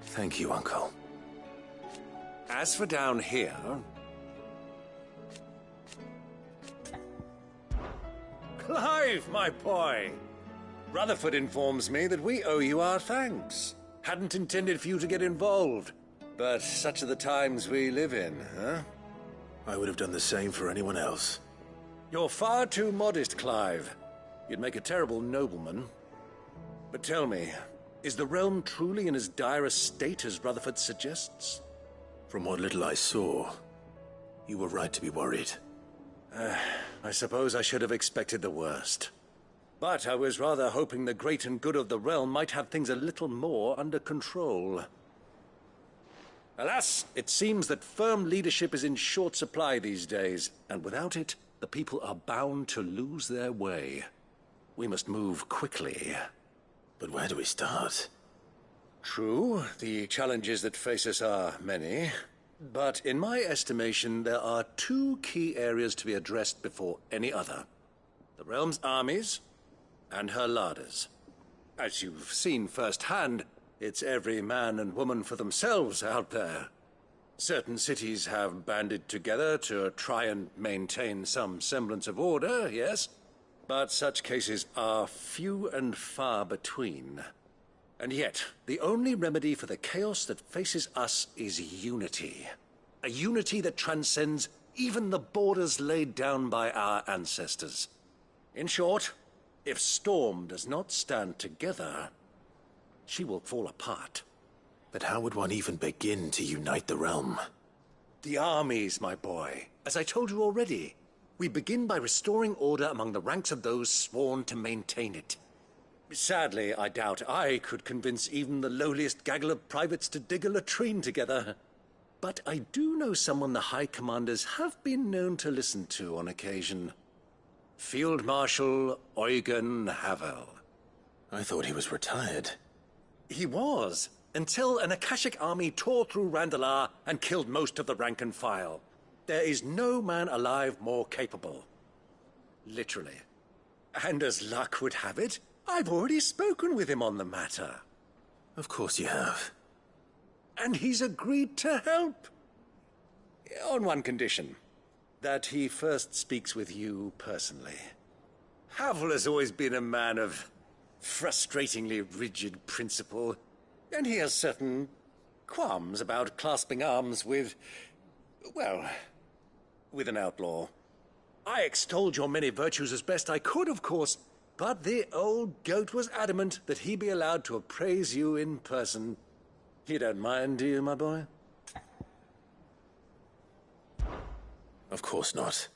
Thank you, Uncle. As for down here... Clive, my boy! Rutherford informs me that we owe you our thanks. Hadn't intended for you to get involved, but such are the times we live in, huh? I would have done the same for anyone else. You're far too modest, Clive. You'd make a terrible nobleman. But tell me, is the realm truly in as dire a state as Rutherford suggests? From what little I saw, you were right to be worried. I suppose I should have expected the worst. But I was rather hoping the great and good of the realm might have things a little more under control. Alas, it seems that firm leadership is in short supply these days, and without it, the people are bound to lose their way. We must move quickly. But where do we start? True, the challenges that face us are many. But in my estimation, there are two key areas to be addressed before any other. The realm's armies and her larders. As you've seen firsthand, it's every man and woman for themselves out there. Certain cities have banded together to try and maintain some semblance of order, yes, but such cases are few and far between. And yet, the only remedy for the chaos that faces us is unity. A unity that transcends even the borders laid down by our ancestors. In short, if Storm does not stand together, she will fall apart. But how would one even begin to unite the realm? The armies, my boy. As I told you already, we begin by restoring order among the ranks of those sworn to maintain it. Sadly, I doubt I could convince even the lowliest gaggle of privates to dig a latrine together. But I do know someone the High Commanders have been known to listen to on occasion. Field Marshal Eugen Havel. I thought he was retired. He was, until an Akashic army tore through Randalar and killed most of the rank and file. There is no man alive more capable. Literally. And as luck would have it, I've already spoken with him on the matter. Of course you have. And he's agreed to help. On one condition. That he first speaks with you personally. Havel has always been a man of frustratingly rigid principle, and he has certain qualms about clasping arms with, well, with an outlaw. I extolled your many virtues as best I could, of course, but the old goat was adamant that he be allowed to appraise you in person. You don't mind, do you, my boy? Of course not.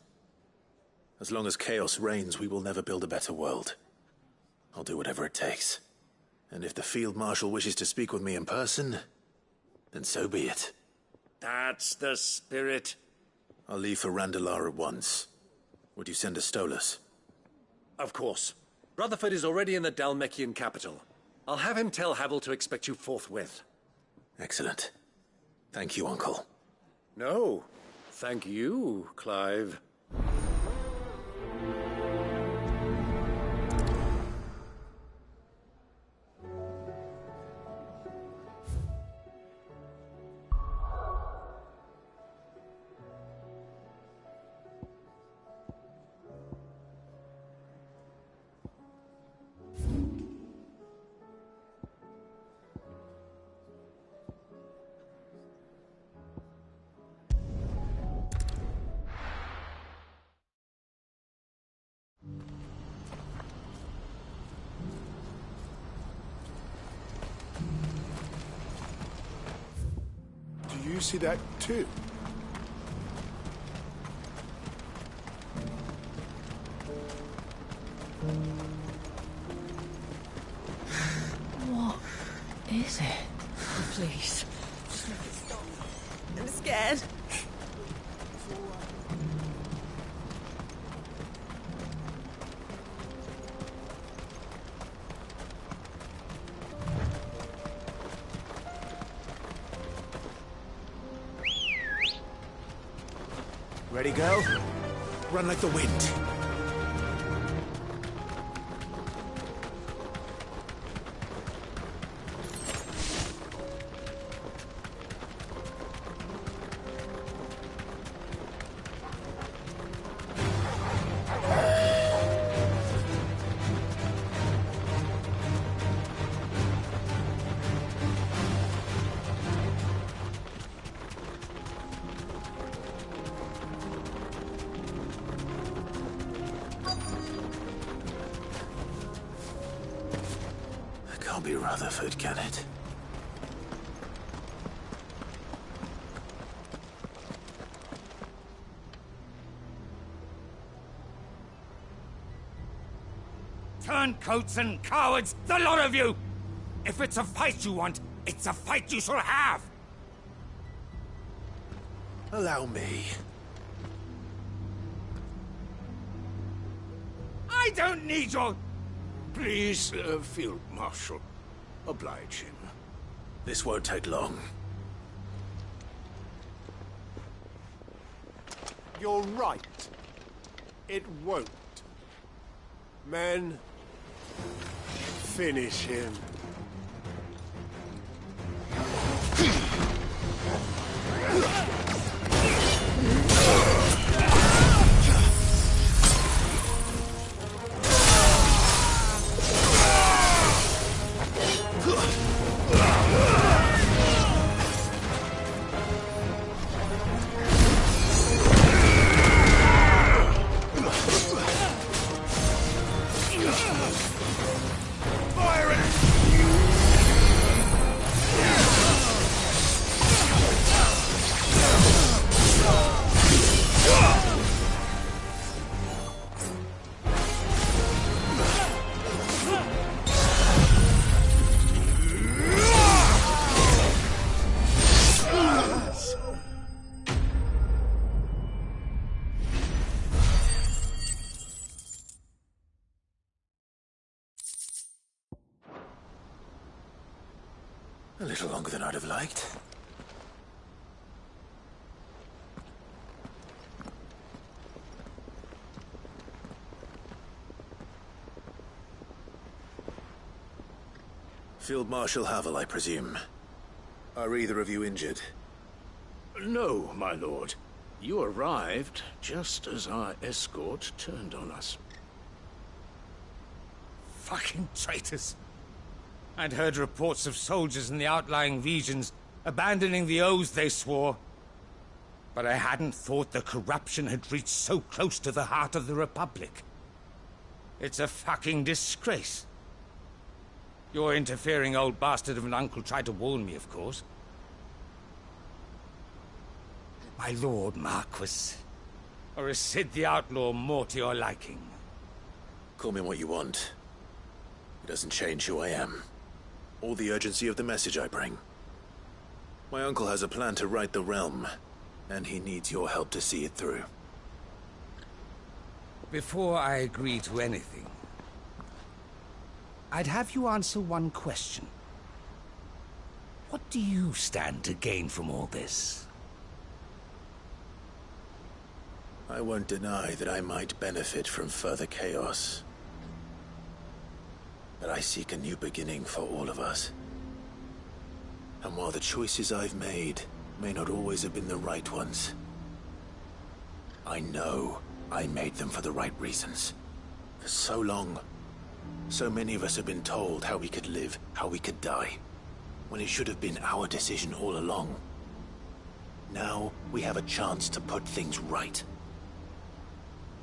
As long as chaos reigns, we will never build a better world. I'll do whatever it takes. And if the Field Marshal wishes to speak with me in person, then so be it. That's the spirit. I'll leave for Randalar at once. Would you send a Stolas? Of course. Rutherford is already in the Dalmekian capital. I'll have him tell Havel to expect you forthwith. Excellent. Thank you, Uncle. No. Thank you, Clive. Do you see that too? What is it? Please. Stop. I'm scared. Ready, go? Run like the wind. be Rutherford, can it? Turncoats and cowards, the lot of you! If it's a fight you want, it's a fight you shall have! Allow me. I don't need your... Please, Field Marshal. Oblige him. This won't take long. You're right. It won't. Men, finish him. A little longer than I'd have liked. Field Marshal Havel, I presume. Are either of you injured? No, my lord. You arrived just as our escort turned on us. Fucking traitors. I'd heard reports of soldiers in the outlying regions abandoning the oaths they swore. But I hadn't thought the corruption had reached so close to the heart of the Republic. It's a fucking disgrace. Your interfering old bastard of an uncle tried to warn me, of course. My Lord Marquis. Or is Sid the Outlaw more to your liking? Call me what you want. It doesn't change who I am. Or the urgency of the message I bring. My uncle has a plan to right the realm, and he needs your help to see it through. Before I agree to anything, I'd have you answer one question. What do you stand to gain from all this? I won't deny that I might benefit from further chaos. But I seek a new beginning for all of us. And while the choices I've made may not always have been the right ones, I know I made them for the right reasons. For so long, so many of us have been told how we could live, how we could die, when it should have been our decision all along. Now we have a chance to put things right.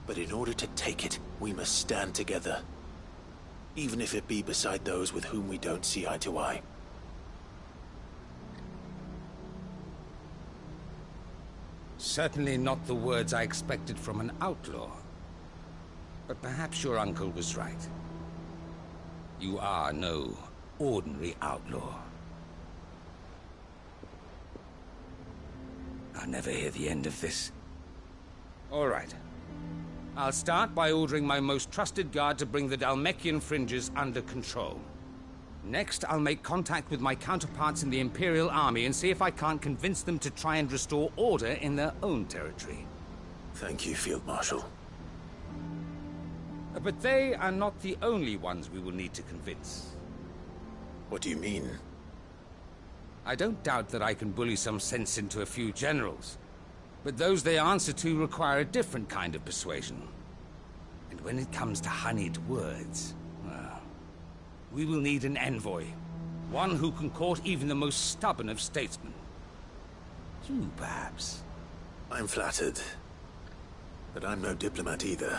But in order to take it, we must stand together. Even if it be beside those with whom we don't see eye to eye. Certainly not the words I expected from an outlaw. But perhaps your uncle was right. You are no ordinary outlaw. I'll never hear the end of this. All right. I'll start by ordering my most trusted guard to bring the Dhalmekian fringes under control. Next, I'll make contact with my counterparts in the Imperial Army and see if I can't convince them to try and restore order in their own territory. Thank you, Field Marshal. But they are not the only ones we will need to convince. What do you mean? I don't doubt that I can bully some sense into a few generals. But those they answer to require a different kind of persuasion. And when it comes to honeyed words, well, we will need an envoy. One who can court even the most stubborn of statesmen. You, perhaps. I'm flattered. But I'm no diplomat either.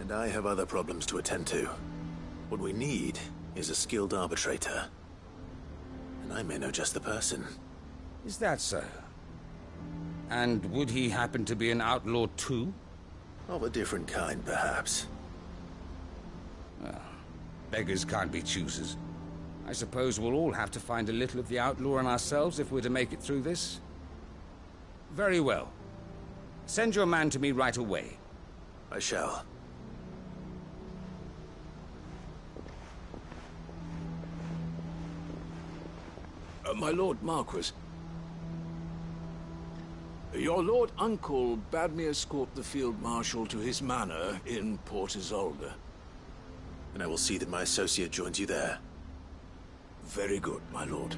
And I have other problems to attend to. What we need is a skilled arbitrator. And I may know just the person. Is that so? And would he happen to be an outlaw too? Of a different kind, perhaps. Beggars can't be choosers. I suppose we'll all have to find a little of the outlaw in ourselves if we're to make it through this. Very well. Send your man to me right away. I shall. My Lord Marquis. Your Lord Uncle bade me escort the Field Marshal to his manor in Port Isolde. And I will see that my associate joins you there. Very good, my lord.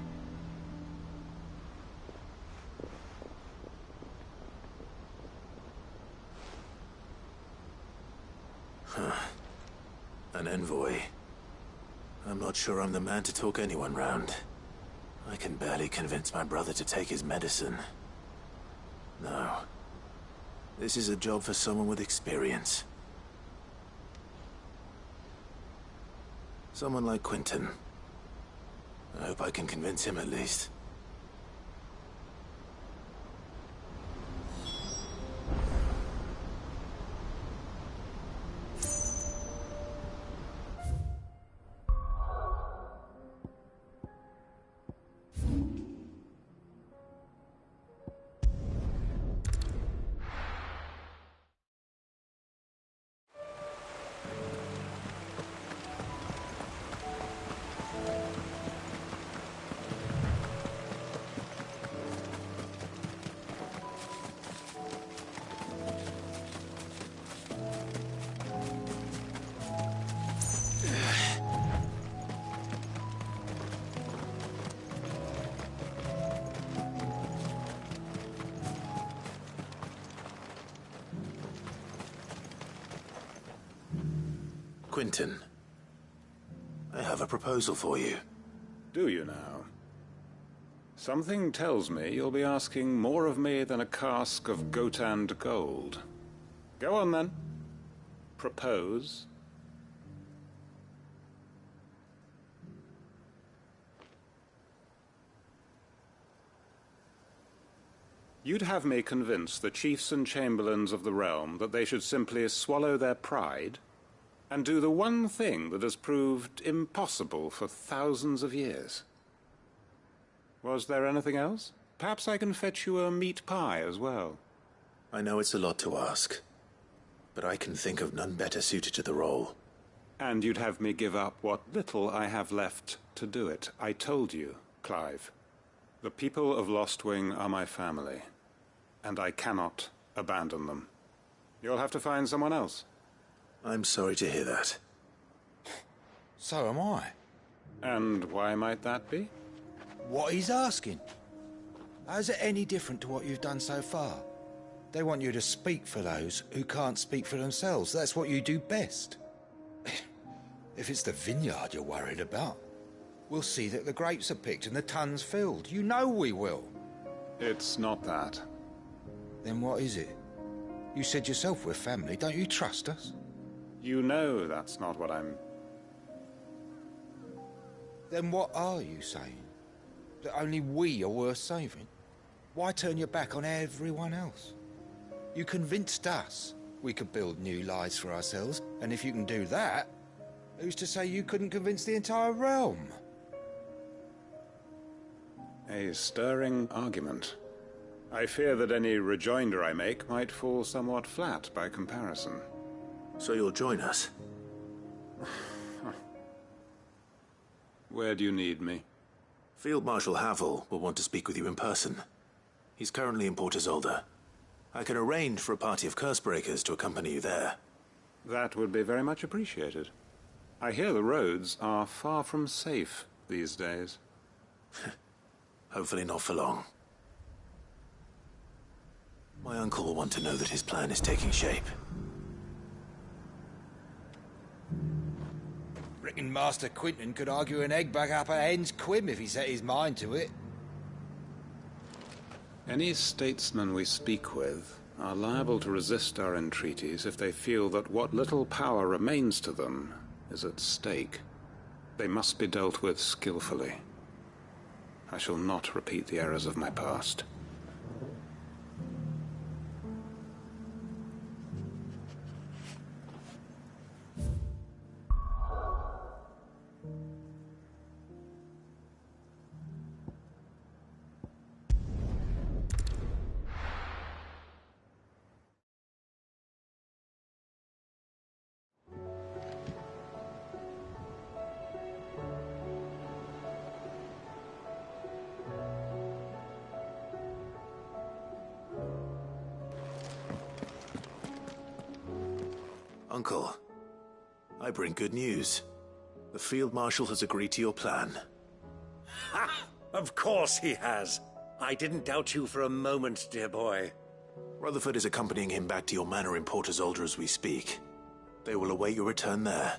An envoy. I'm not sure I'm the man to talk anyone round. I can barely convince my brother to take his medicine. No. This is a job for someone with experience. Someone like Quentin. I hope I can convince him at least. Quentin, I have a proposal for you. Do you now? Something tells me you'll be asking more of me than a cask of Gotand gold. Go on then. Propose. You'd have me convince the chiefs and chamberlains of the realm that they should simply swallow their pride and do the one thing that has proved impossible for thousands of years. Was there anything else? Perhaps I can fetch you a meat pie as well. I know it's a lot to ask, but I can think of none better suited to the role. And you'd have me give up what little I have left to do it. I told you, Clive. The people of Lostwing are my family, and I cannot abandon them. You'll have to find someone else. I'm sorry to hear that. So am I. And why might that be? What he's asking. How's it any different to what you've done so far? They want you to speak for those who can't speak for themselves. That's what you do best. If it's the vineyard you're worried about, we'll see that the grapes are picked and the tons filled. You know we will. It's not that. Then what is it? You said yourself we're family. Don't you trust us? You know that's not what I'm... Then what are you saying? That only we are worth saving? Why turn your back on everyone else? You convinced us we could build new lives for ourselves, and if you can do that, who's to say you couldn't convince the entire realm? A stirring argument. I fear that any rejoinder I make might fall somewhat flat by comparison. So you'll join us? Where do you need me? Field Marshal Havel will want to speak with you in person. He's currently in Port Isolde. I can arrange for a party of Cursebreakers to accompany you there. That would be very much appreciated. I hear the roads are far from safe these days. Hopefully not for long. My uncle will want to know that his plan is taking shape. Reckon Master Quentin could argue an egg back up a hen's quim if he set his mind to it. Any statesmen we speak with are liable to resist our entreaties if they feel that what little power remains to them is at stake. They must be dealt with skillfully. I shall not repeat the errors of my past. Uncle, I bring good news. The Field Marshal has agreed to your plan. Ha! Of course he has. I didn't doubt you for a moment, dear boy. Rutherford is accompanying him back to your manor in Portazolder as we speak. They will await your return there.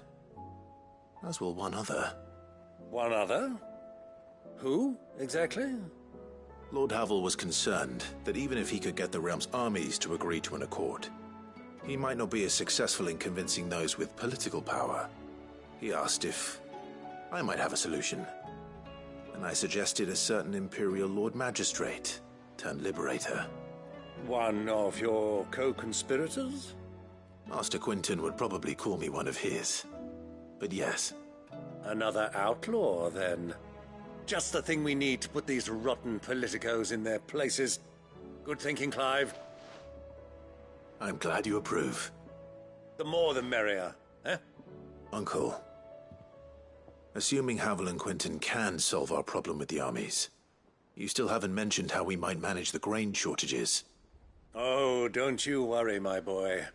As will one other. One other? Who, exactly? Lord Havel was concerned that even if he could get the realm's armies to agree to an accord, he might not be as successful in convincing those with political power. He asked if I might have a solution, and I suggested a certain Imperial Lord Magistrate turned Liberator. One of your co-conspirators? Master Quinton would probably call me one of his, but yes. Another outlaw, then. Just the thing we need to put these rotten politicos in their places. Good thinking, Clive. I'm glad you approve. The more the merrier, eh? Uncle, assuming Havel and Quinton can solve our problem with the armies, you still haven't mentioned how we might manage the grain shortages. Oh, don't you worry, my boy.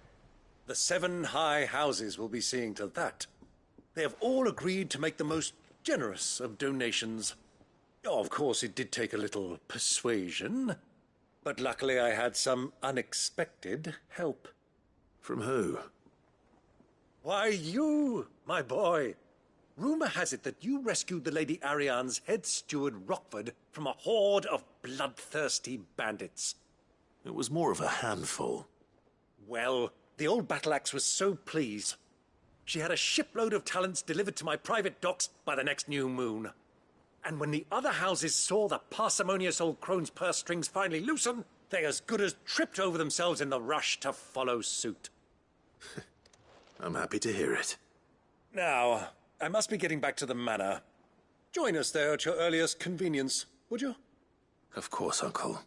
The 7 high houses will be seeing to that. They have all agreed to make the most generous of donations. Oh, of course, it did take a little persuasion, but luckily I had some unexpected help. From who? Why, you, my boy. Rumor has it that you rescued the Lady Ariane's head steward Rockford from a horde of bloodthirsty bandits. It was more of a handful. Well, the old battle-axe was so pleased. She had a shipload of talents delivered to my private docks by the next new moon. And when the other houses saw the parsimonious old crone's purse strings finally loosen, they as good as tripped over themselves in the rush to follow suit. I'm happy to hear it. Now, I must be getting back to the manor. Join us there at your earliest convenience, would you? Of course, Uncle.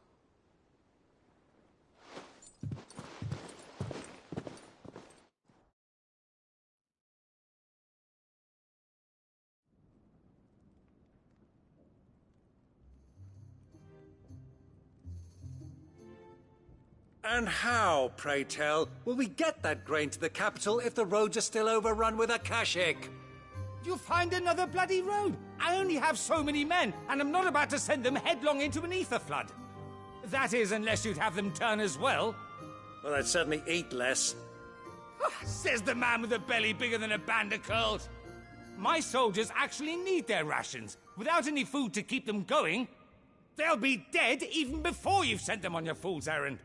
And how, pray tell, will we get that grain to the capital if the roads are still overrun with Akashic? You find another bloody road. I only have so many men, and I'm not about to send them headlong into an ether flood. That is, unless you'd have them turn as well. Well, I'd certainly eat less. Says the man with a belly bigger than a band of curls. My soldiers actually need their rations. Without any food to keep them going, they'll be dead even before you've sent them on your fool's errand.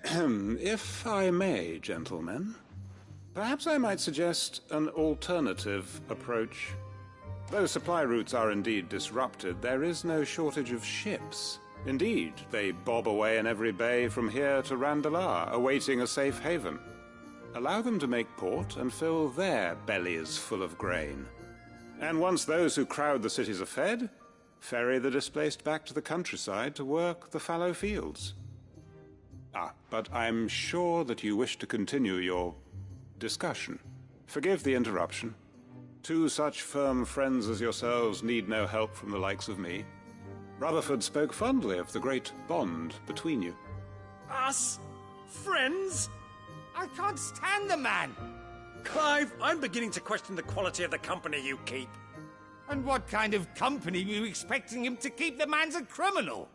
If I may, gentlemen, perhaps I might suggest an alternative approach. Though supply routes are indeed disrupted, there is no shortage of ships. Indeed, they bob away in every bay from here to Randalar, awaiting a safe haven. Allow them to make port and fill their bellies full of grain. And once those who crowd the cities are fed, ferry the displaced back to the countryside to work the fallow fields. But I'm sure that you wish to continue your discussion. Forgive the interruption. 2 such firm friends as yourselves need no help from the likes of me. Rutherford spoke fondly of the great bond between you. Us? Friends? I can't stand the man. Clive, I'm beginning to question the quality of the company you keep. And what kind of company were you expecting him to keep? The man's a criminal.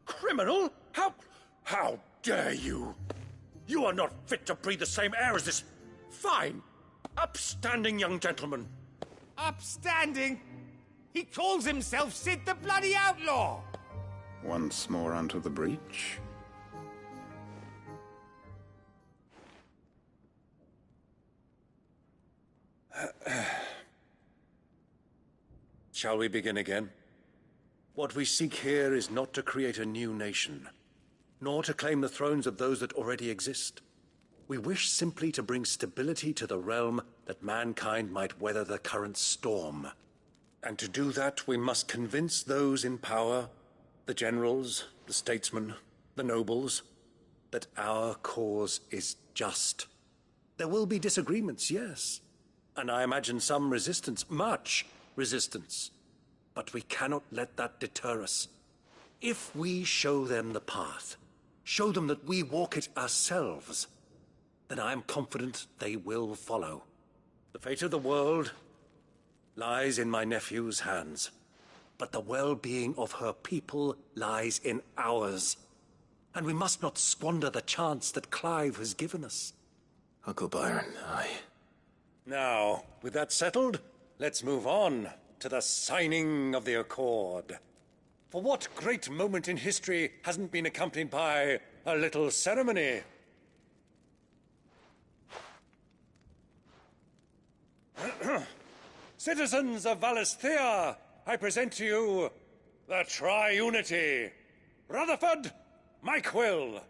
Criminal? How dare you? You are not fit to breathe the same air as this fine, upstanding young gentleman. Upstanding? He calls himself Sid the Bloody Outlaw. Once more onto the breach. Shall we begin again? What we seek here is not to create a new nation, nor to claim the thrones of those that already exist. We wish simply to bring stability to the realm that mankind might weather the current storm. And to do that, we must convince those in power, the generals, the statesmen, the nobles, that our cause is just. There will be disagreements, yes, and I imagine some resistance, much resistance. But we cannot let that deter us. If we show them the path, show them that we walk it ourselves, then I am confident they will follow. The fate of the world lies in my nephew's hands, but the well-being of her people lies in ours. And we must not squander the chance that Clive has given us. Uncle Byron, Now, with that settled, let's move on to the signing of the Accord. For what great moment in history hasn't been accompanied by a little ceremony? Citizens of Valisthea, I present to you the Triunity. Rutherford, Mike Will.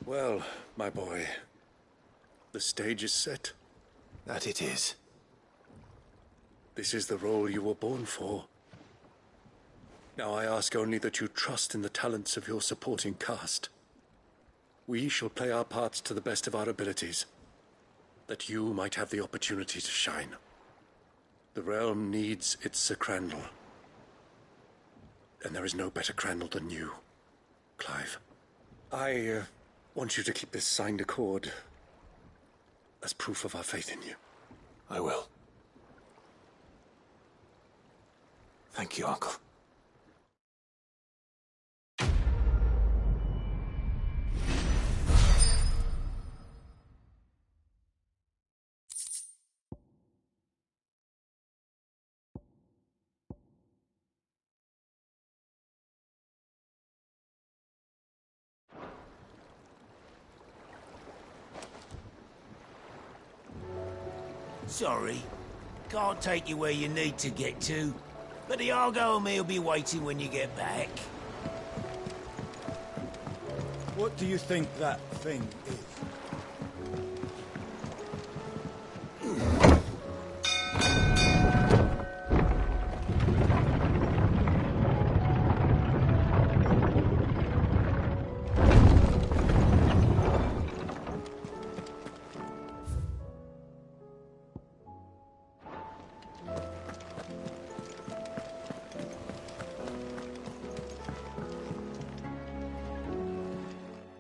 Well, my boy, the stage is set. that it is. This is the role you were born for. Now I ask only that you trust in the talents of your supporting cast. We shall play our parts to the best of our abilities, that you might have the opportunity to shine. The realm needs its Sir Crandall. And there is no better Crandall than you, Clive. I want you to keep this signed accord as proof of our faith in you. I will. Thank you, Uncle. Sorry, can't take you where you need to get to, but the Argo and me will be waiting when you get back. What do you think that thing is?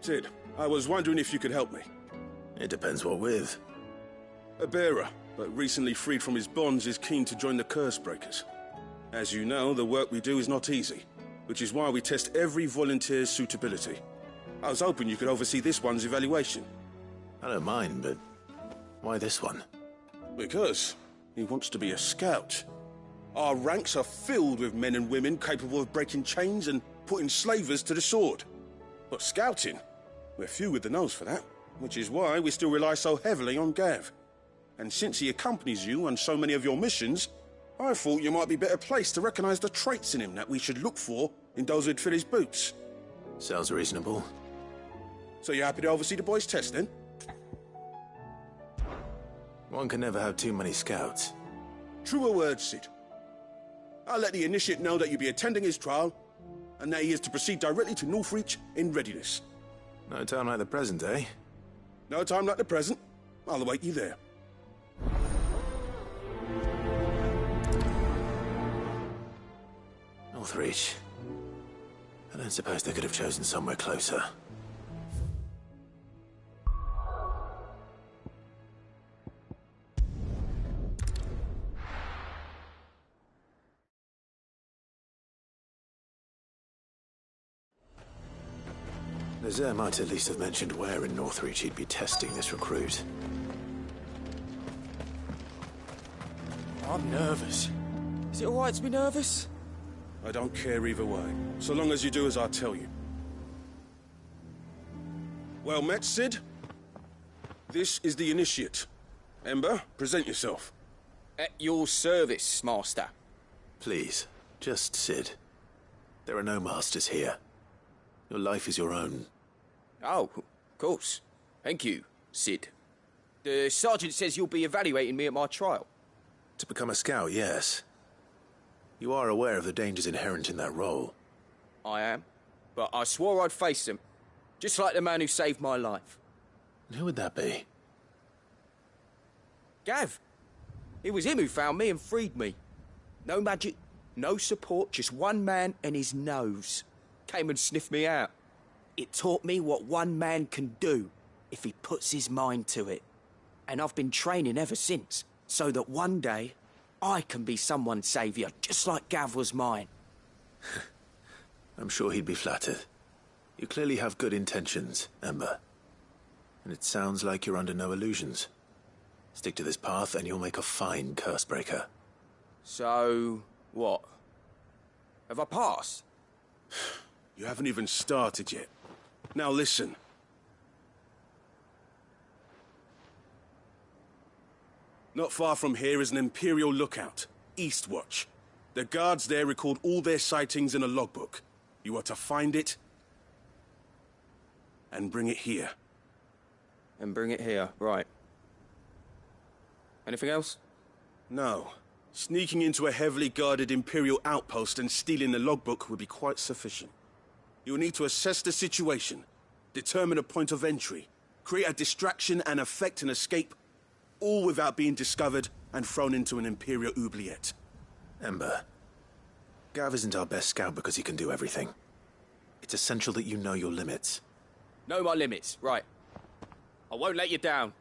Sid, I was wondering if you could help me. It depends what with. A bearer, but recently freed from his bonds, is keen to join the Curse Breakers. As you know, the work we do is not easy, which is why we test every volunteer's suitability. I was hoping you could oversee this one's evaluation. I don't mind, but why this one? Because he wants to be a scout. Our ranks are filled with men and women capable of breaking chains and putting slavers to the sword. But scouting? We're few with the nose for that, which is why we still rely so heavily on Gav. And since he accompanies you on so many of your missions, I thought you might be better placed to recognize the traits in him that we should look for in those who'd fill his boots. Sounds reasonable. So you're happy to oversee the boys' test, then? One can never have too many scouts. Truer words, Sid. I'll let the initiate know that you'll be attending his trial, and that he is to proceed directly to Northreach in readiness. No time like the present, eh? No time like the present. I'll await you there. Northreach. I don't suppose they could have chosen somewhere closer. Lazare might at least have mentioned where in Northreach he'd be testing this recruit. I'm nervous. Is it all right to be nervous? I don't care either way, so long as you do as I tell you. Well met, Sid. This is the initiate. Ember, present yourself. At your service, Master. Please, just Sid. There are no masters here. Your life is your own. Oh, of course. Thank you, Sid. The sergeant says you'll be evaluating me at my trial. To become a scout, yes. You are aware of the dangers inherent in that role. I am. But I swore I'd face them. Just like the man who saved my life. And who would that be? Gav. It was him who found me and freed me. No magic, no support, just one man and his nose. Came and sniffed me out. It taught me what one man can do if he puts his mind to it. And I've been training ever since, so that one day I can be someone's saviour, just like Gav was mine. I'm sure he'd be flattered. You clearly have good intentions, Ember. And it sounds like you're under no illusions. Stick to this path and you'll make a fine cursebreaker. So, what? Have I passed? You haven't even started yet. Now listen. Not far from here is an Imperial lookout, Eastwatch. The guards there record all their sightings in a logbook. You are to find it and bring it here. And bring it here, right. Anything else? No. Sneaking into a heavily guarded Imperial outpost and stealing the logbook would be quite sufficient. You'll need to assess the situation, determine a point of entry, create a distraction and effect an escape, all without being discovered and thrown into an Imperial oubliette. Ember, Gav isn't our best scout because he can do everything. It's essential that you know your limits. Know my limits, right. I won't let you down.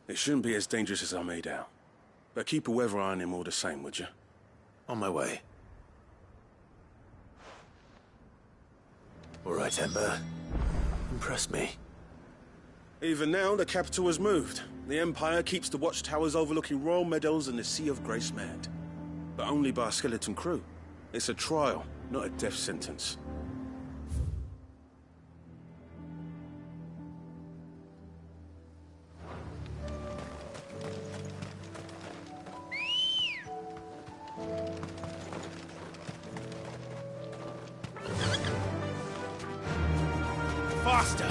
It shouldn't be as dangerous as I made out. But keep a weather eye on him all the same, would you? On my way. All right, Ember. Impress me. Even now, the capital has moved. The Empire keeps the watchtowers overlooking royal meadows and the Sea of Grace manned. But only by a skeleton crew. It's a trial, not a death sentence. Faster!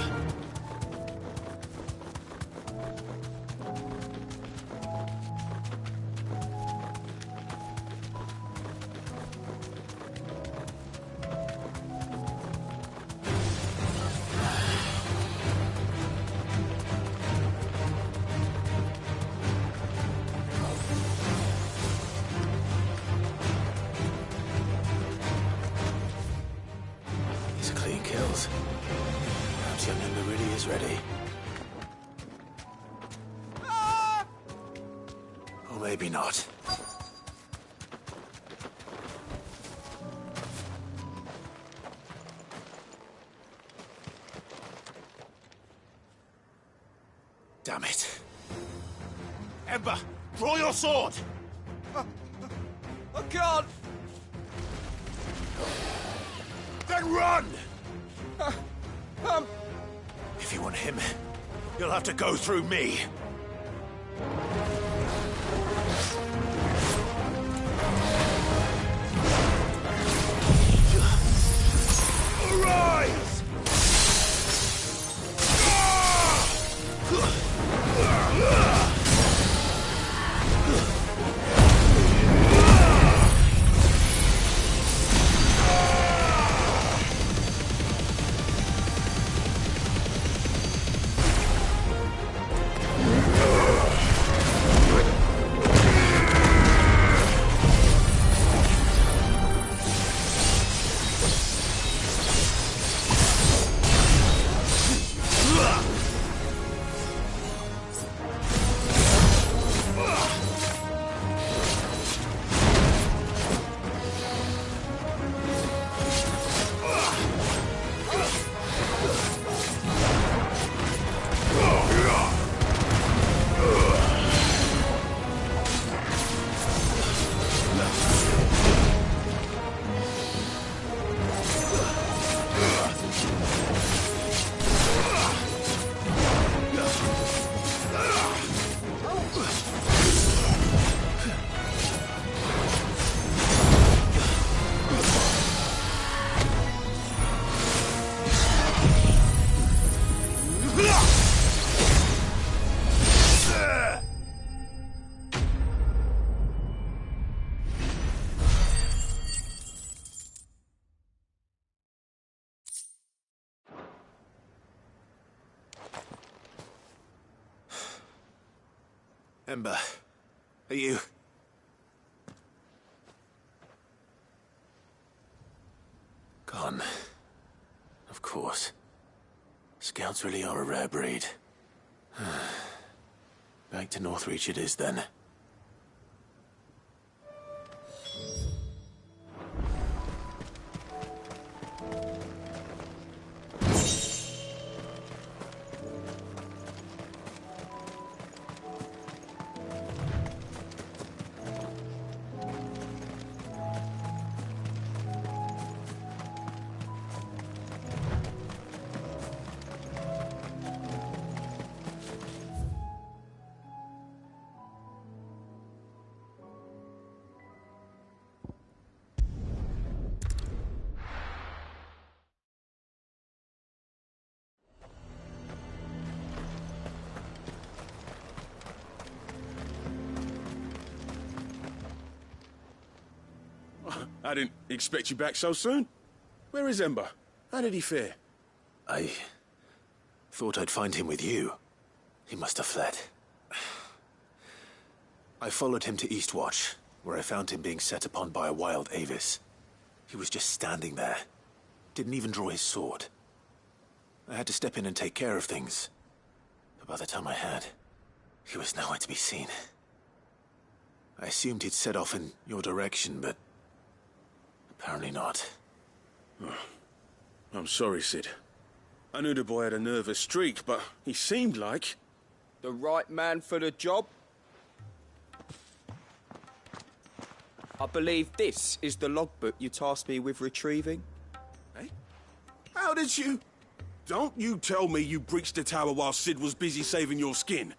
These are clean kills. Perhaps young Ember really is ready. Or maybe not. Damn it. Ember, draw your sword! I can't! Then run! If you want him, you'll have to go through me. Arise! Ember, are you... Gone. Of course. Scouts really are a rare breed. Back to Northreach it is, then. I didn't expect you back so soon. Where is Ember? How did he fare? I thought I'd find him with you. He must have fled. I followed him to Eastwatch, where I found him being set upon by a wild Avis. He was just standing there. Didn't even draw his sword. I had to step in and take care of things. But by the time I had, he was nowhere to be seen. I assumed he'd set off in your direction, but apparently not. Oh, I'm sorry, Sid. I knew the boy had a nervous streak, but he seemed like... The right man for the job? I believe this is the logbook you tasked me with retrieving. Eh? How did you... Don't you tell me you breached the tower while Sid was busy saving your skin.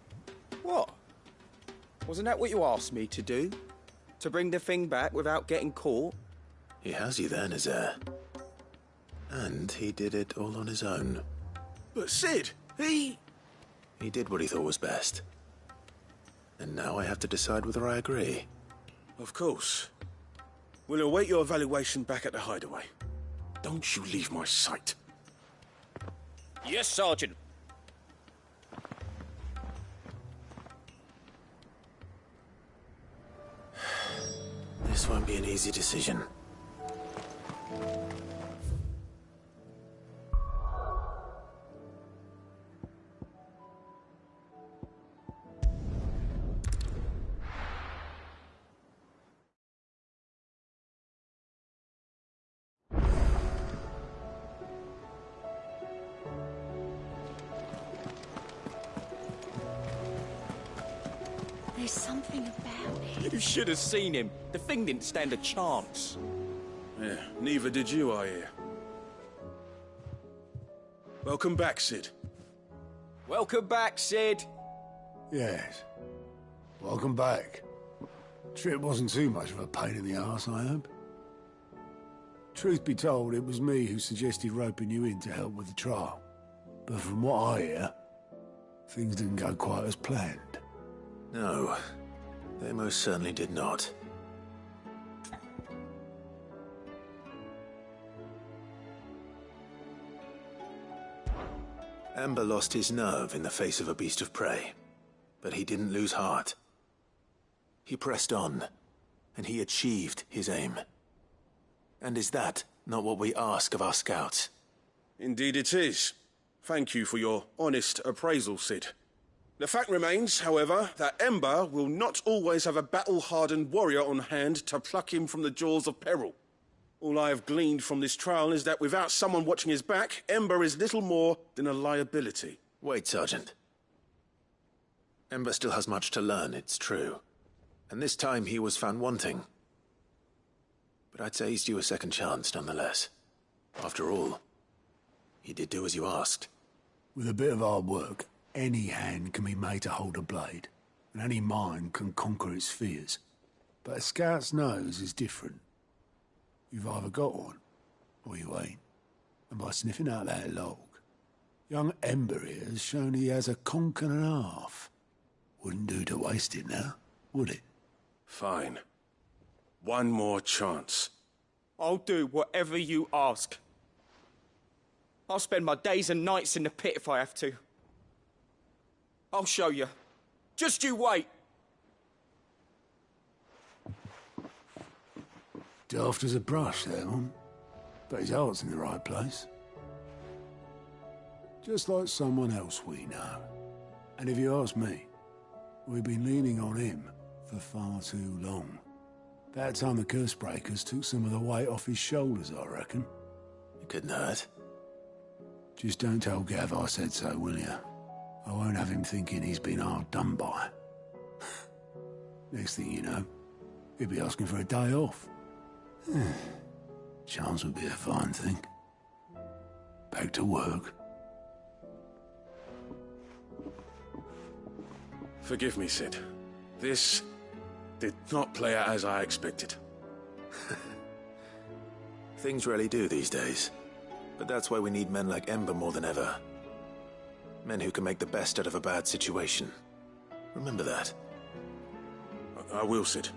What? Wasn't that what you asked me to do? To bring the thing back without getting caught? He has you then, his heir. And he did it all on his own. But Sid, he did what he thought was best. And now I have to decide whether I agree. Of course. We'll await your evaluation back at the hideaway. Don't you leave my sight. Yes, Sergeant. This won't be an easy decision. There's something about it. You should have seen him. The thing didn't stand a chance. Yeah, neither did you, I hear. Welcome back, Sid. Welcome back, Sid. Yes. Welcome back. Trip wasn't too much of a pain in the arse, I hope. Truth be told, it was me who suggested roping you in to help with the trial. But from what I hear, things didn't go quite as planned. No, they most certainly did not. Ember lost his nerve in the face of a beast of prey, but he didn't lose heart. He pressed on, and he achieved his aim. And is that not what we ask of our scouts? Indeed it is. Thank you for your honest appraisal, Sid. The fact remains, however, that Ember will not always have a battle-hardened warrior on hand to pluck him from the jaws of peril. All I have gleaned from this trial is that without someone watching his back, Ember is little more than a liability. Wait, Sergeant. Ember still has much to learn, it's true. And this time he was found wanting. But I'd say he's due a second chance, nonetheless. After all, he did do as you asked. With a bit of hard work, any hand can be made to hold a blade, and any mind can conquer its fears. But a scout's nose is different. You've either got one, or you ain't. And by sniffing out that log, young Ember here has shown he has a conch and a half. Wouldn't do to waste it now, would it? Fine. One more chance. I'll do whatever you ask. I'll spend my days and nights in the pit if I have to. I'll show you. Just you wait. Daft as a brush, that one. But his heart's in the right place. Just like someone else we know. And if you ask me, we've been leaning on him for far too long. About time the curse breakers took some of the weight off his shoulders, I reckon. It couldn't hurt. Just don't tell Gav I said so, will you? I won't have him thinking he's been hard done by. Next thing you know, he'll be asking for a day off. Chance would be a fine thing. Back to work. Forgive me, Sid. This did not play out as I expected. Things rarely do these days. But that's why we need men like Ember more than ever. Men who can make the best out of a bad situation. Remember that. I will, Sid.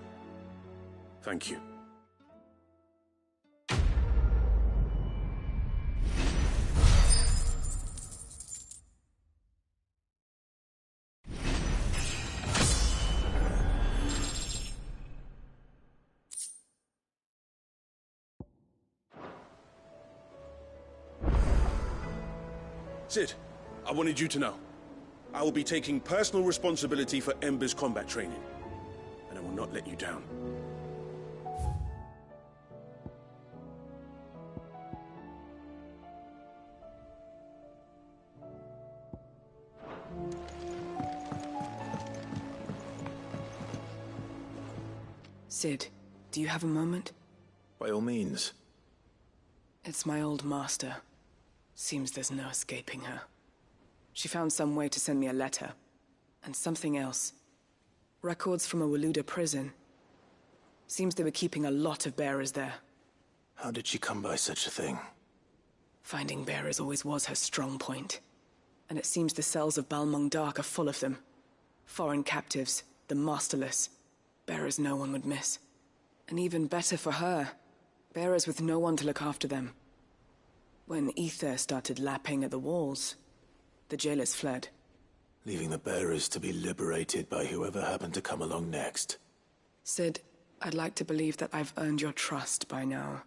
Thank you. Sid, I wanted you to know. I will be taking personal responsibility for Ember's combat training. And I will not let you down. Sid, do you have a moment? By all means. It's my old master. Seems there's no escaping her. She found some way to send me a letter. And something else. Records from a Waluda prison. Seems they were keeping a lot of bearers there. How did she come by such a thing? Finding bearers always was her strong point. And it seems the cells of Balmung Dark are full of them. Foreign captives, the masterless. Bearers no one would miss. And even better for her, bearers with no one to look after them. When ether started lapping at the walls, the jailers fled. Leaving the bearers to be liberated by whoever happened to come along next. Sid, I'd like to believe that I've earned your trust by now.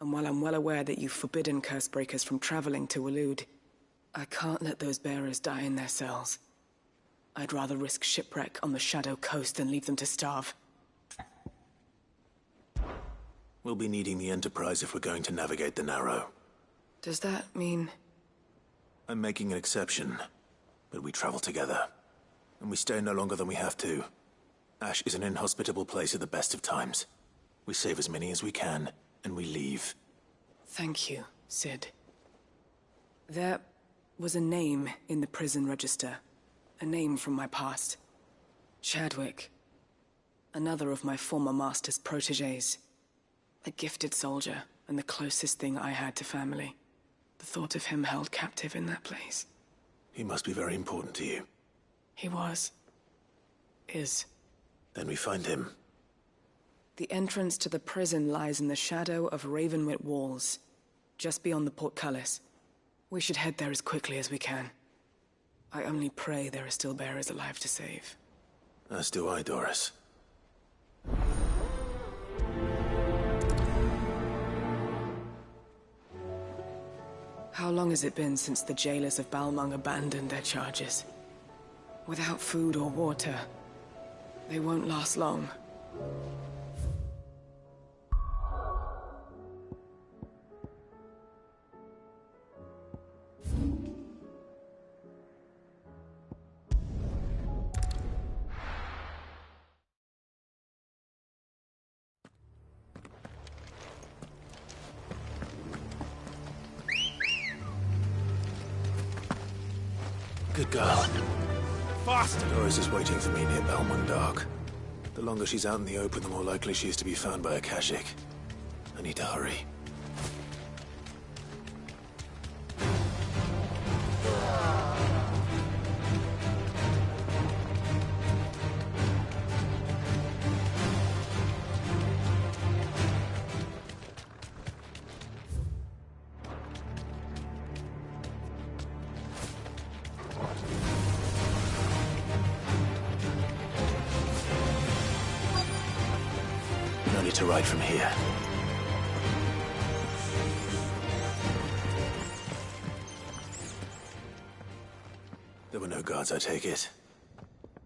And while I'm well aware that you've forbidden Cursebreakers from traveling to Waloed, I can't let those bearers die in their cells. I'd rather risk shipwreck on the Shadow Coast than leave them to starve. We'll be needing the Enterprise if we're going to navigate the Narrow. Does that mean... I'm making an exception, but we travel together. And we stay no longer than we have to. Ash is an inhospitable place at the best of times. We save as many as we can, and we leave. Thank you, Sid. There was a name in the prison register. A name from my past. Chadwick. Another of my former master's protégés. A gifted soldier, and the closest thing I had to family. The thought of him held captive in that place. He must be very important to you. He was. Is. Then we find him. The entrance to the prison lies in the shadow of Ravenwit Walls, just beyond the portcullis. We should head there as quickly as we can. I only pray there are still bearers alive to save. As do I, Doris. How long has it been since the jailers of Balmung abandoned their charges? Without food or water, they won't last long. Good girl. Faster! Doris is waiting for me near Balmung Dark. The longer she's out in the open, the more likely she is to be found by a Kashyyyk. I need to hurry. easier to ride from here. There were no guards, I take it?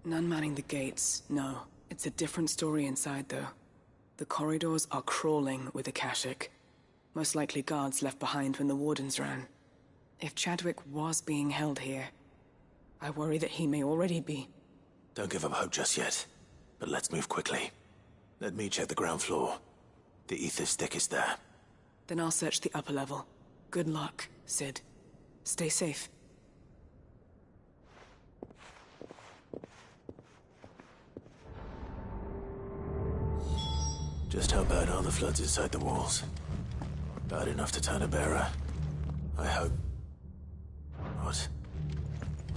None manning the gates, no. It's a different story inside, though. The corridors are crawling with Akashic. Most likely guards left behind when the Wardens ran. If Chadwick was being held here, I worry that he may already be. Don't give up hope just yet, but let's move quickly. Let me check the ground floor. The ether stick is there. Then I'll search the upper level. Good luck, Sid. Stay safe. Just how bad are the floods inside the walls? Bad enough to turn a bearer. I hope. What?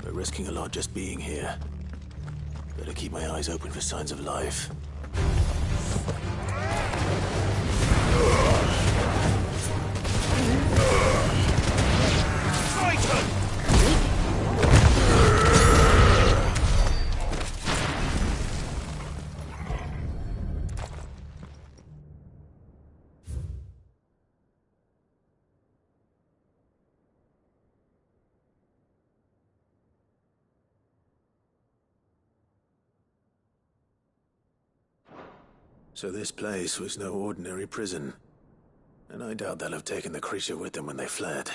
We're risking a lot just being here. Better keep my eyes open for signs of life. So this place was no ordinary prison. And I doubt they'll have taken the creature with them when they fled.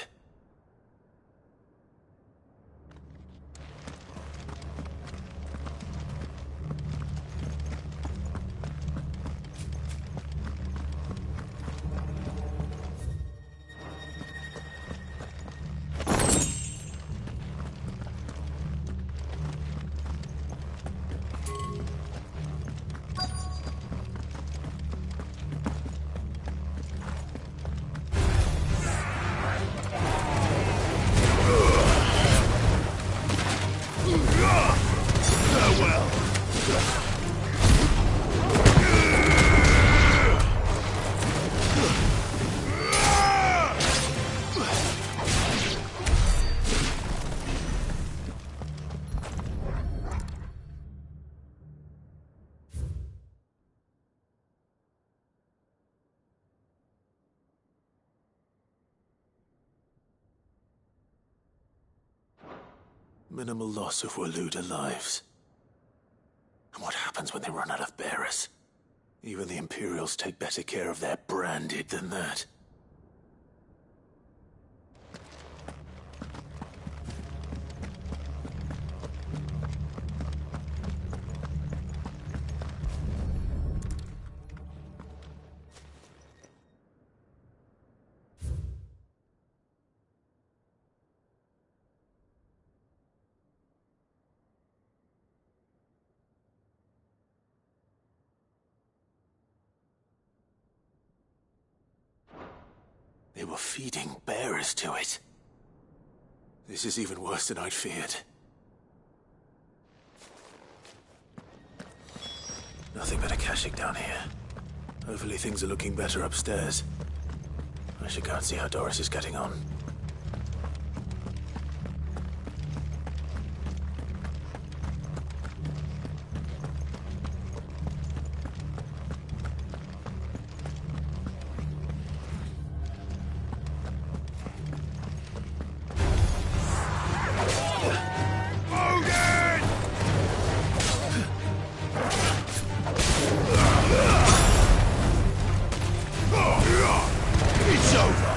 Minimal loss of Waluda lives. And what happens when they run out of bearers? Even the Imperials take better care of their branded than that. They were feeding bearers to it. This is even worse than I'd feared. Nothing but Akashic down here. Hopefully things are looking better upstairs. I should go and see how Doris is getting on. It's over!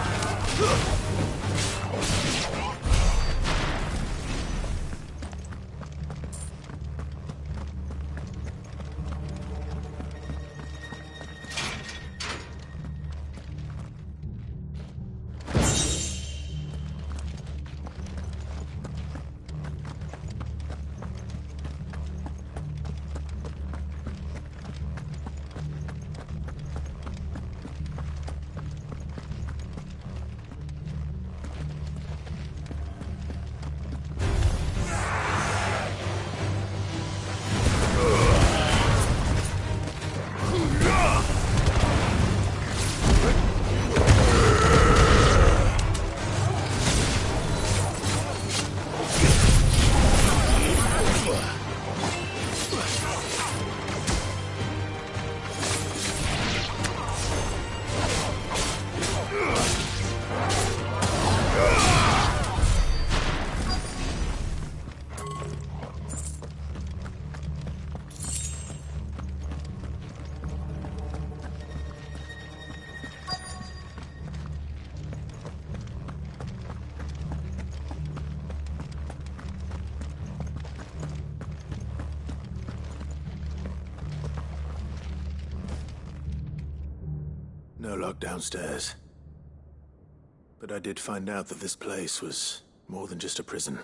luck downstairs. But I did find out that this place was more than just a prison.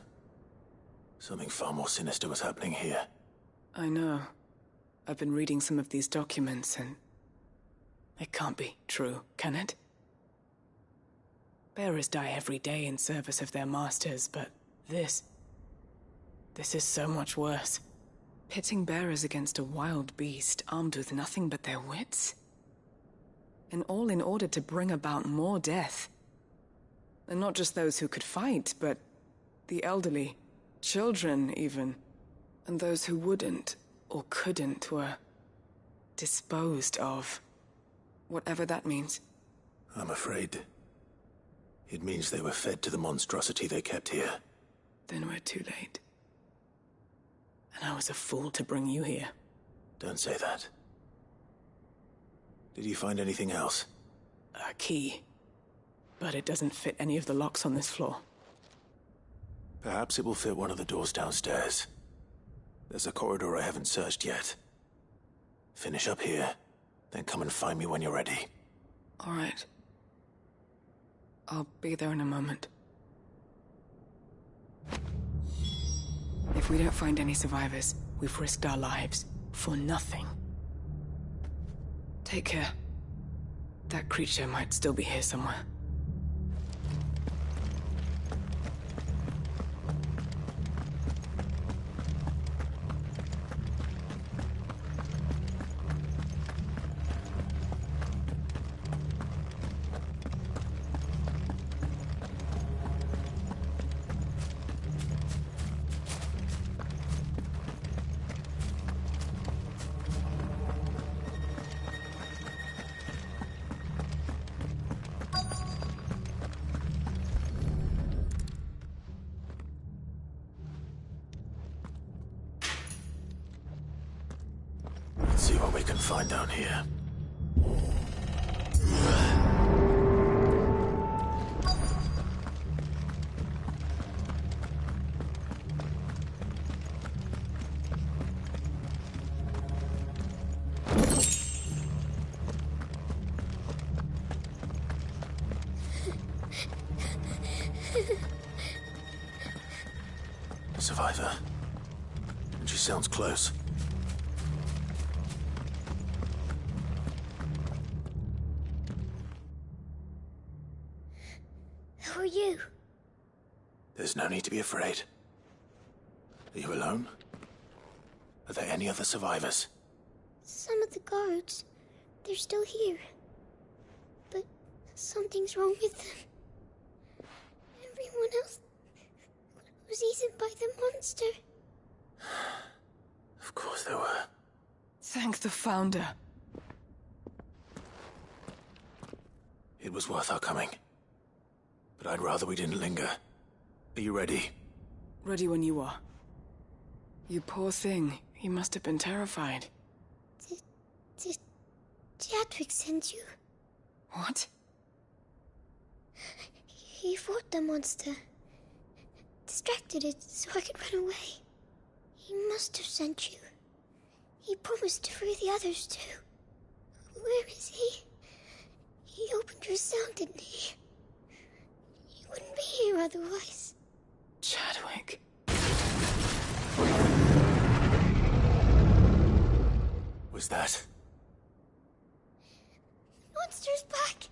Something far more sinister was happening here. I know. I've been reading some of these documents, and it can't be true, can it? Bearers die every day in service of their masters, but this is so much worse. Pitting bearers against a wild beast armed with nothing but their wits? And all in order to bring about more death. And not just those who could fight, but the elderly, children even. And those who wouldn't or couldn't were disposed of. Whatever that means. I'm afraid it means they were fed to the monstrosity they kept here. Then we're too late. And I was a fool to bring you here. Don't say that. Did you find anything else? A key. But it doesn't fit any of the locks on this floor. Perhaps it will fit one of the doors downstairs. There's a corridor I haven't searched yet. Finish up here, then come and find me when you're ready. All right. I'll be there in a moment. If we don't find any survivors, we've risked our lives for nothing. Take care. That creature might still be here somewhere. Let's see what we can find down here. Survivor. And she sounds close. Who are you? There's no need to be afraid. Are you alone? Are there any other survivors? Some of the guards. They're still here. But something's wrong with them. Everyone else was eaten by the monster. Of course there were. Thank the Founder. It was worth our coming. But I'd rather we didn't linger. Are you ready? Ready when you are. You poor thing. You must have been terrified. Did Chadwick send you? What? He fought the monster. Distracted it so I could run away. He must have sent you. He promised to free the others too. Where is he? He opened your cell, didn't he? He wouldn't be here otherwise. Chadwick. Was that? Monster's back!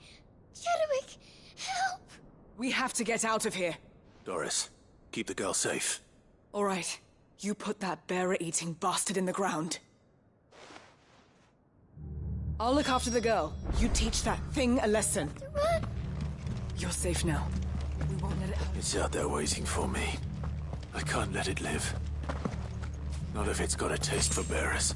Chadwick, help! We have to get out of here. Doris, keep the girl safe. All right. You put that bearer-eating bastard in the ground. I'll look after the girl. You teach that thing a lesson. Run! You're safe now. We won't let it hurt. It's out there waiting for me. I can't let it live. Not if it's got a taste for bearers.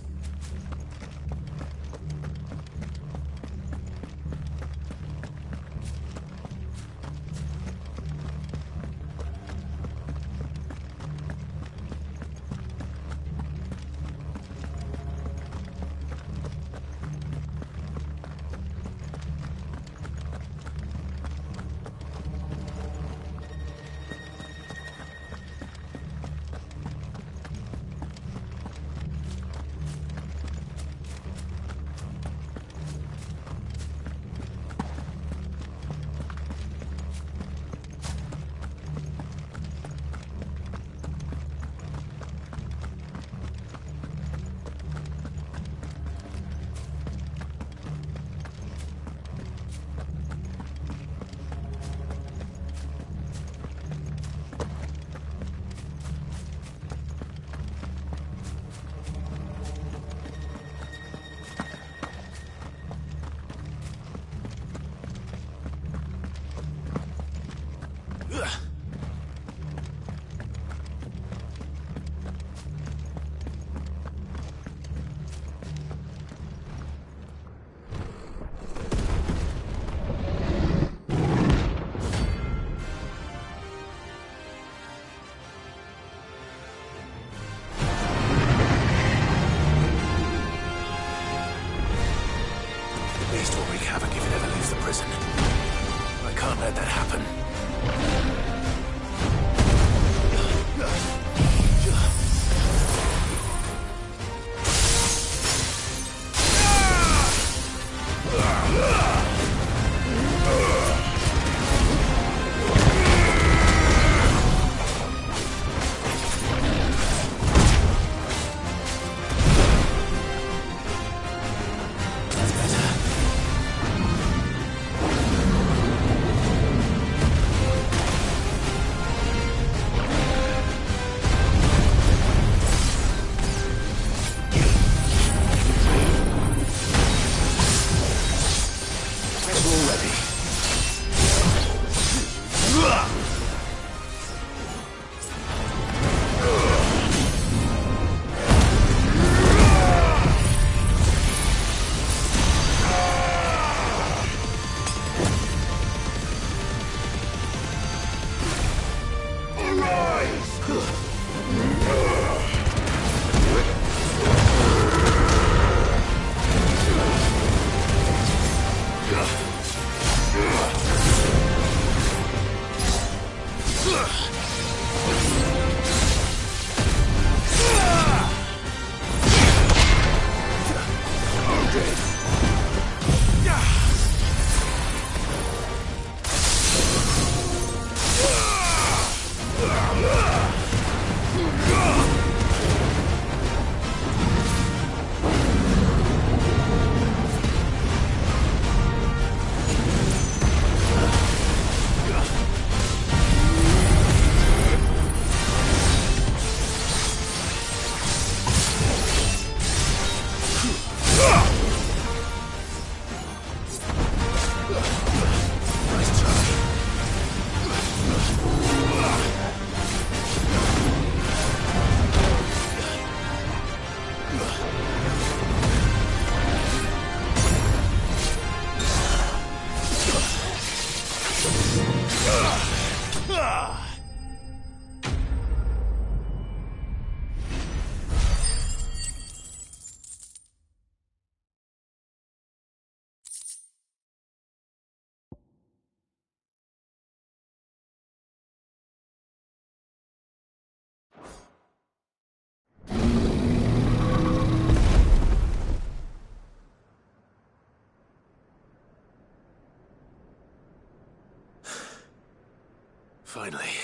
Finally.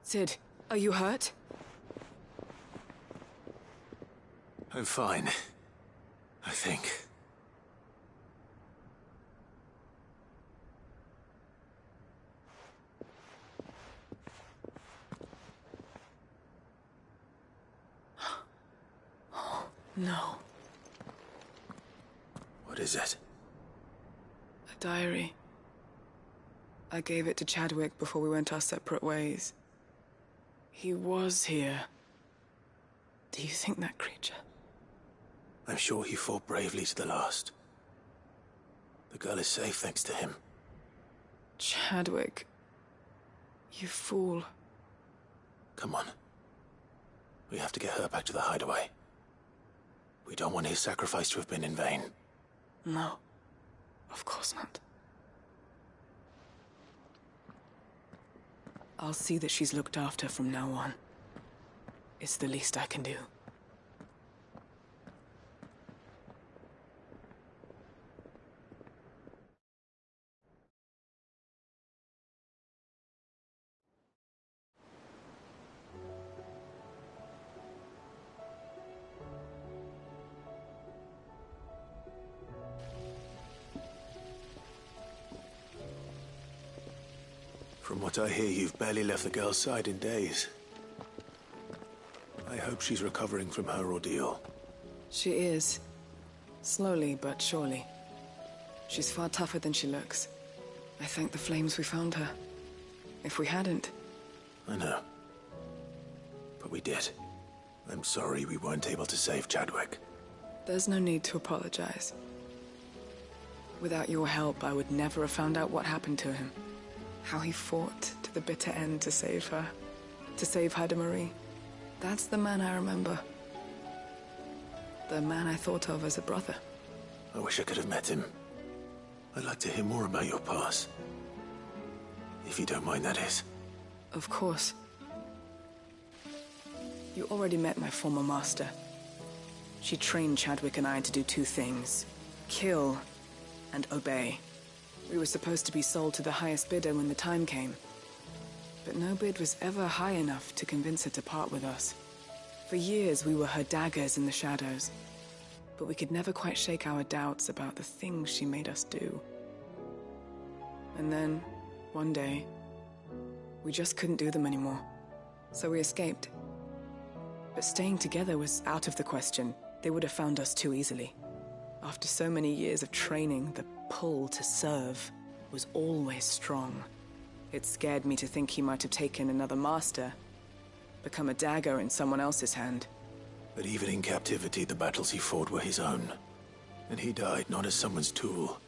Sid, are you hurt? I'm fine. I think. No. What is it? A diary. I gave it to Chadwick before we went our separate ways. He was here. Do you think that creature? I'm sure he fought bravely to the last. The girl is safe thanks to him. Chadwick. You fool. Come on. We have to get her back to the hideaway. We don't want his sacrifice to have been in vain. No. Of course not. I'll see that she's looked after from now on. It's the least I can do. From what I hear, you've barely left the girl's side in days. I hope she's recovering from her ordeal. She is. Slowly but surely. She's far tougher than she looks. I thank the flames we found her. If we hadn't... I know. But we did. I'm sorry we weren't able to save Chadwick. There's no need to apologize. Without your help, I would never have found out what happened to him. How he fought to the bitter end to save her. To save Haida Marie. That's the man I remember. The man I thought of as a brother. I wish I could have met him. I'd like to hear more about your past. If you don't mind, that is. Of course. You already met my former master. She trained Chadwick and I to do two things. Kill and obey. We were supposed to be sold to the highest bidder when the time came. But no bid was ever high enough to convince her to part with us. For years, we were her daggers in the shadows. But we could never quite shake our doubts about the things she made us do. And then, one day, we just couldn't do them anymore. So we escaped. But staying together was out of the question. They would have found us too easily. After so many years of training, the pull to serve was always strong. It scared me to think he might have taken another master, become a dagger in someone else's hand. But even in captivity, the battles he fought were his own. And he died not as someone's tool,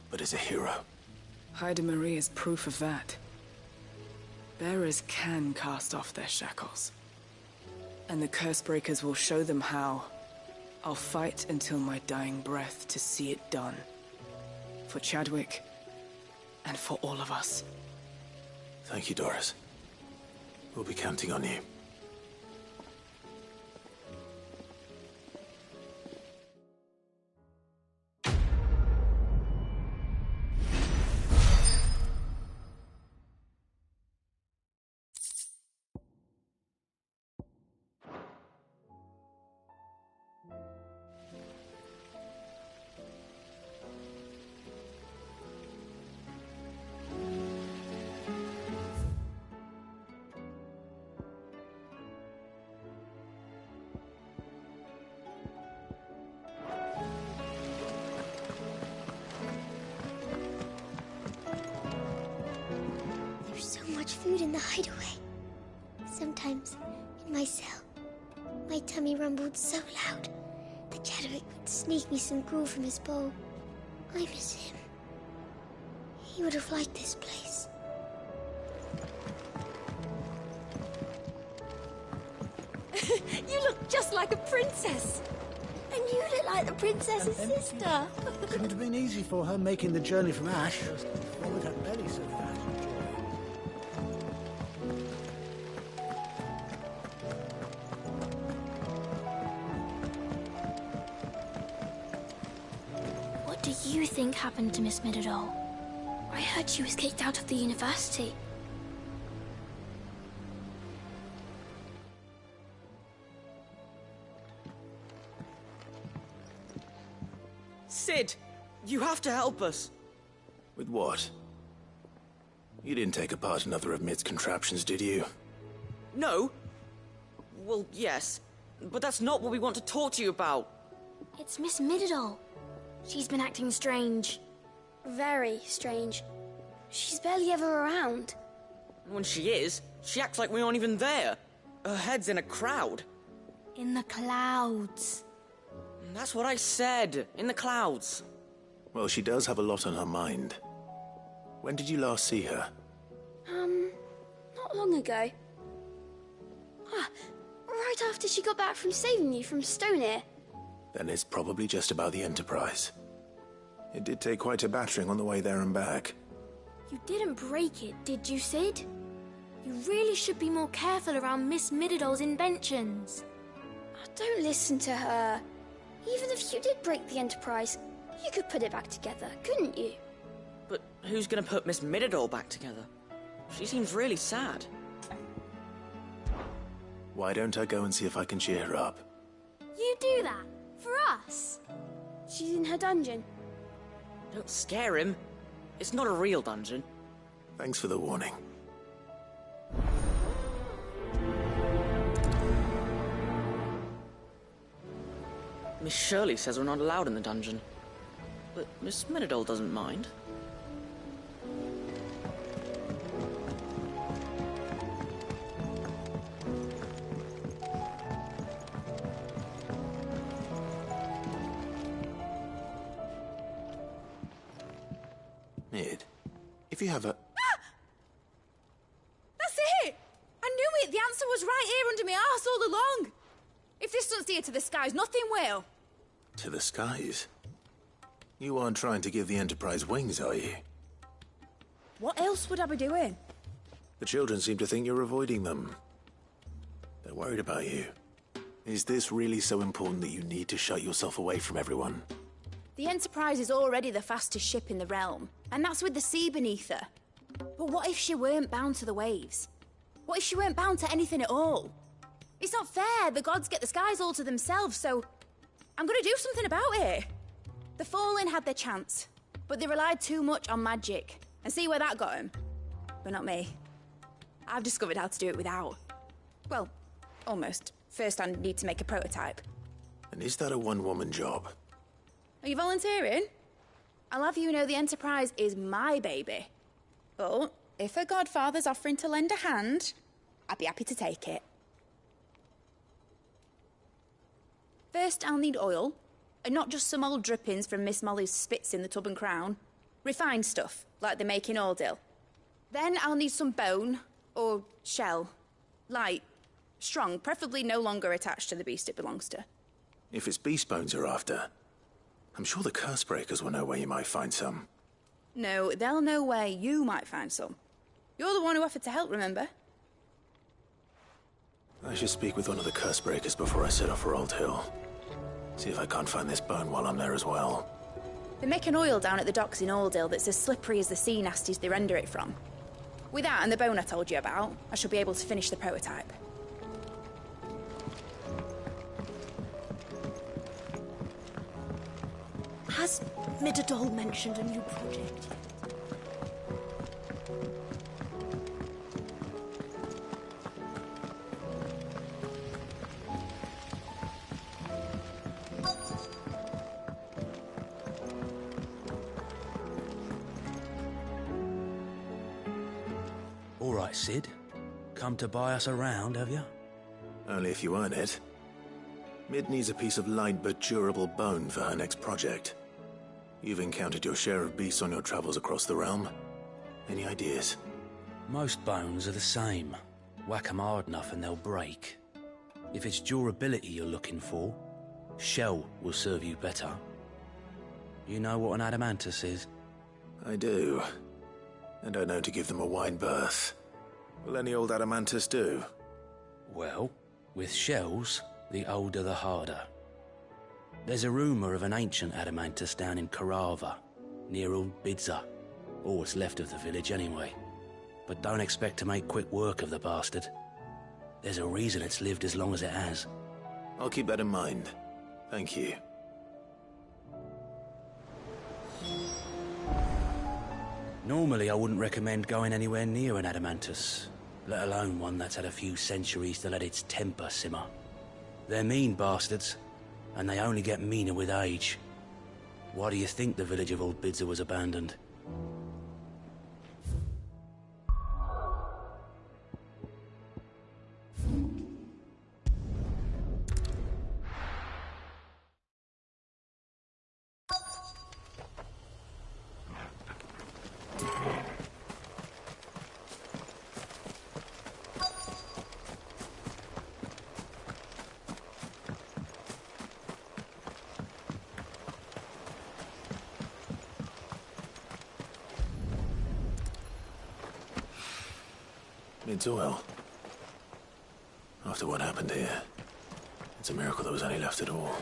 but as a hero. Haida Marie is proof of that. Bearers can cast off their shackles. And the curse breakers will show them how. I'll fight until my dying breath to see it done. For Chadwick, and for all of us. Thank you, Doris. We'll be counting on you. Food in the hideaway. Sometimes, in my cell, my tummy rumbled so loud that Chadwick would sneak me some gruel from his bowl. I miss him. He would have liked this place. You look just like a princess. And you look like the princess's sister. Couldn't have been easy for her making the journey from Ash. What with her belly so fat. What do you think happened to Miss Middledore? I heard she was kicked out of the university. Sid, you have to help us. With what? You didn't take apart another of Mid's contraptions, did you? No. Well, yes. But that's not what we want to talk to you about. It's Miss Middledore. She's been acting strange. Very strange. She's barely ever around. When she is, she acts like we aren't even there. Her head's in a crowd. In the clouds. That's what I said. In the clouds. Well, she does have a lot on her mind. When did you last see her? Not long ago. Right after she got back from saving you from Stoneham. Then it's probably just about the Enterprise. It did take quite a battering on the way there and back. You didn't break it, did you, Sid? You really should be more careful around Miss Middledore's inventions. Don't listen to her. Even if you did break the Enterprise, you could put it back together, couldn't you? But who's gonna put Miss Middledore back together? She seems really sad. Why don't I go and see if I can cheer her up? You do that? For us? She's in her dungeon. Don't scare him. It's not a real dungeon. Thanks for the warning. Miss Shirley says we're not allowed in the dungeon. But Miss Middledore doesn't mind. Mid, if you have a... That's it! I knew it! The answer was right here under my arse all along! If this doesn't steer to the skies, nothing will! To the skies? You aren't trying to give the Enterprise wings, are you? What else would I be doing? The children seem to think you're avoiding them. They're worried about you. Is this really so important that you need to shut yourself away from everyone? The Enterprise is already the fastest ship in the realm, and that's with the sea beneath her. But what if she weren't bound to the waves? What if she weren't bound to anything at all? It's not fair. The gods get the skies all to themselves, so I'm gonna do something about it. The Fallen had their chance, but they relied too much on magic. And see where that got them? But not me. I've discovered how to do it without. Well, almost. First, I need to make a prototype. And is that a one-woman job? Are you volunteering? I'll have you know the Enterprise is my baby. But if a godfather's offering to lend a hand, I'd be happy to take it. First, I'll need oil, and not just some old drippings from Miss Molly's spits in the Tub and Crown. Refined stuff, like they make in Ordil. Then I'll need some bone, Or shell. Light. Strong, preferably no longer attached to the beast it belongs to. If it's beast bones you're after, I'm sure the curse breakers will know where you might find some. No, they'll know where you might find some. You're the one who offered to help, remember? I should speak with one of the curse breakers before I set off for Old Hill. See if I can't find this bone while I'm there as well. They make an oil down at the docks in Oldhill that's as slippery as the sea nasties they render it from. With that and the bone I told you about, I shall be able to finish the prototype. Has Midadol mentioned a new project? All right, Sid. Come to buy us around, have you? Only if you earn it. Mid needs a piece of light but durable bone for her next project. You've encountered your share of beasts on your travels across the realm. Any ideas? Most bones are the same. Whack 'em hard enough and they'll break. If it's durability you're looking for, shell will serve you better. You know what an adamantus is? I do. And I know to give them a wide berth. Will any old adamantus do? Well, with shells, the older the harder. There's a rumour of an ancient adamantus down in Carava, near Old Bidza. Or what's left of the village anyway. But don't expect to make quick work of the bastard. There's a reason it's lived as long as it has. I'll keep that in mind. Thank you. Normally I wouldn't recommend going anywhere near an adamantus, let alone one that's had a few centuries to let its temper simmer. They're mean bastards, and they only get meaner with age. Why do you think the village of Old Bidza was abandoned? It's oil. After what happened here, it's a miracle there was any left at all.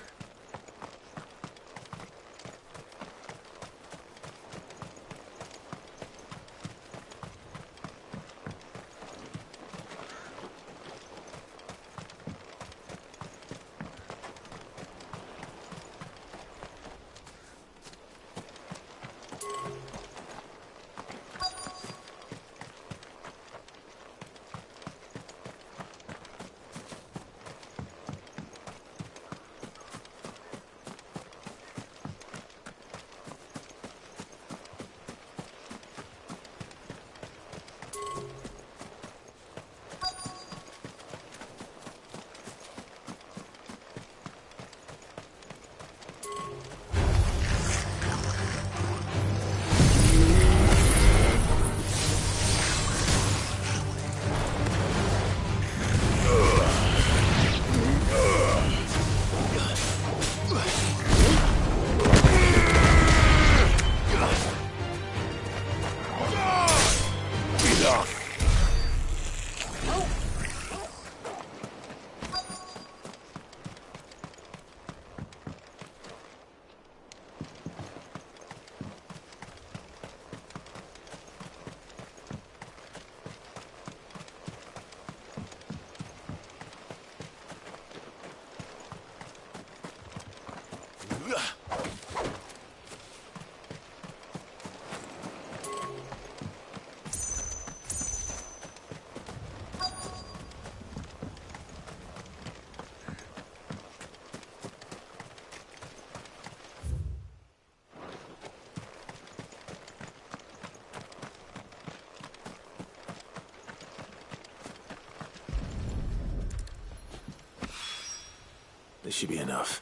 This should be enough.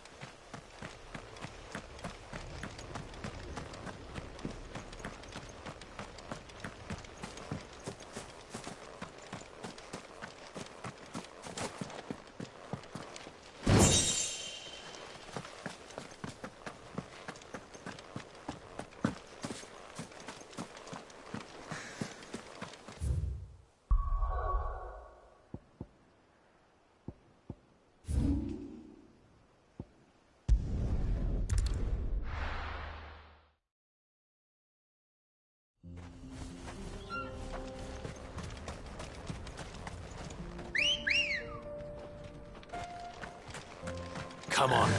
come on.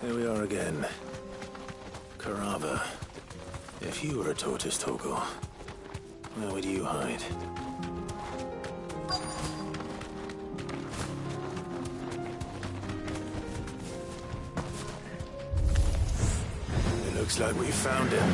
Here we are again. Carava. If you were a tortoise, Torgal, where would you hide? It looks like we found him.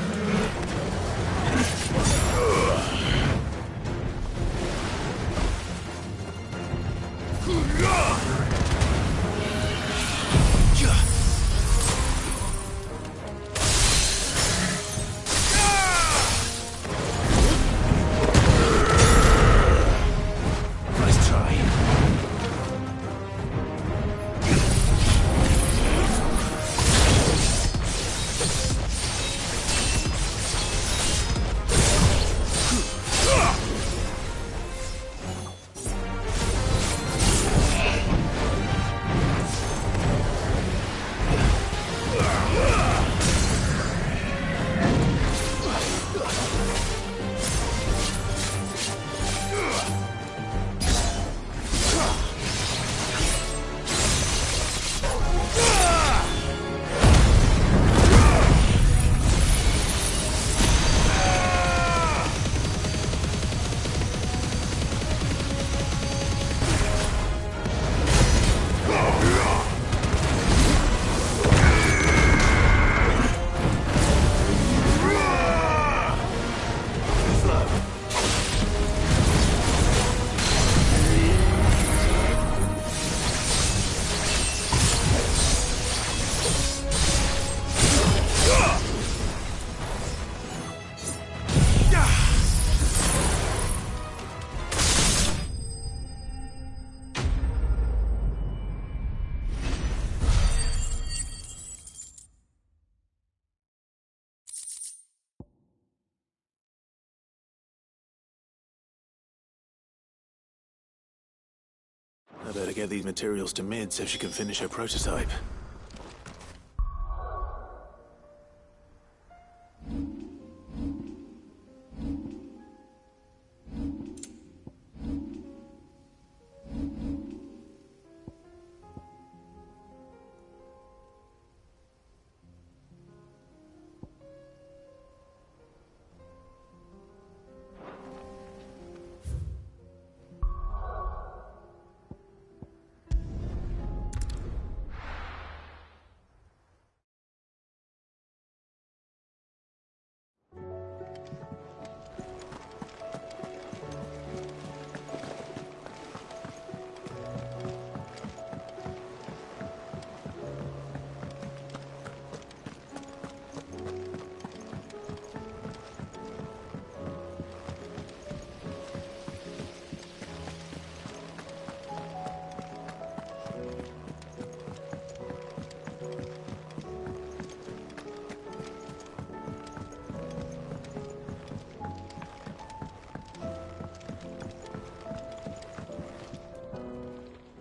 I better get these materials to Mid so she can finish her prototype.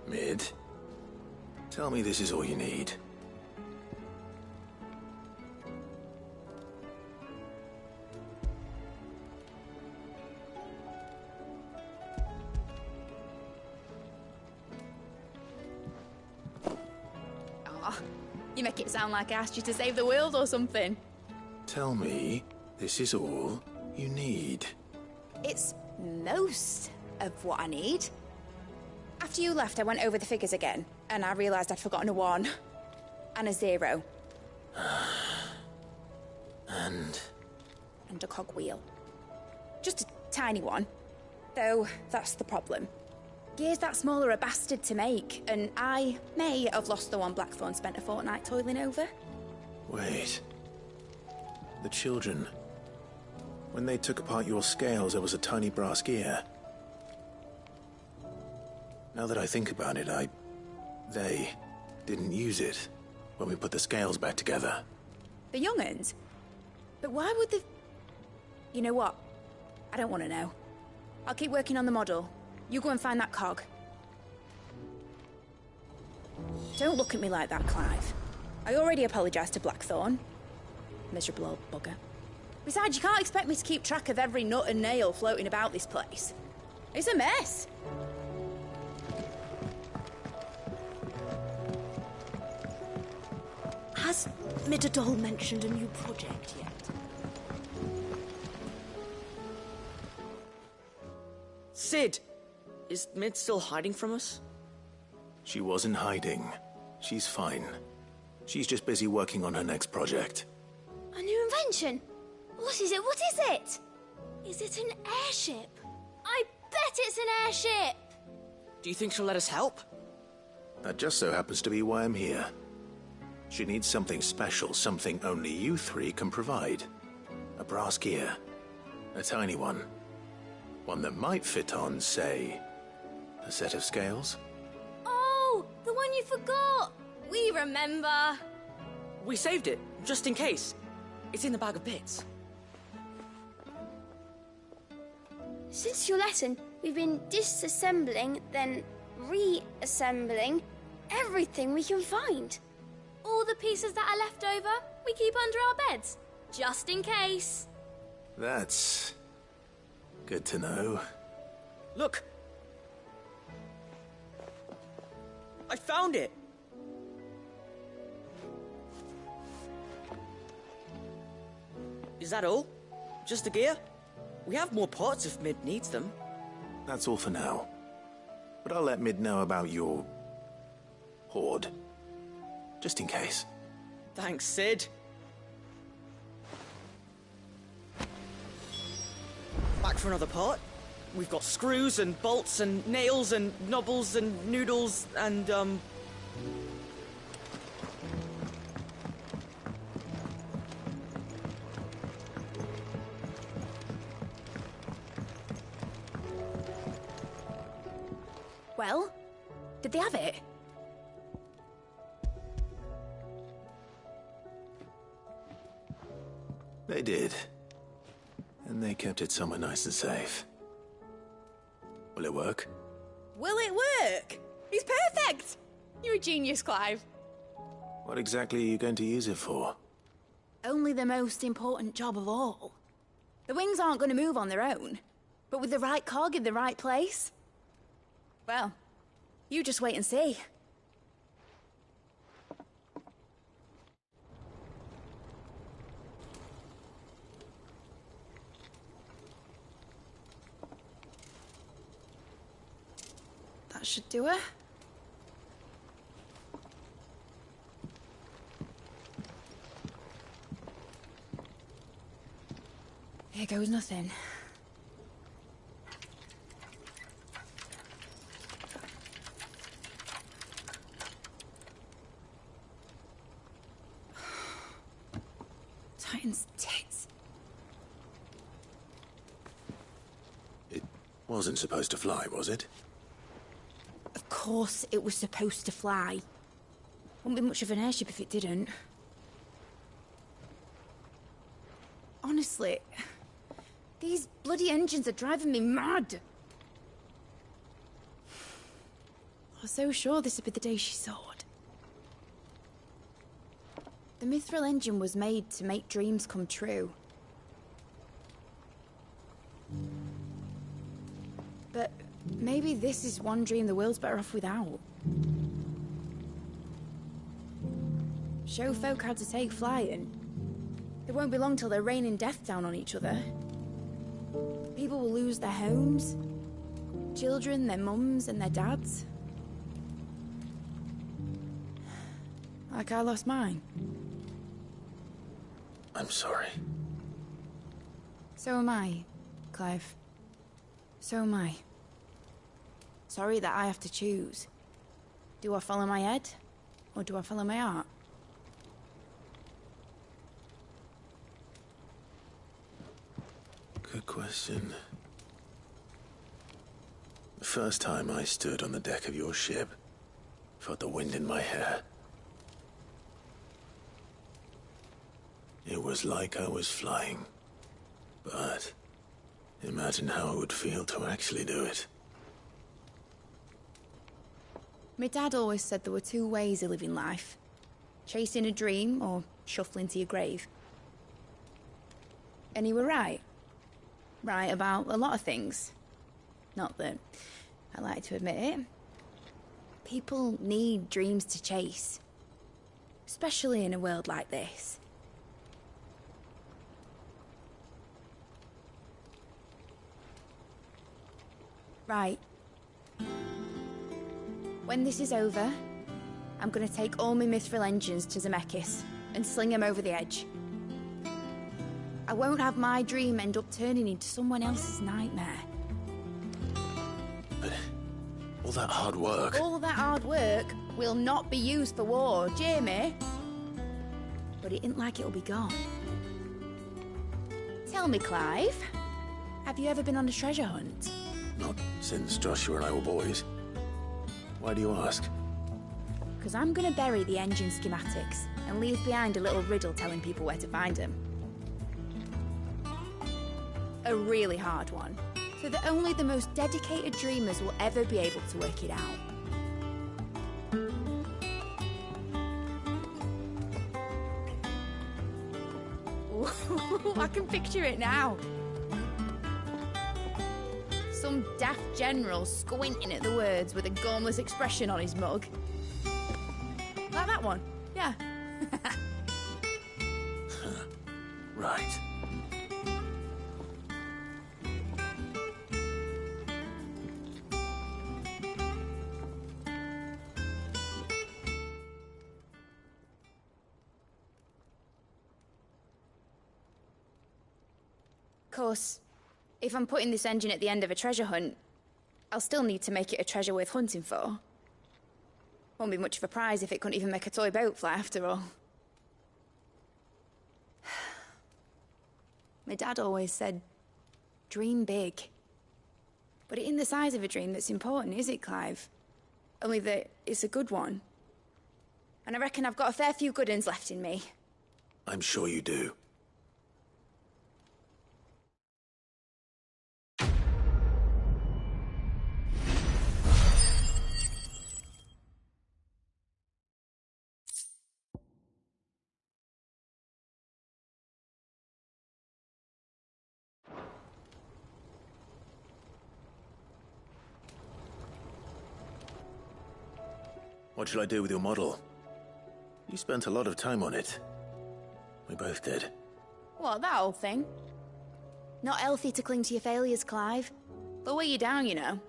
Mid, tell me this is all you need. Oh, you make it sound like I asked you to save the world or something. Tell me this is all you need. It's most of what I need. After you left, I went over the figures again, and I realised I'd forgotten a 1 and a 0. And a cogwheel. Just a tiny one. Though, that's the problem. Gears that small are a bastard to make, and I may have lost the one Blackthorn spent a fortnight toiling over. Wait. The children. When they took apart your scales, there was a tiny brass gear. Now that I think about it, they didn't use it when we put the scales back together. The young'uns? But why would the... You know what? I don't want to know. I'll keep working on the model, You go and find that cog. Don't look at me like that, Clive. I already apologised to Blackthorn. Miserable old bugger. Besides, you can't expect me to keep track of every nut and nail floating about this place. It's a mess. Has Midadol mentioned a new project yet? Sid! Is Mid still hiding from us? She wasn't hiding. She's fine. She's just busy working on her next project. A new invention? What is it? What is it? Is it an airship? I bet it's an airship! Do you think she'll let us help? That just so happens to be why I'm here. She needs something special, something only you three can provide. A brass gear. A tiny one. One that might fit on, say, a set of scales? Oh, the one you forgot! We remember! We saved it, just in case. It's in the bag of bits. Since your lesson, we've been disassembling, then reassembling everything we can find. All the pieces that are left over, we keep under our beds, just in case. That's good to know. Look! I found it! Is that all? Just the gear? We have more parts if Mid needs them. That's all for now. But I'll let Mid know about your hoard. Just in case. Thanks, Sid. Back for another part. We've got screws and bolts and nails and knobbles and noodles and, Well, did they have it? They did. And they kept it somewhere nice and safe. Will it work? Will it work? It's perfect! You're a genius, Clive. What exactly are you going to use it for? Only the most important job of all. The wings aren't going to move on their own. But with the right cog in the right place... Well, you just wait and see. That should do it. Here goes nothing. Titan's tits. It wasn't supposed to fly, was it? Of course it was supposed to fly. Wouldn't be much of an airship if it didn't. Honestly, these bloody engines are driving me mad. I was so sure this would be the day she soared. The Mithril engine was made to make dreams come true. But maybe this is one dream the world's better off without. Show folk how to take flying. It won't be long till they're raining death down on each other. People will lose their homes, children, their mums and their dads. Like I lost mine. I'm sorry. So am I, Clive. So am I. Sorry that I have to choose. Do I follow my head, or do I follow my heart? Good question. The first time I stood on the deck of your ship, felt the wind in my hair. It was like I was flying. But imagine how it would feel to actually do it. My dad always said there were two ways of living life. Chasing a dream or shuffling to your grave. And he were right. Right about a lot of things. Not that I like to admit it. People need dreams to chase. Especially in a world like this. Right. When this is over, I'm gonna take all my mithril engines to Zemeckis and sling them over the edge. I won't have my dream end up turning into someone else's nightmare. But all that hard work... All that hard work will not be used for war, Jamie. But it ain't like it'll be gone. Tell me, Clive, have you ever been on a treasure hunt? Not since Joshua and I were boys. Why do you ask? Because I'm gonna bury the engine schematics and leave behind a little riddle telling people where to find them. A really hard one, so that only the most dedicated dreamers will ever be able to work it out. Ooh, I can picture it now. Some daft general squinting at the words with a gormless expression on his mug. Like that one, yeah. Right. Of course, if I'm putting this engine at the end of a treasure hunt, I'll still need to make it a treasure worth hunting for. Won't be much of a prize if it couldn't even make a toy boat fly after all. My dad always said, dream big. But it ain't the size of a dream that's important, is it, Clive? Only that it's a good one. And I reckon I've got a fair few good uns left in me. I'm sure you do. What shall I do with your model? You spent a lot of time on it. We both did. What, that old thing? Not healthy to cling to your failures, Clive. They'll weigh you down, you know.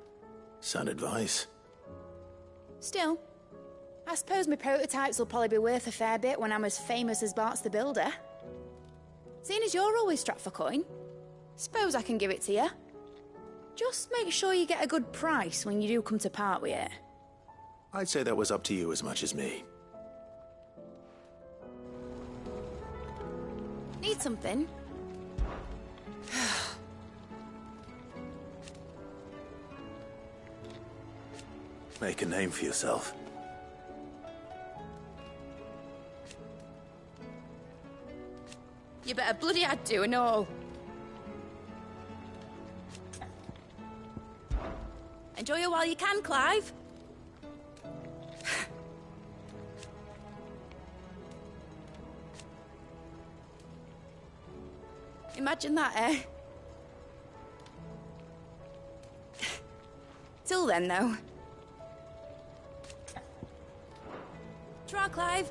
Sound advice. Still, I suppose my prototypes will probably be worth a fair bit when I'm as famous as Bart's the Builder. Seeing as you're always strapped for coin, suppose I can give it to you. Just make sure you get a good price when you do come to part with it. I'd say that was up to you as much as me. Need something? Make a name for yourself. You better bloody had to and all. Enjoy it while you can, Clive. Imagine that, eh? Till then, though. Try, Clive.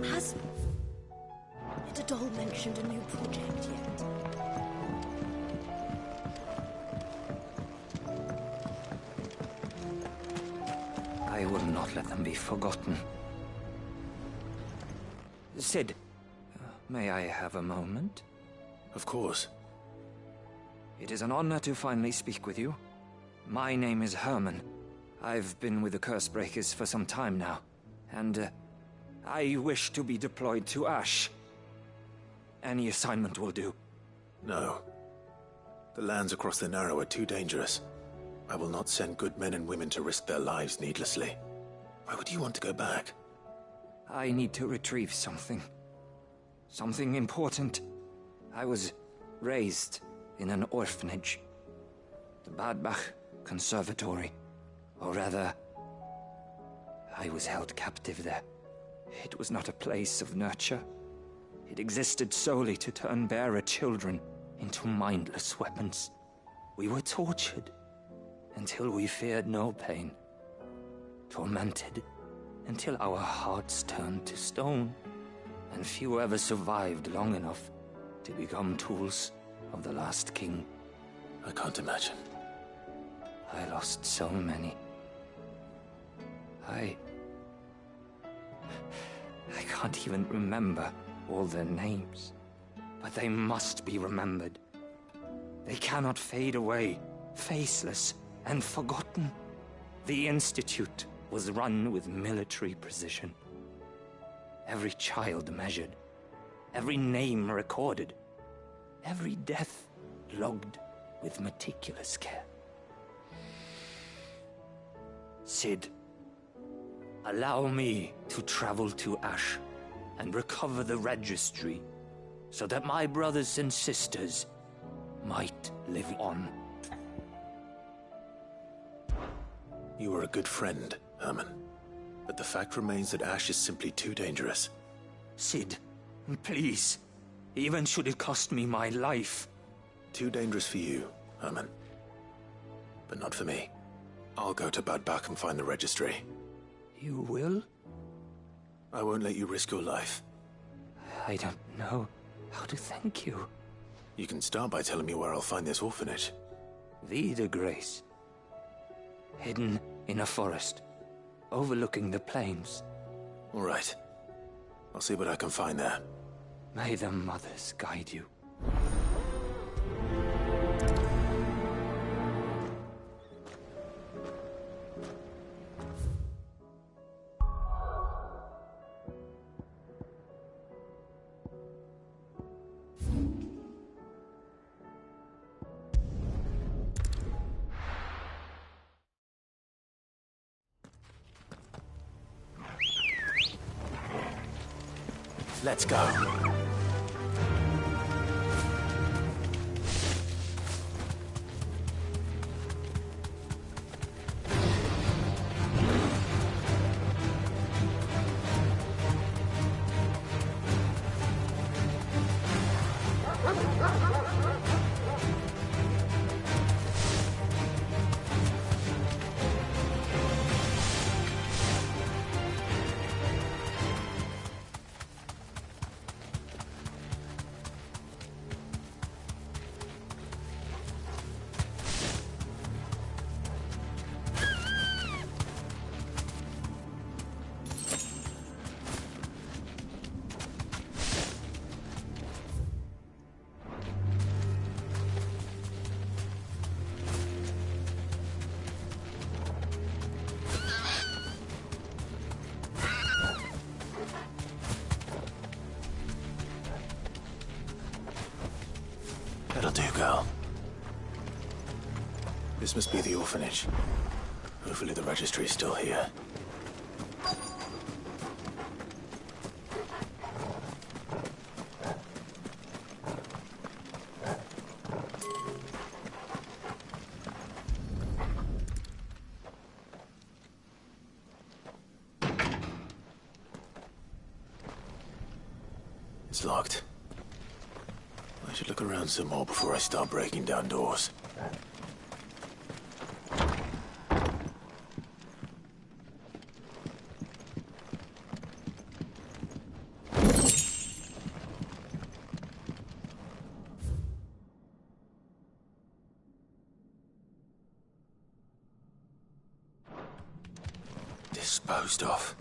Has Idadol mentioned a new project yet? I will not let them be forgotten. Sid, may I have a moment? Of course. It is an honor to finally speak with you. My name is Herman. I've been with the Cursebreakers for some time now, and I wish to be deployed to Ash. Any assignment will do. No. The lands across the Narrow are too dangerous. I will not send good men and women to risk their lives needlessly. Why would you want to go back? I need to retrieve something. Something important. I was raised in an orphanage. The Badbach Conservatory. Or rather, I was held captive there. It was not a place of nurture. It existed solely to turn bearer children into mindless weapons. We were tortured until we feared no pain. Tormented until our hearts turned to stone, and few ever survived long enough to become tools of the last king. I can't imagine. I lost so many. I can't even remember all their names, but they must be remembered. They cannot fade away, faceless and forgotten. The Institute was run with military precision. Every child measured, every name recorded, every death logged with meticulous care. Sid, allow me to travel to Ash and recover the registry so that my brothers and sisters might live on. You were a good friend, Herman. But the fact remains that Ash is simply too dangerous. Sid, please. Even should it cost me my life. Too dangerous for you, Herman. But not for me. I'll go to Bad Bach and find the registry. You will? I won't let you risk your life. I don't know how to thank you. You can start by telling me where I'll find this orphanage. Vida Grace. Hidden in a forest, overlooking the plains. All right. I'll see what I can find there. May the mothers guide you. Let's go. That'll do, girl. This must be the orphanage. Hopefully the registry's still here. It's locked. I should look around some more before I start breaking down doors. Disposed of.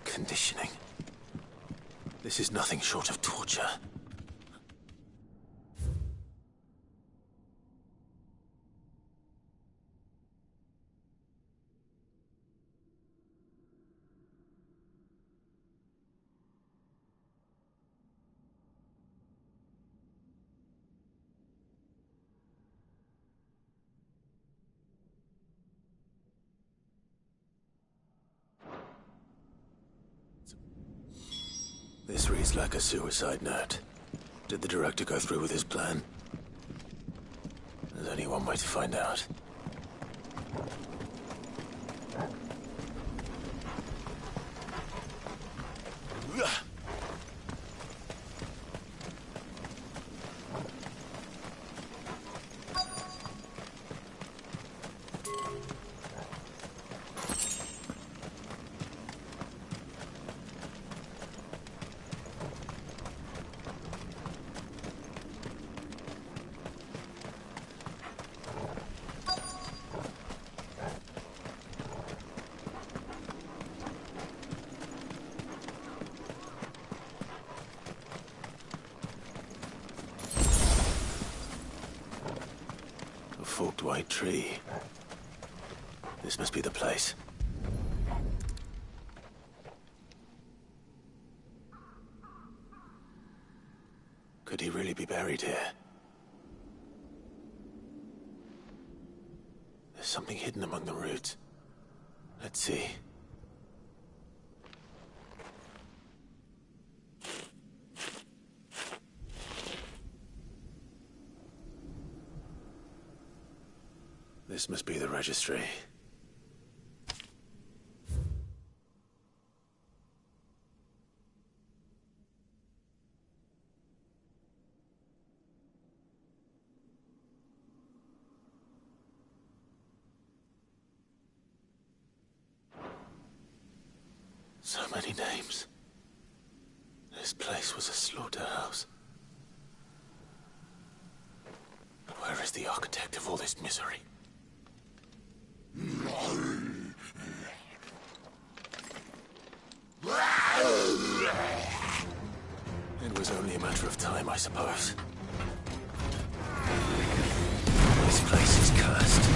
Conditioning. This is nothing short of torture. This reads like a suicide note. Did the director go through with his plan? There's only one way to find out. Forked white tree. This must be the place. Could he really be buried here? There's something hidden among the roots. Let's see. This must be the registry. So many names. This place was a slaughterhouse. Where is the architect of all this misery? It was only a matter of time, I suppose. This place is cursed.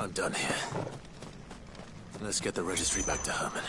I'm done here. Let's get the registry back to Herman.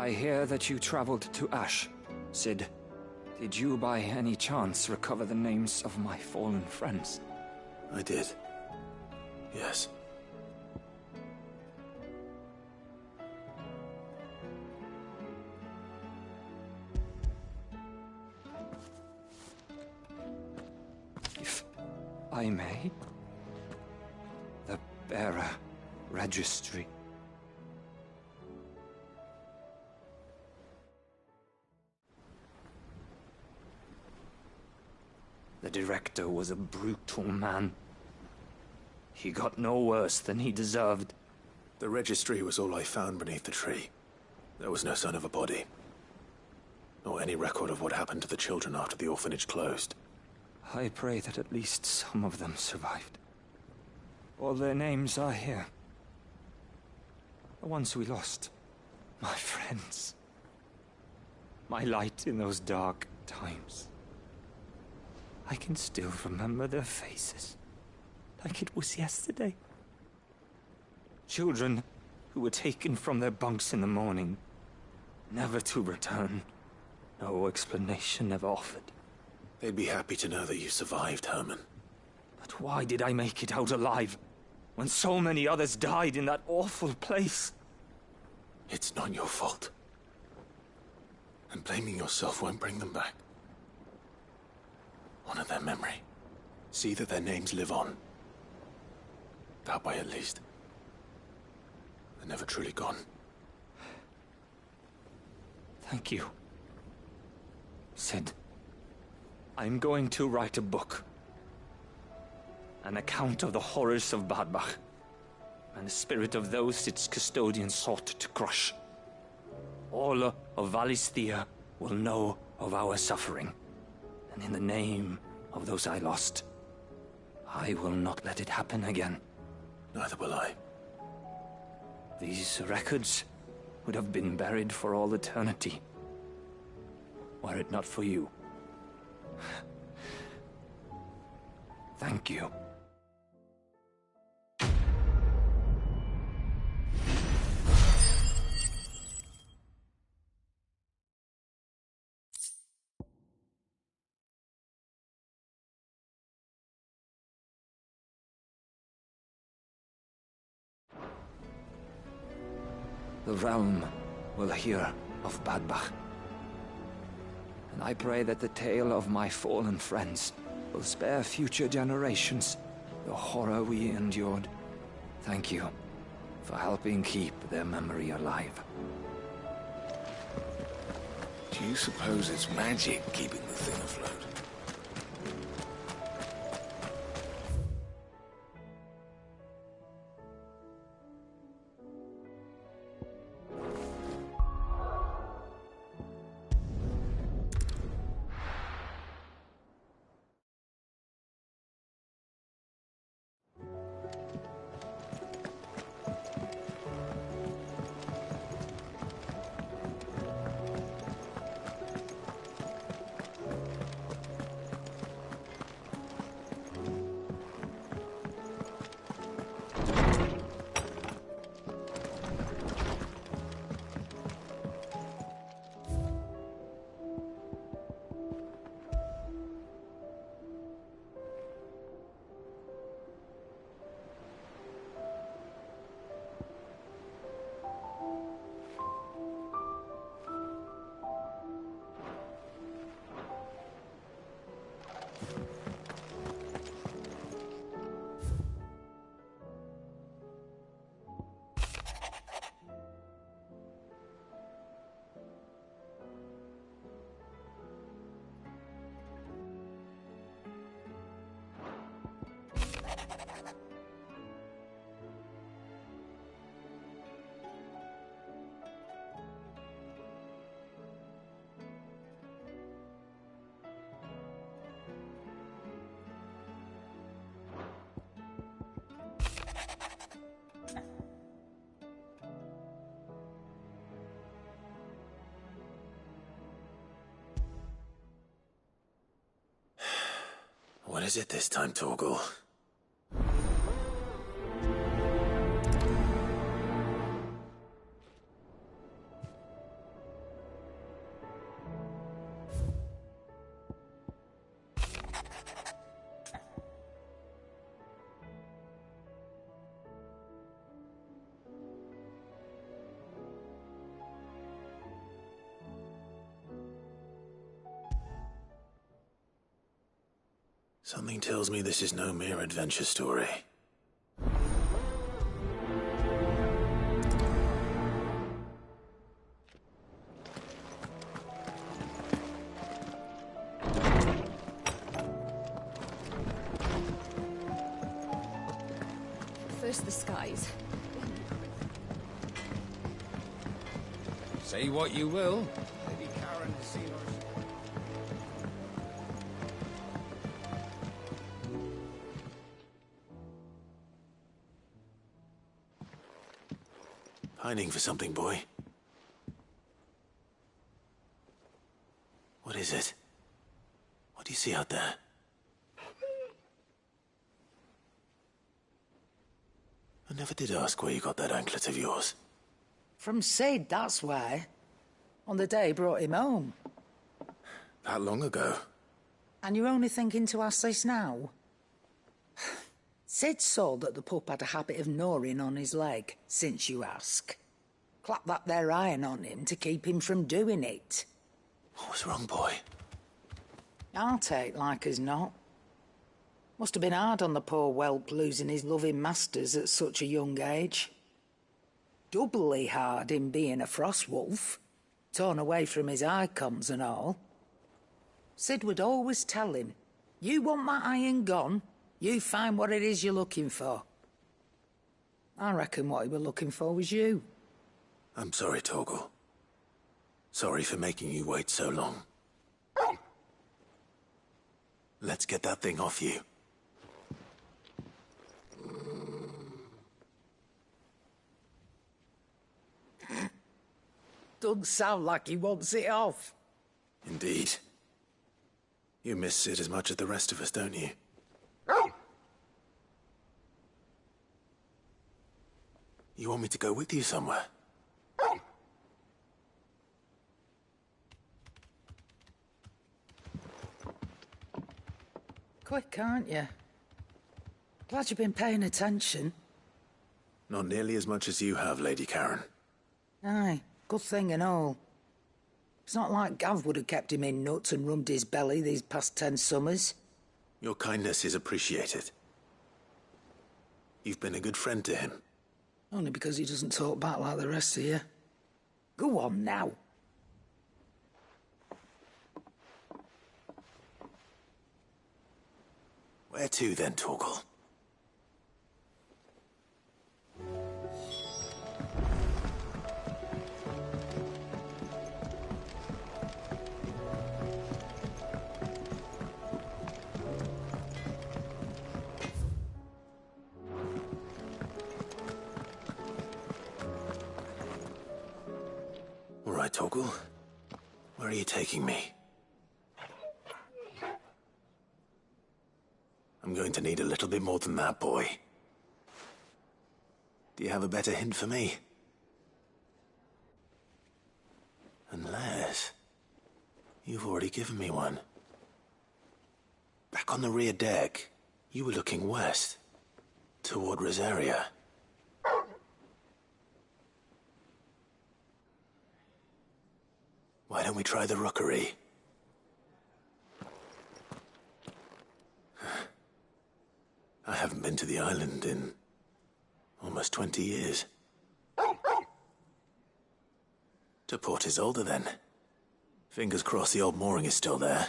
I hear that you traveled to Ash. Cid, did you by any chance recover the names of my fallen friends? I did. Yes. If I may, the bearer registry. The director was a brutal man. He got no worse than he deserved. The registry was all I found beneath the tree. There was no sign of a body. Nor any record of what happened to the children after the orphanage closed. I pray that at least some of them survived. All their names are here. The ones we lost. My friends. My light in those dark times. I can still remember their faces, like it was yesterday. Children who were taken from their bunks in the morning, never to return. No explanation ever offered. They'd be happy to know that you survived, Herman. But why did I make it out alive, when so many others died in that awful place? It's not your fault. And blaming yourself won't bring them back. Honor their memory. See that their names live on. That way, at least. They're never truly gone. Thank you. Cid, I'm going to write a book. An account of the horrors of Badbach, and the spirit of those its custodians sought to crush. All of Valisthea will know of our suffering. And in the name of those I lost, I will not let it happen again. Neither will I. These records would have been buried for all eternity, were it not for you. Thank you. The realm will hear of Badbach. And I pray that the tale of my fallen friends will spare future generations the horror we endured. Thank you for helping keep their memory alive. Do you suppose it's magic keeping the thing afloat? What is it this time, Torgal? Something tells me this is no mere adventure story. First the skies. Say what you will. Lady Karen has seen us. Pining for something, boy. What is it? What do you see out there? I never did ask where you got that anklet of yours. From Sid, that's why. On the day he brought him home. That long ago? And you're only thinking to ask this now? Sid saw that the pup had a habit of gnawing on his leg, since you ask. Clap that there iron on him to keep him from doing it. What was wrong, boy? I'll take like as not. Must have been hard on the poor whelp losing his loving masters at such a young age. Doubly hard in being a frost wolf, torn away from his icons and all. Sid would always tell him, you want that iron gone, you find what it is you're looking for. I reckon what he was looking for was you. I'm sorry, Torgal. Sorry for making you wait so long. Let's get that thing off you. Doesn't sound like he wants it off. Indeed. You miss Sid as much as the rest of us, don't you? You want me to go with you somewhere? Quick, aren't you? Glad you've been paying attention. Not nearly as much as you have, Lady Karen. Aye, good thing and all. It's not like Gav would have kept him in nuts and rubbed his belly these past 10 summers. Your kindness is appreciated. You've been a good friend to him. Only because he doesn't talk back like the rest of you. Go on now. Where to then, Torgal? All right, Torgal. Where are you taking me? I'm going to need a little bit more than that, boy. Do you have a better hint for me? Unless... you've already given me one. Back on the rear deck, you were looking west, toward Rosaria. Why don't we try the rookery? I haven't been to the island in almost 20 years. To Port Isolde, then. Fingers crossed the old mooring is still there.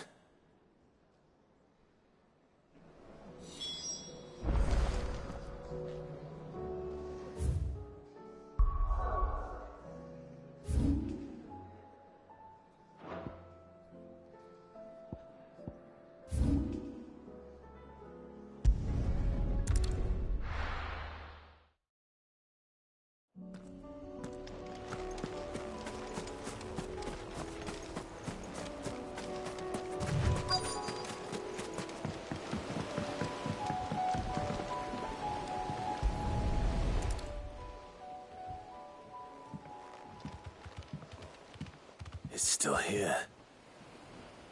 It's still here.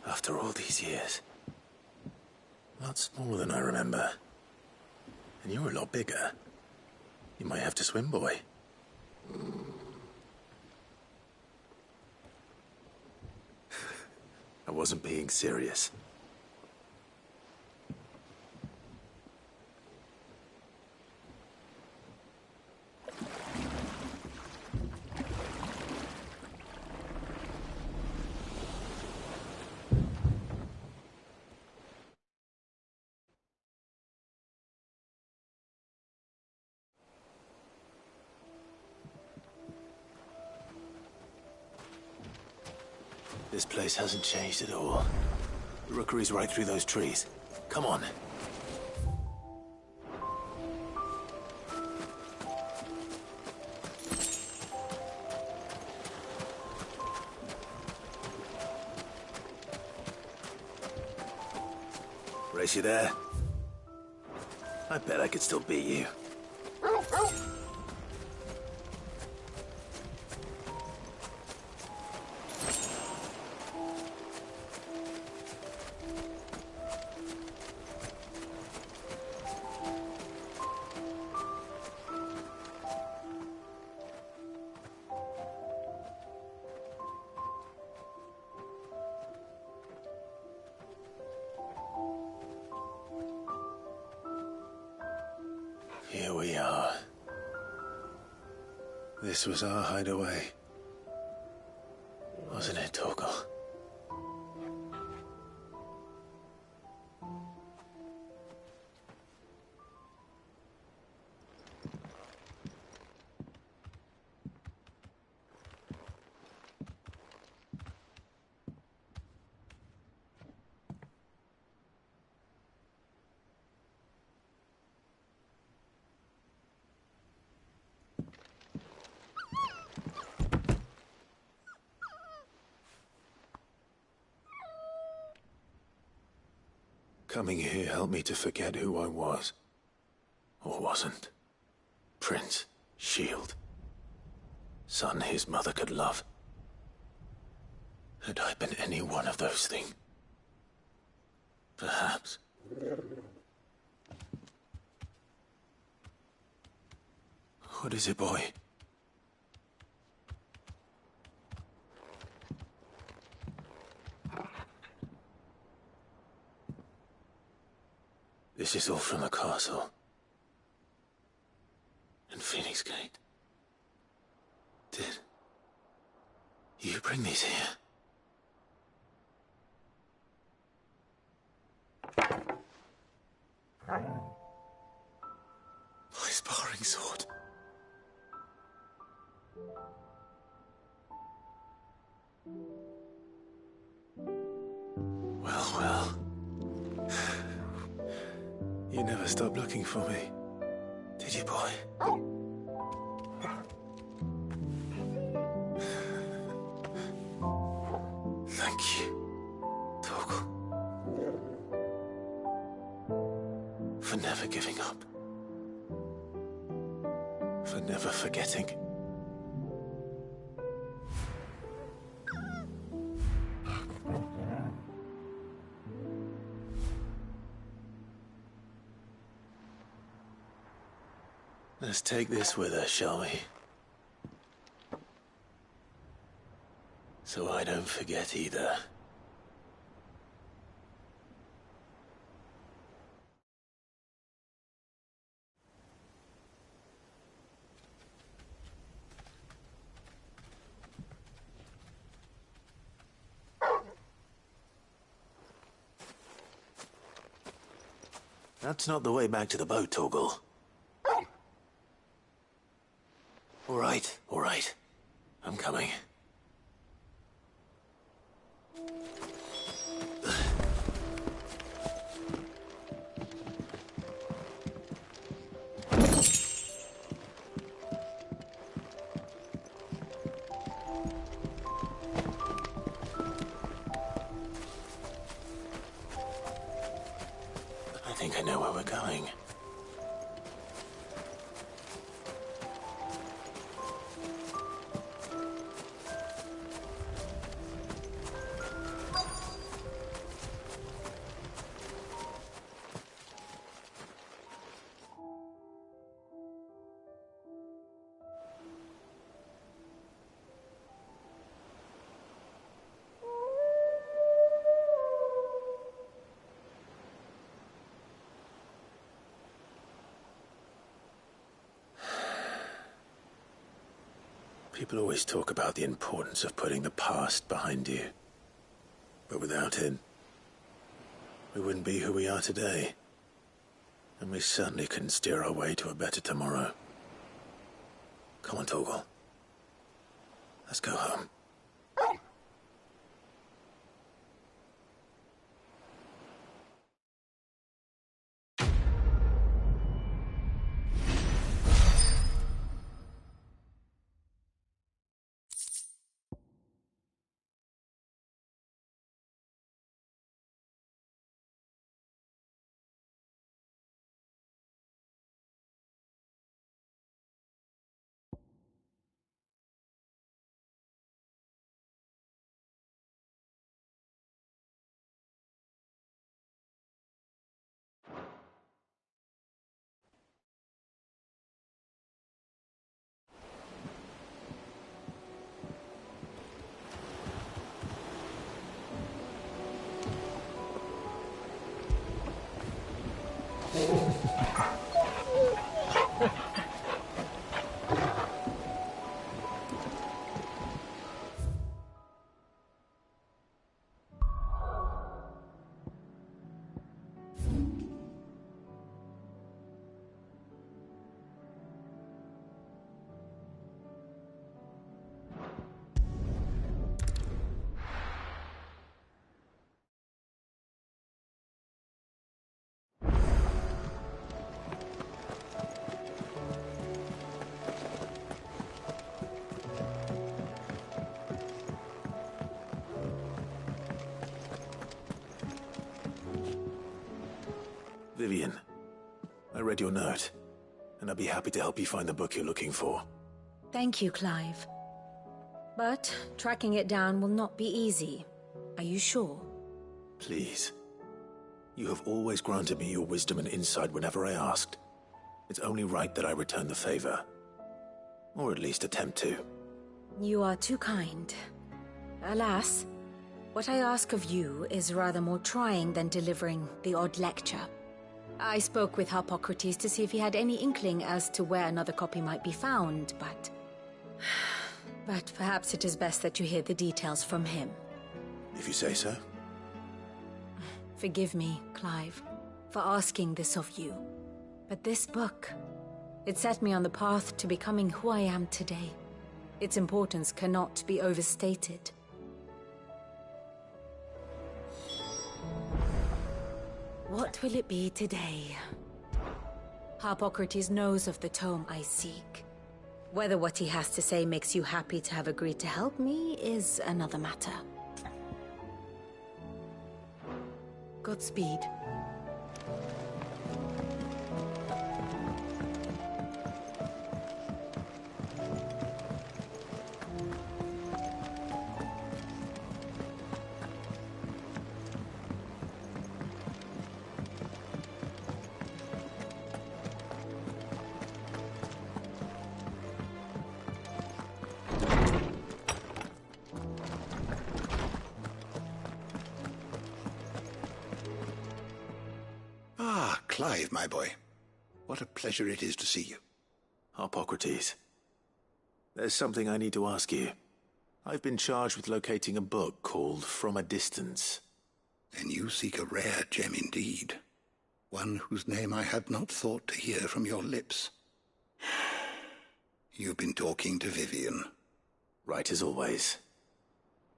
After all these years. A lot smaller than I remember. And you're a lot bigger. You might have to swim, boy. I wasn't being serious. This place hasn't changed at all. The rookery's right through those trees. Come on. Race, you there? I bet I could still beat you. Here we are. This was our hideaway. Wasn't it, Torgal? Coming here helped me to forget who I was. Or wasn't. Prince, shield. Son his mother could love. Had I been any one of those things? Perhaps. What is it, boy? This is all from the castle. And Phoenix Gate. Did you bring these here? My sparring sword. Well, well. You never stopped looking for me, did you, boy? Thank you, Torgal. For never giving up. For never forgetting. Let's take this with us, shall we? So I don't forget either. That's not the way back to the boat, Torgal. All right. I'm coming. I think I know where we're going. People always talk about the importance of putting the past behind you. But without it, we wouldn't be who we are today. And we certainly couldn't steer our way to a better tomorrow. Come on, Torgal. Let's go home. Vivian, I read your note, and I'd be happy to help you find the book you're looking for. Thank you, Clive. But tracking it down will not be easy. Are you sure? Please. You have always granted me your wisdom and insight whenever I asked. It's only right that I return the favor. Or at least attempt to. You are too kind. Alas, what I ask of you is rather more trying than delivering the odd lecture. I spoke with Harpocrates to see if he had any inkling as to where another copy might be found, but... But perhaps it is best that you hear the details from him. If you say so. Forgive me, Clive, for asking this of you. But this book, it set me on the path to becoming who I am today. Its importance cannot be overstated. What will it be today? Harpocrates knows of the tome I seek. Whether what he has to say makes you happy to have agreed to help me is another matter. Godspeed. Clive, my boy. What a pleasure it is to see you. Harpocrates. There's something I need to ask you. I've been charged with locating a book called From a Distance. Then you seek a rare gem indeed. One whose name I had not thought to hear from your lips. You've been talking to Vivian. Right as always.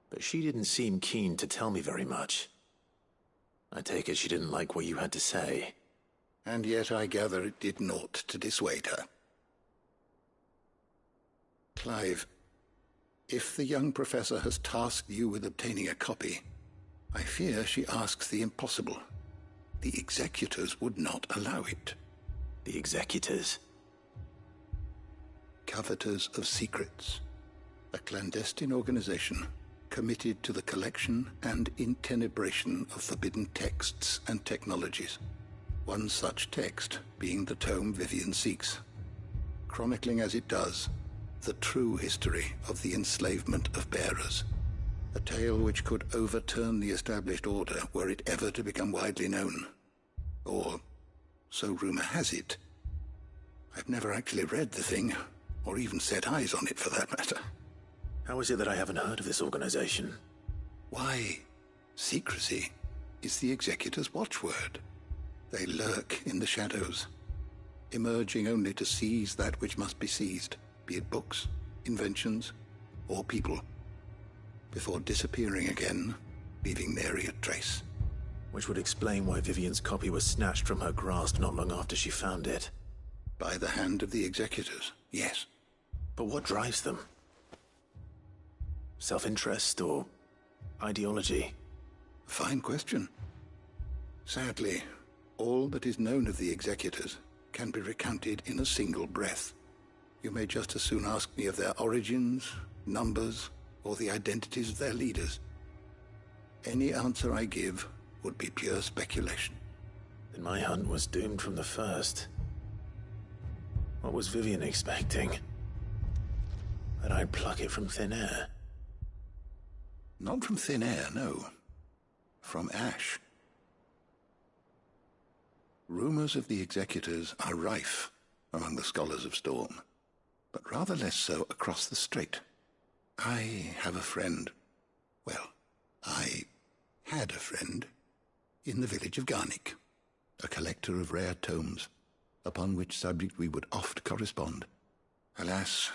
But she didn't seem keen to tell me very much. I take it she didn't like what you had to say. And yet I gather it did naught to dissuade her. Clive, if the young professor has tasked you with obtaining a copy, I fear she asks the impossible. The executors would not allow it. The executors? Coveters of Secrets. A clandestine organization committed to the collection and intenebration of forbidden texts and technologies. One such text being the tome Vivian seeks, chronicling as it does the true history of the enslavement of bearers, a tale which could overturn the established order were it ever to become widely known. Or, so rumor has it. I've never actually read the thing, or even set eyes on it for that matter. How is it that I haven't heard of this organization? Why, secrecy is the executor's watchword. They lurk in the shadows, emerging only to seize that which must be seized, be it books, inventions, or people, before disappearing again, leaving nary a trace. Which would explain why Vivian's copy was snatched from her grasp not long after she found it. By the hand of the executors, yes. But what drives them? Self-interest or ideology? Fine question. Sadly, all that is known of the executors can be recounted in a single breath. You may just as soon ask me of their origins, numbers, or the identities of their leaders. Any answer I give would be pure speculation. Then my hunt was doomed from the first. What was Vivian expecting? That I'd pluck it from thin air? Not from thin air, no. From ash. Rumors of the executors are rife among the scholars of Storm, but rather less so across the strait. I have a friend. Well, I had a friend in the village of Garnick, a collector of rare tomes, upon which subject we would oft correspond. Alas,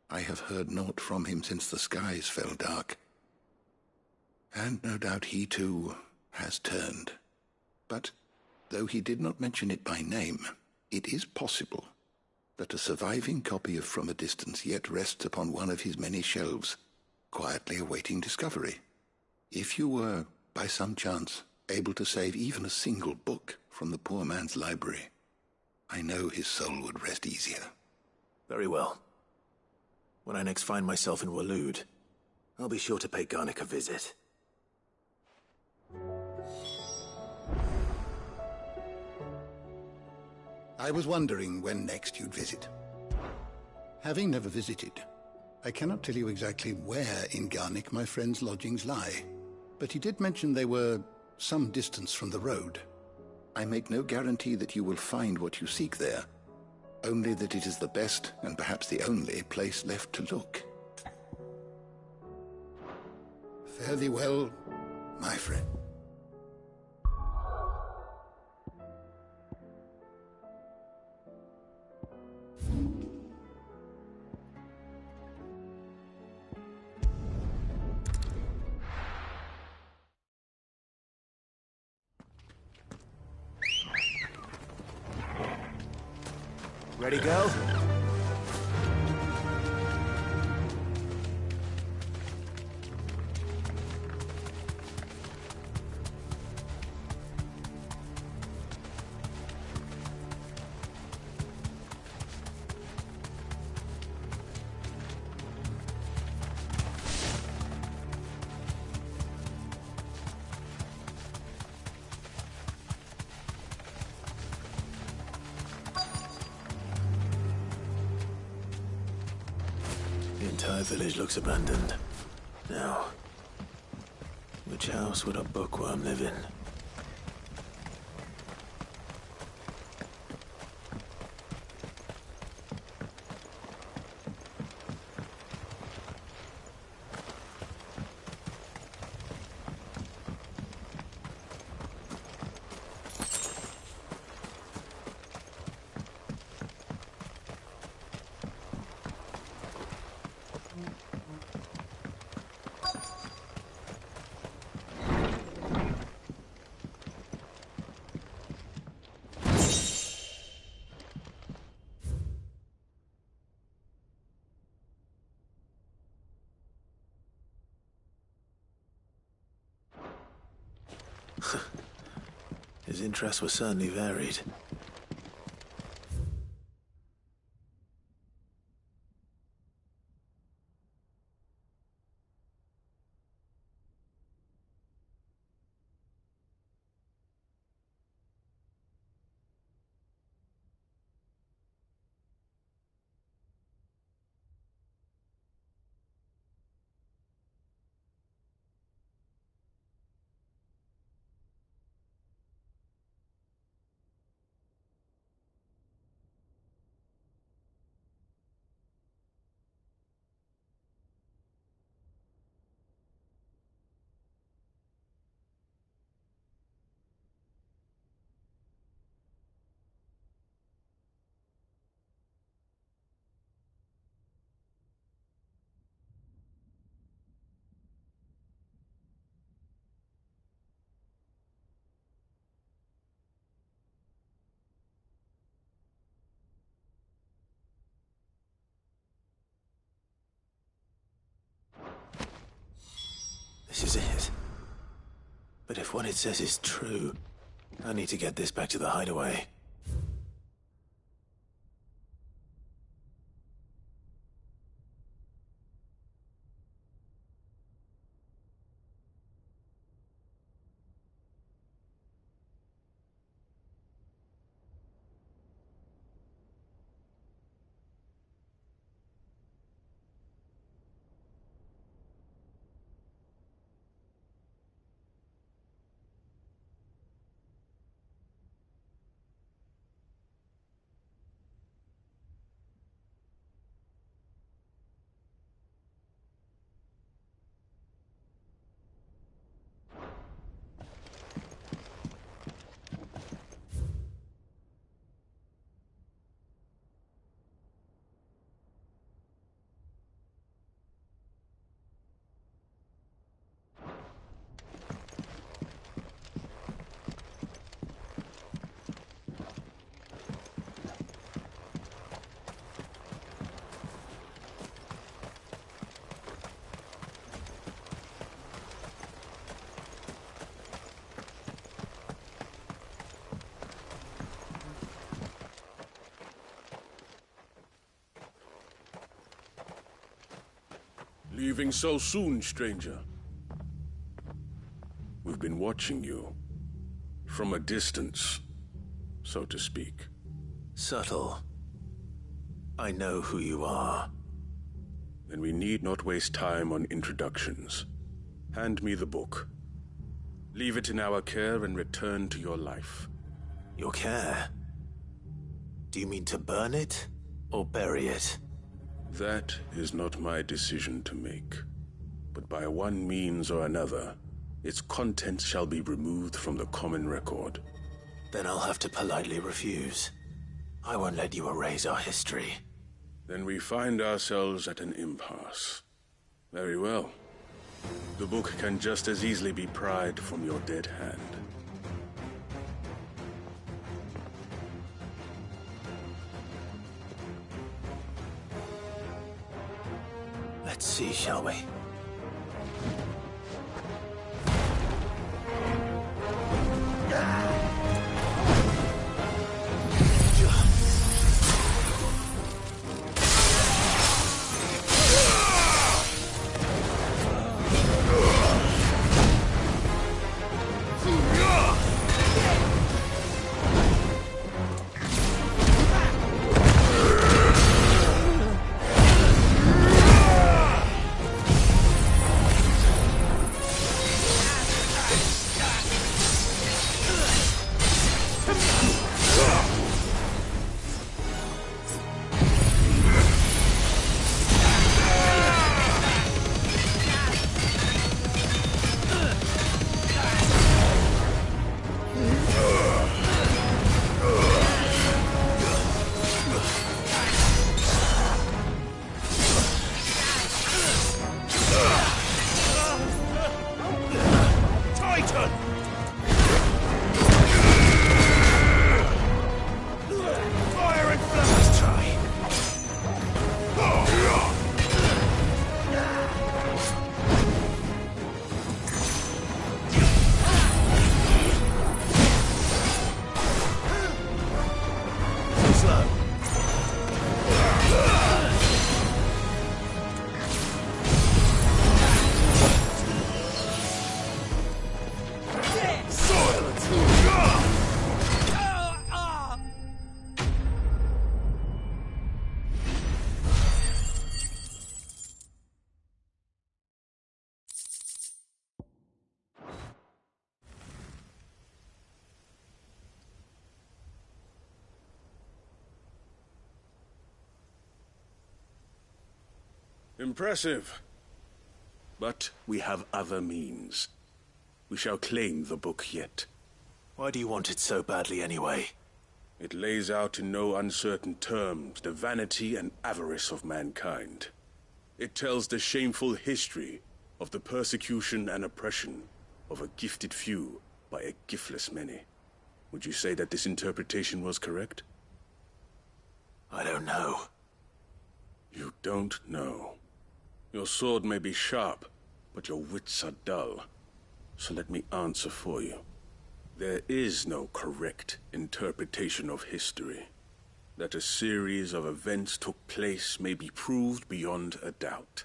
I have heard naught from him since the skies fell dark. And no doubt he too has turned. But though he did not mention it by name, it is possible that a surviving copy of From a Distance yet rests upon one of his many shelves, quietly awaiting discovery. If you were, by some chance, able to save even a single book from the poor man's library. I know his soul would rest easier. Very well. When I next find myself in Waloed, I'll be sure to pay Garnick a visit. I was wondering when next you'd visit. Having never visited, I cannot tell you exactly where in Garnick my friend's lodgings lie, but he did mention they were some distance from the road. I make no guarantee that you will find what you seek there, only that it is the best and perhaps the only place left to look. Fare thee well, my friend. Ready, girl? The entire village looks abandoned. Now, which house would a bookworm live in? His interests were certainly varied. This is it. But if what it says is true, I need to get this back to the hideaway. Leaving so soon, stranger? We've been watching you. From a distance, so to speak. Subtle. I know who you are. Then we need not waste time on introductions. Hand me the book. Leave it in our care and return to your life. Your care? Do you mean to burn it, or bury it? That is not my decision to make. But by one means or another, its contents shall be removed from the common record. Then I'll have to politely refuse. I won't let you erase our history. Then we find ourselves at an impasse. Very well. The book can just as easily be pried from your dead hand. Let's see, shall we? Impressive. But we have other means. We shall claim the book yet. Why do you want it so badly anyway? It lays out in no uncertain terms the vanity and avarice of mankind. It tells the shameful history of the persecution and oppression of a gifted few by a giftless many. Would you say that this interpretation was correct? I don't know. You don't know. Your sword may be sharp, but your wits are dull. So let me answer for you. There is no correct interpretation of history. That a series of events took place may be proved beyond a doubt.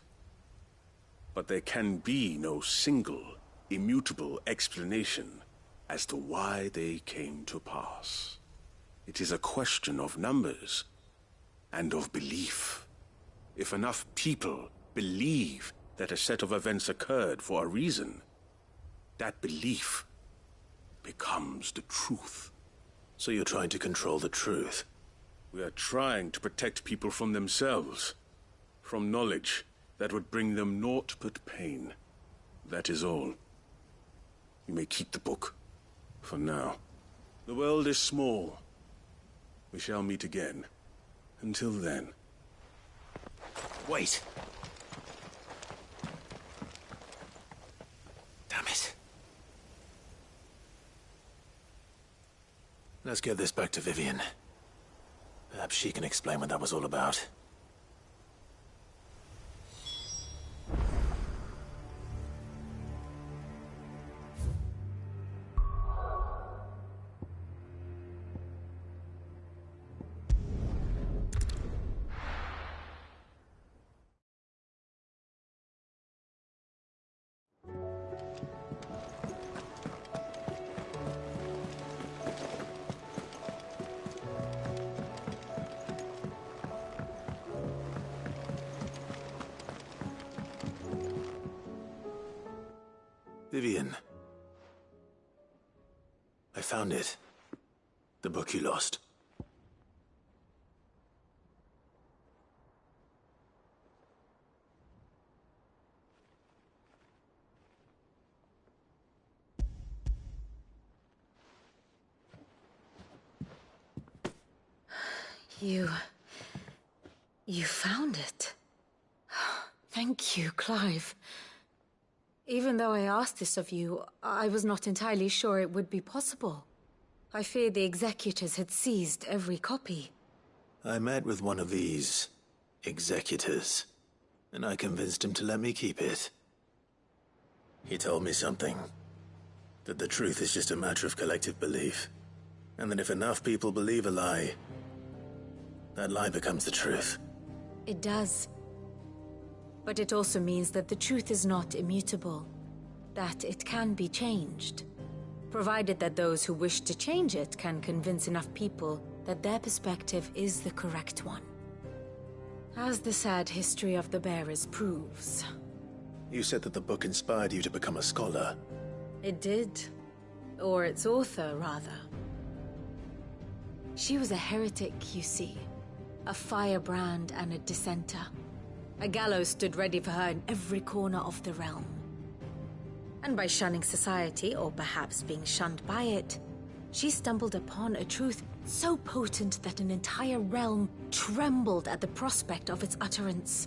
But there can be no single, immutable explanation as to why they came to pass. It is a question of numbers and of belief. If enough people believe that a set of events occurred for a reason, that belief becomes the truth. So you're trying to control the truth? We are trying to protect people from themselves, from knowledge that would bring them naught but pain. That is all. You may keep the book, for now. The world is small. We shall meet again. Until then. Wait! Damn it. Let's get this back to Vivian. Perhaps she can explain what that was all about. Vivian. I found it. The book you lost. You found it. Thank you, Clive. Even though I asked this of you, I was not entirely sure it would be possible. I feared the executors had seized every copy. I met with one of these executors, and I convinced him to let me keep it. He told me something. That the truth is just a matter of collective belief. And that if enough people believe a lie, that lie becomes the truth. It does. But it also means that the truth is not immutable. That it can be changed. Provided that those who wish to change it can convince enough people that their perspective is the correct one. As the sad history of the Bearers proves. You said that the book inspired you to become a scholar. It did. Or its author, rather. She was a heretic, you see. A firebrand and a dissenter. A gallows stood ready for her in every corner of the realm. And by shunning society, or perhaps being shunned by it, she stumbled upon a truth so potent that an entire realm trembled at the prospect of its utterance.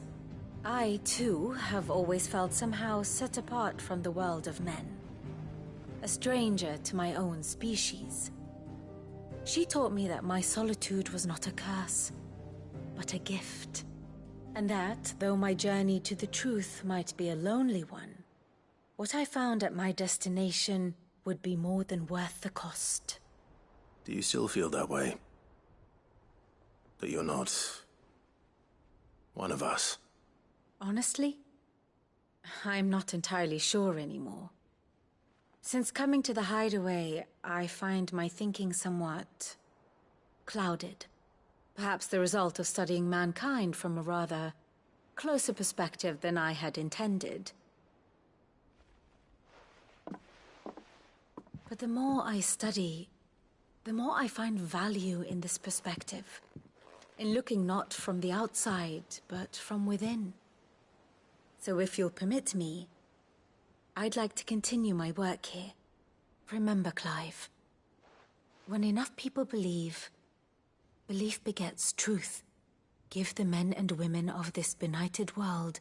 I, too, have always felt somehow set apart from the world of men. A stranger to my own species. She taught me that my solitude was not a curse, but a gift. And that, though my journey to the truth might be a lonely one, what I found at my destination would be more than worth the cost. Do you still feel that way? That you're not one of us? Honestly, I'm not entirely sure anymore. Since coming to the hideaway, I find my thinking somewhat clouded. Perhaps the result of studying mankind from a rather closer perspective than I had intended. But the more I study, the more I find value in this perspective. In looking not from the outside, but from within. So if you'll permit me, I'd like to continue my work here. Remember, Clive, when enough people believe, belief begets truth. Give the men and women of this benighted world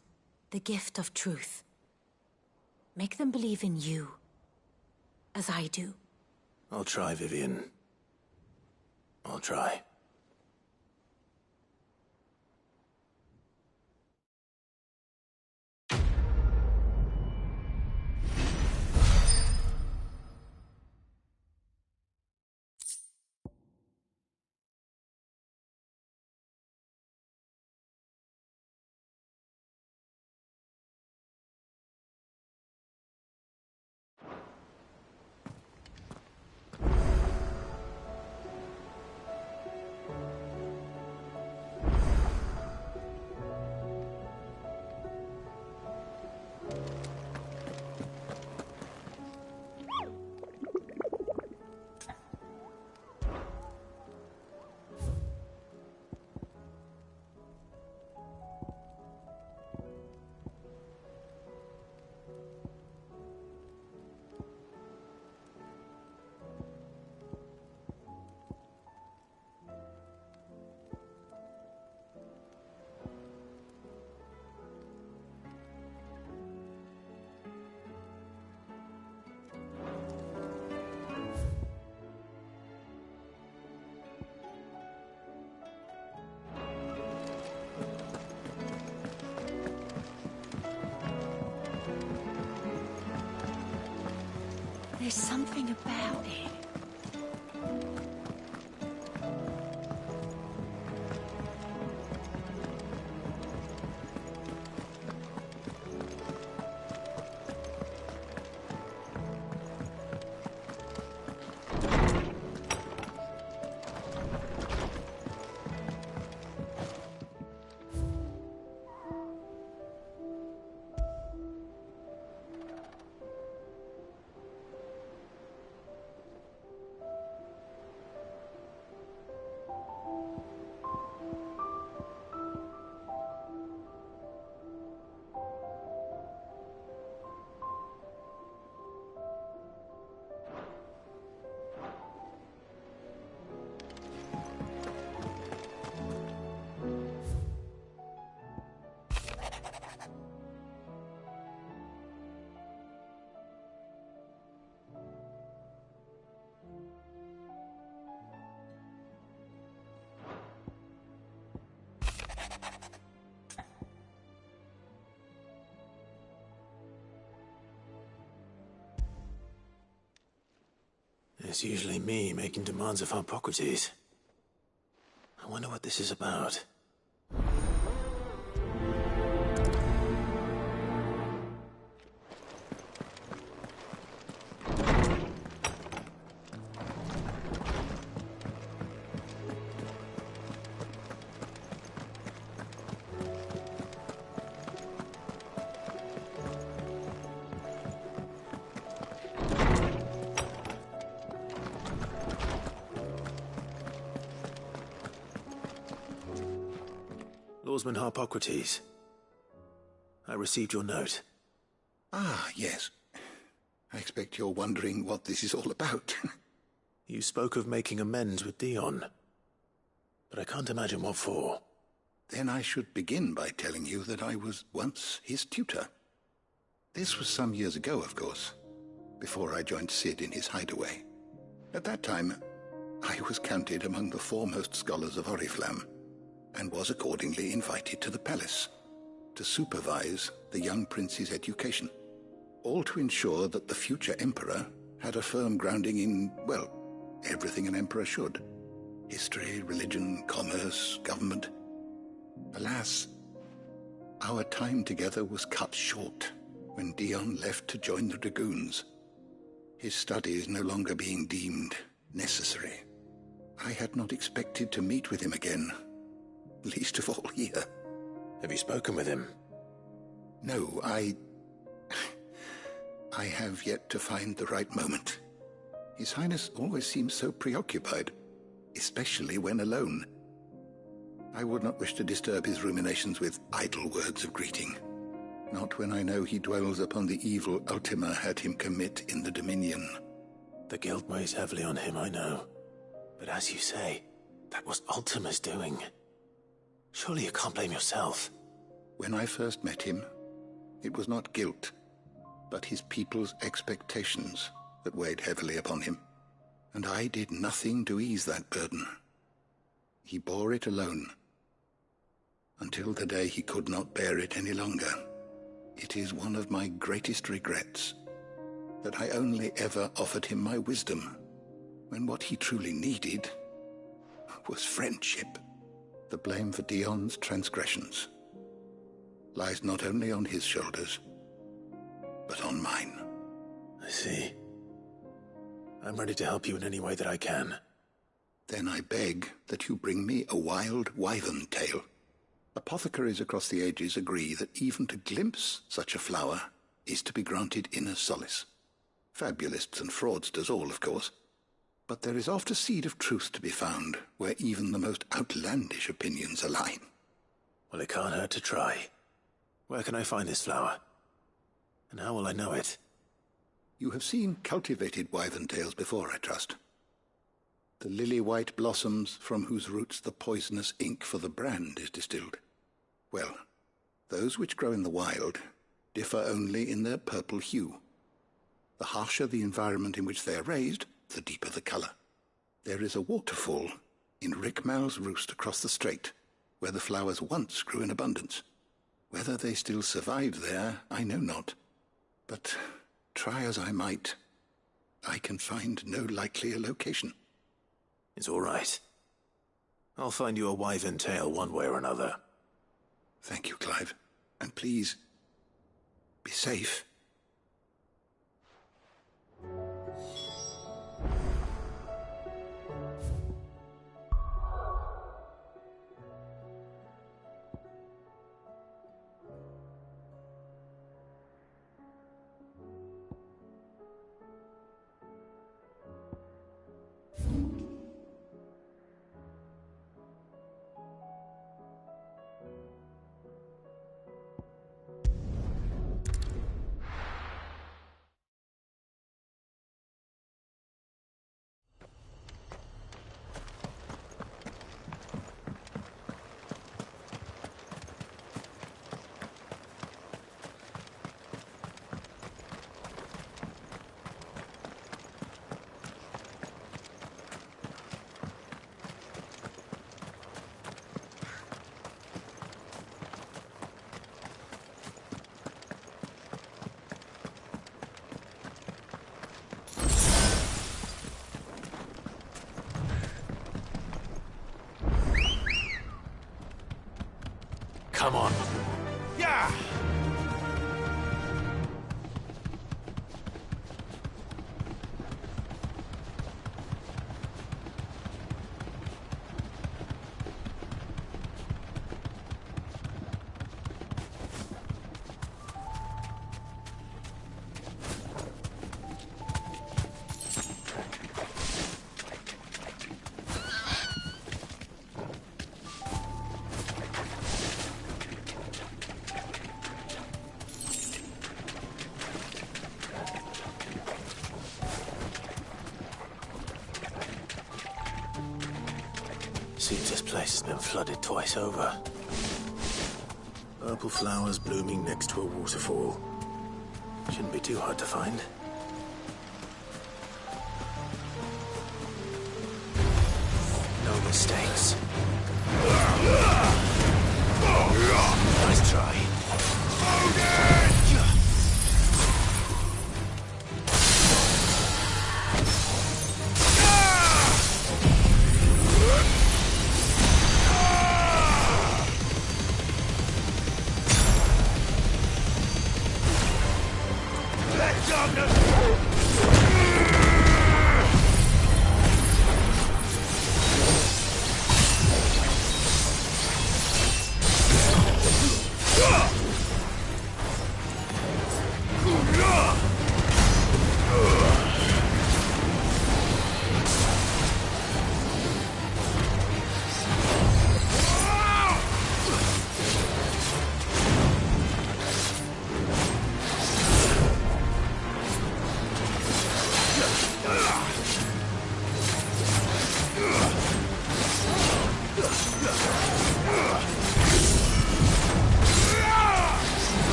the gift of truth. Make them believe in you, as I do. I'll try, Vivian. I'll try. There's something about it. It's usually me making demands of Hippocrates. I wonder what this is about. Lawsman Hippocrates. I received your note. Ah, yes. I expect you're wondering what this is all about. You spoke of making amends with Dion, but I can't imagine what for. Then I should begin by telling you that I was once his tutor. This was some years ago, of course, before I joined Sid in his hideaway. At that time, I was counted among the foremost scholars of Oriflamme, and was accordingly invited to the palace to supervise the young prince's education, all to ensure that the future emperor had a firm grounding in, well, everything an emperor should. History, religion, commerce, government. Alas, our time together was cut short when Dion left to join the dragoons, his studies no longer being deemed necessary. I had not expected to meet with him again, least of all here. Have you spoken with him? No, I have yet to find the right moment. His Highness always seems so preoccupied, especially when alone. I would not wish to disturb his ruminations with idle words of greeting, not when I know he dwells upon the evil Ultima had him commit in the Dominion. The guilt weighs heavily on him, I know. But as you say, that was Ultima's doing. Surely you can't blame yourself. When I first met him, it was not guilt, but his people's expectations that weighed heavily upon him. And I did nothing to ease that burden. He bore it alone, until the day he could not bear it any longer. It is one of my greatest regrets that I only ever offered him my wisdom, when what he truly needed was friendship. The blame for Dion's transgressions lies not only on his shoulders, but on mine. I see. I'm ready to help you in any way that I can. Then I beg that you bring me a wild wyvern tail. Apothecaries across the ages agree that even to glimpse such a flower is to be granted inner solace. Fabulists and fraudsters all, of course. But there is oft a seed of truth to be found where even the most outlandish opinions align. Well, it can't hurt to try. Where can I find this flower? And how will I know it? You have seen cultivated wyvern tails before, I trust. The lily-white blossoms from whose roots the poisonous ink for the brand is distilled. Well, those which grow in the wild differ only in their purple hue. The harsher the environment in which they are raised, the deeper the colour. There is a waterfall in Rickmal's roost across the strait, where the flowers once grew in abundance. Whether they still survive there, I know not. But try as I might, I can find no likelier location. It's all right. I'll find you a wyvern tail one way or another. Thank you, Clive. And please, be safe. Come on. Yeah! Seems this place has been flooded twice over. Purple flowers blooming next to a waterfall. Shouldn't be too hard to find. No mistakes. Nice try.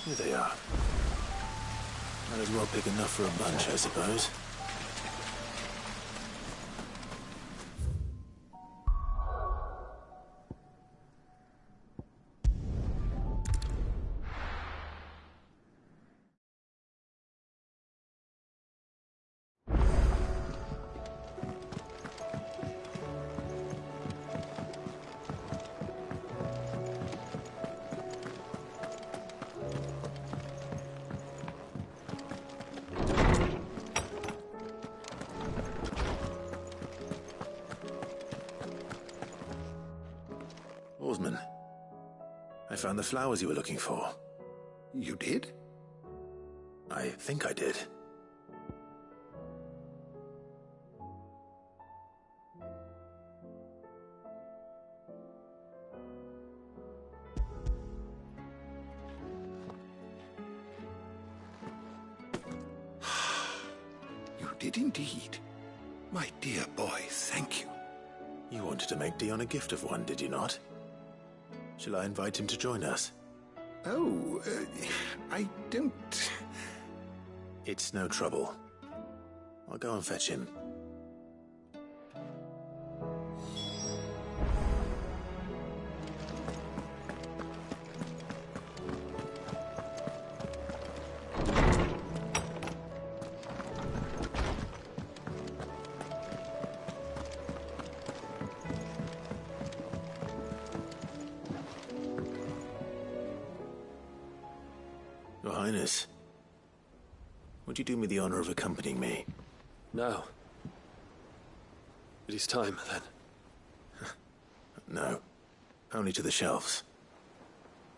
Here they are. Might as well pick enough for a bunch, I suppose. Oarsman, I found the flowers you were looking for. You did? I think I did. You did indeed. My dear boy, thank you. You wanted to make Dion a gift of one, did you not? Shall I invite him to join us? Oh, I don't... It's no trouble. I'll go and fetch him. Your Highness, would you do me the honor of accompanying me? Now. It is time, then. No, only to the shelves.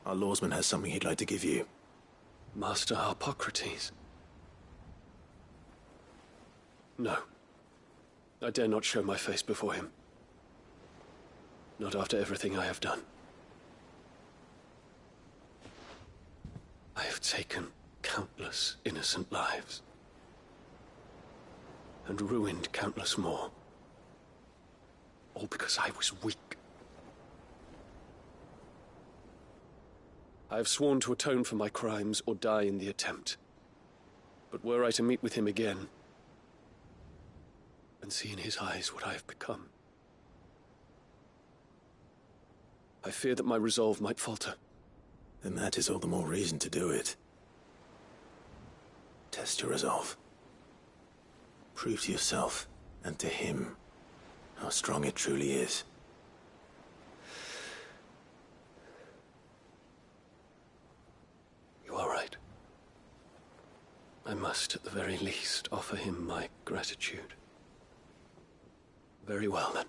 Our lawsman has something he'd like to give you. Master Harpocrates. No. I dare not show my face before him. Not after everything I have done. I have taken countless innocent lives. And ruined countless more. All because I was weak. I have sworn to atone for my crimes or die in the attempt. But were I to meet with him again, and see in his eyes what I have become, I fear that my resolve might falter. Then that is all the more reason to do it. Test your resolve. Prove to yourself, and to him, how strong it truly is. You are right. I must, at the very least, offer him my gratitude. Very well, then.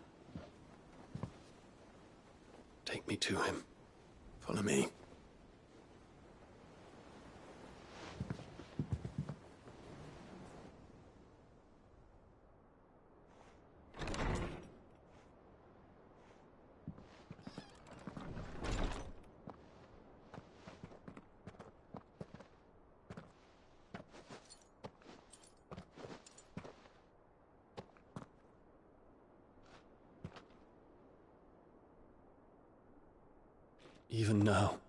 Take me to him. Follow me. Even now,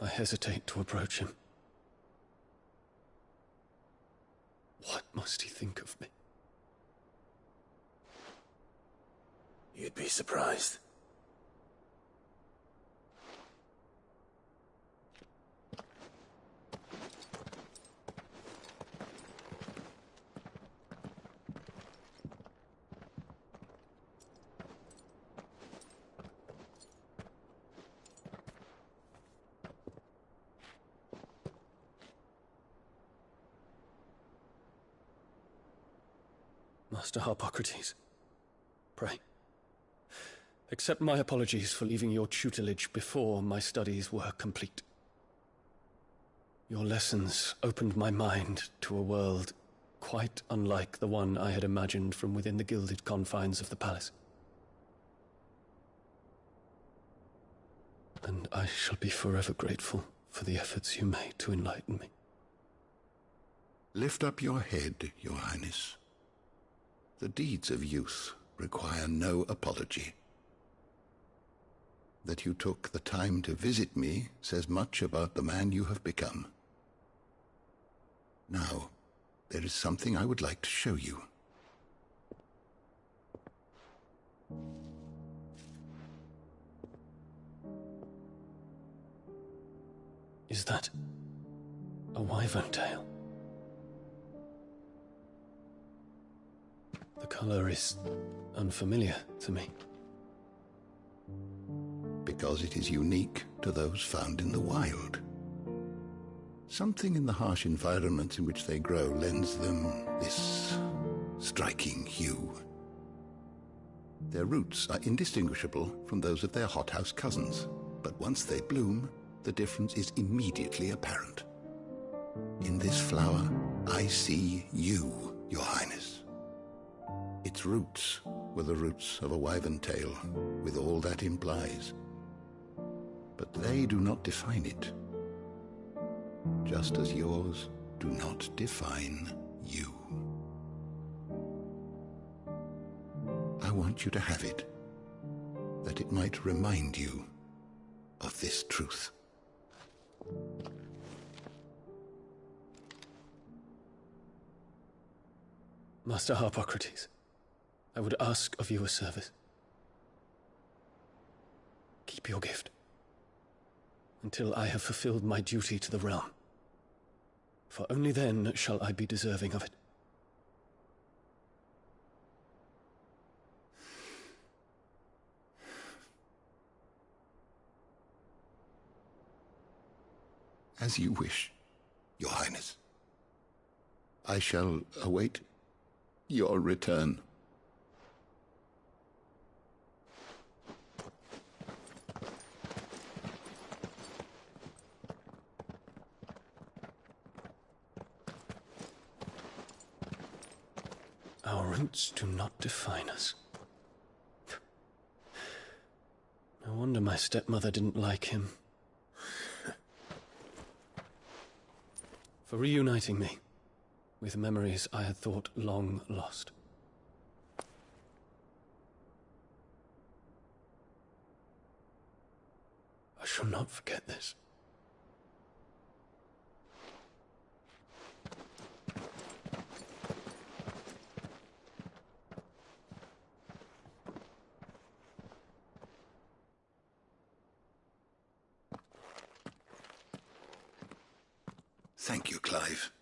I hesitate to approach him. What must he think of me? You'd be surprised. Master Harpocrates, pray, accept my apologies for leaving your tutelage before my studies were complete. Your lessons opened my mind to a world quite unlike the one I had imagined from within the gilded confines of the palace. And I shall be forever grateful for the efforts you made to enlighten me. Lift up your head, Your Highness. The deeds of youth require no apology. That you took the time to visit me says much about the man you have become. Now, there is something I would like to show you. Is that a wyvern tail? The color is unfamiliar to me. Because it is unique to those found in the wild. Something in the harsh environment in which they grow lends them this striking hue. Their roots are indistinguishable from those of their hothouse cousins, but once they bloom, the difference is immediately apparent. In this flower, I see you, Your Highness. Its roots were the roots of a wyvern tail, with all that implies. But they do not define it, just as yours do not define you. I want you to have it, that it might remind you of this truth. Master Harpocrates, I would ask of you a service. Keep your gift until I have fulfilled my duty to the realm, for only then shall I be deserving of it. As you wish, Your Highness. I shall await your return. Our roots do not define us. No wonder my stepmother didn't like him. For reuniting me with memories I had thought long lost. I shall not forget this. Thank you, Clive.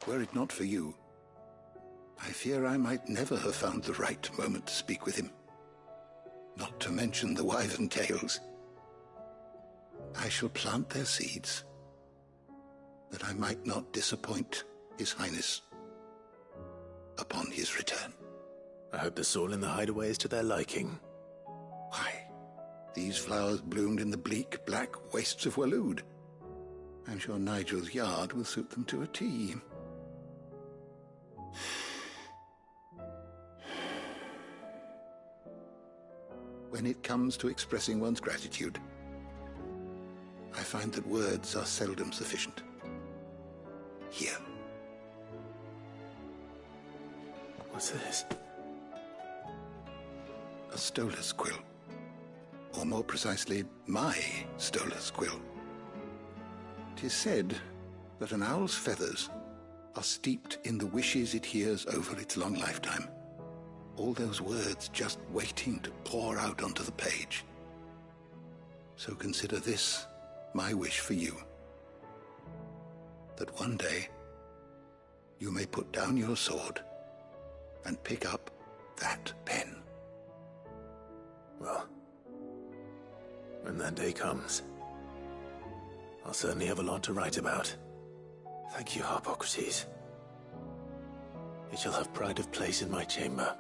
Were it not for you, I fear I might never have found the right moment to speak with him. Not to mention the wyvern tales. I shall plant their seeds, that I might not disappoint His Highness upon his return. I hope the soil in the hideaway is to their liking. Why, these flowers bloomed in the bleak, black wastes of Waloed. I'm sure Nigel's yard will suit them to a T. When it comes to expressing one's gratitude, I find that words are seldom sufficient. Here. What's this? A stolas quill. Or more precisely, my stolas quill. 'Tis said that an owl's feathers are steeped in the wishes it hears over its long lifetime. All those words just waiting to pour out onto the page. So consider this my wish for you. That one day you may put down your sword and pick up that pen. Well, when that day comes, I'll certainly have a lot to write about. Thank you, Harpocrates. It shall have pride of place in my chamber.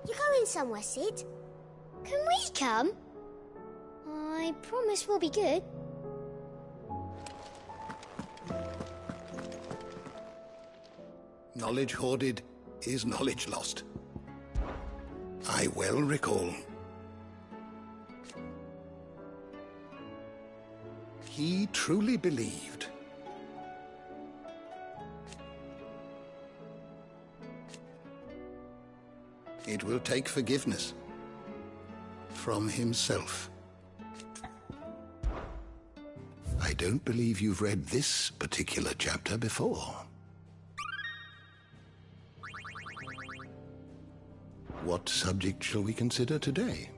You're going somewhere, Sid? Can we come? I promise we'll be good. Knowledge hoarded is knowledge lost. I well recall. He truly believed. It will take forgiveness from himself. I don't believe you've read this particular chapter before. What subject shall we consider today?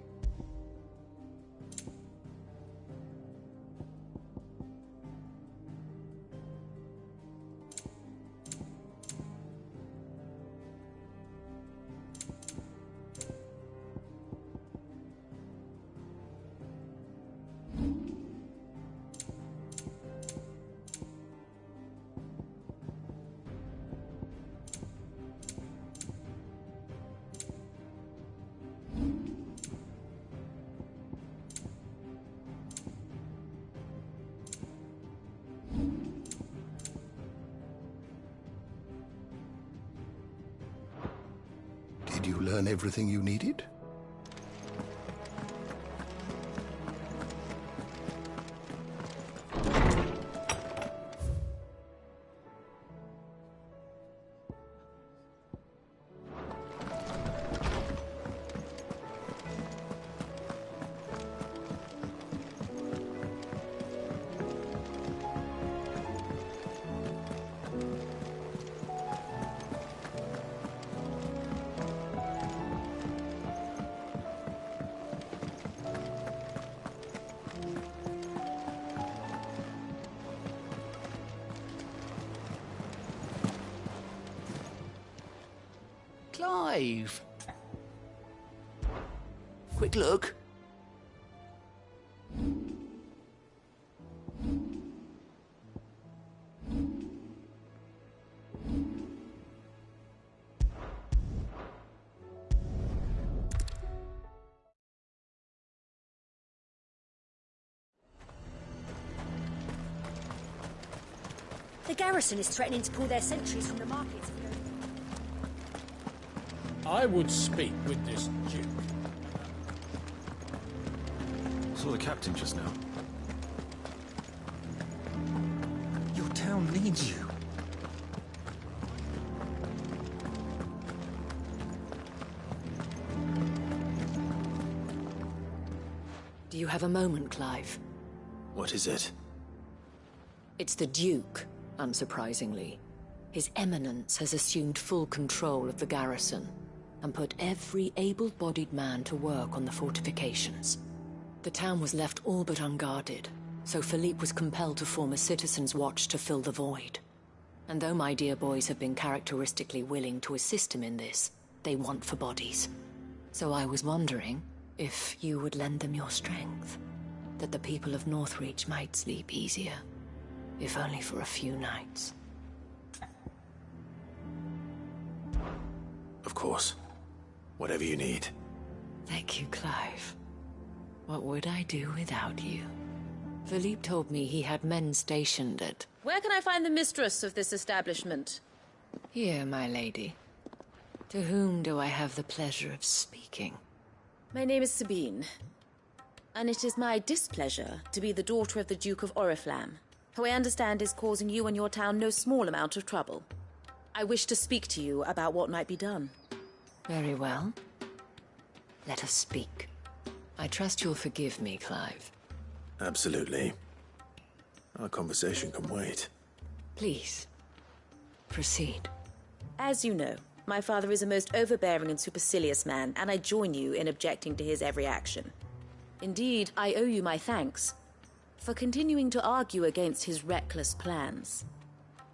Did you learn everything you needed? Clive! Quick look. The garrison is threatening to pull their sentries from the markets. I would speak with this duke. Saw the captain just now. Your town needs you. Do you have a moment, Clive? What is it? It's the Duke, unsurprisingly. His Eminence has assumed full control of the garrison and put every able-bodied man to work on the fortifications. The town was left all but unguarded, so Philippe was compelled to form a citizens' watch to fill the void. And though my dear boys have been characteristically willing to assist him in this, they want for bodies. So I was wondering if you would lend them your strength, that the people of Northreach might sleep easier, if only for a few nights. Of course. Whatever you need. Thank you, Clive. What would I do without you? Philippe told me he had men stationed at... Where can I find the mistress of this establishment? Here, my lady. To whom do I have the pleasure of speaking? My name is Sabine, and it is my displeasure to be the daughter of the Duke of Oriflamme, who I understand is causing you and your town no small amount of trouble. I wish to speak to you about what might be done. Very well. Let us speak. I trust you'll forgive me, Clive. Absolutely. Our conversation can wait. Please, proceed. As you know, my father is a most overbearing and supercilious man, and I join you in objecting to his every action. Indeed, I owe you my thanks for continuing to argue against his reckless plans.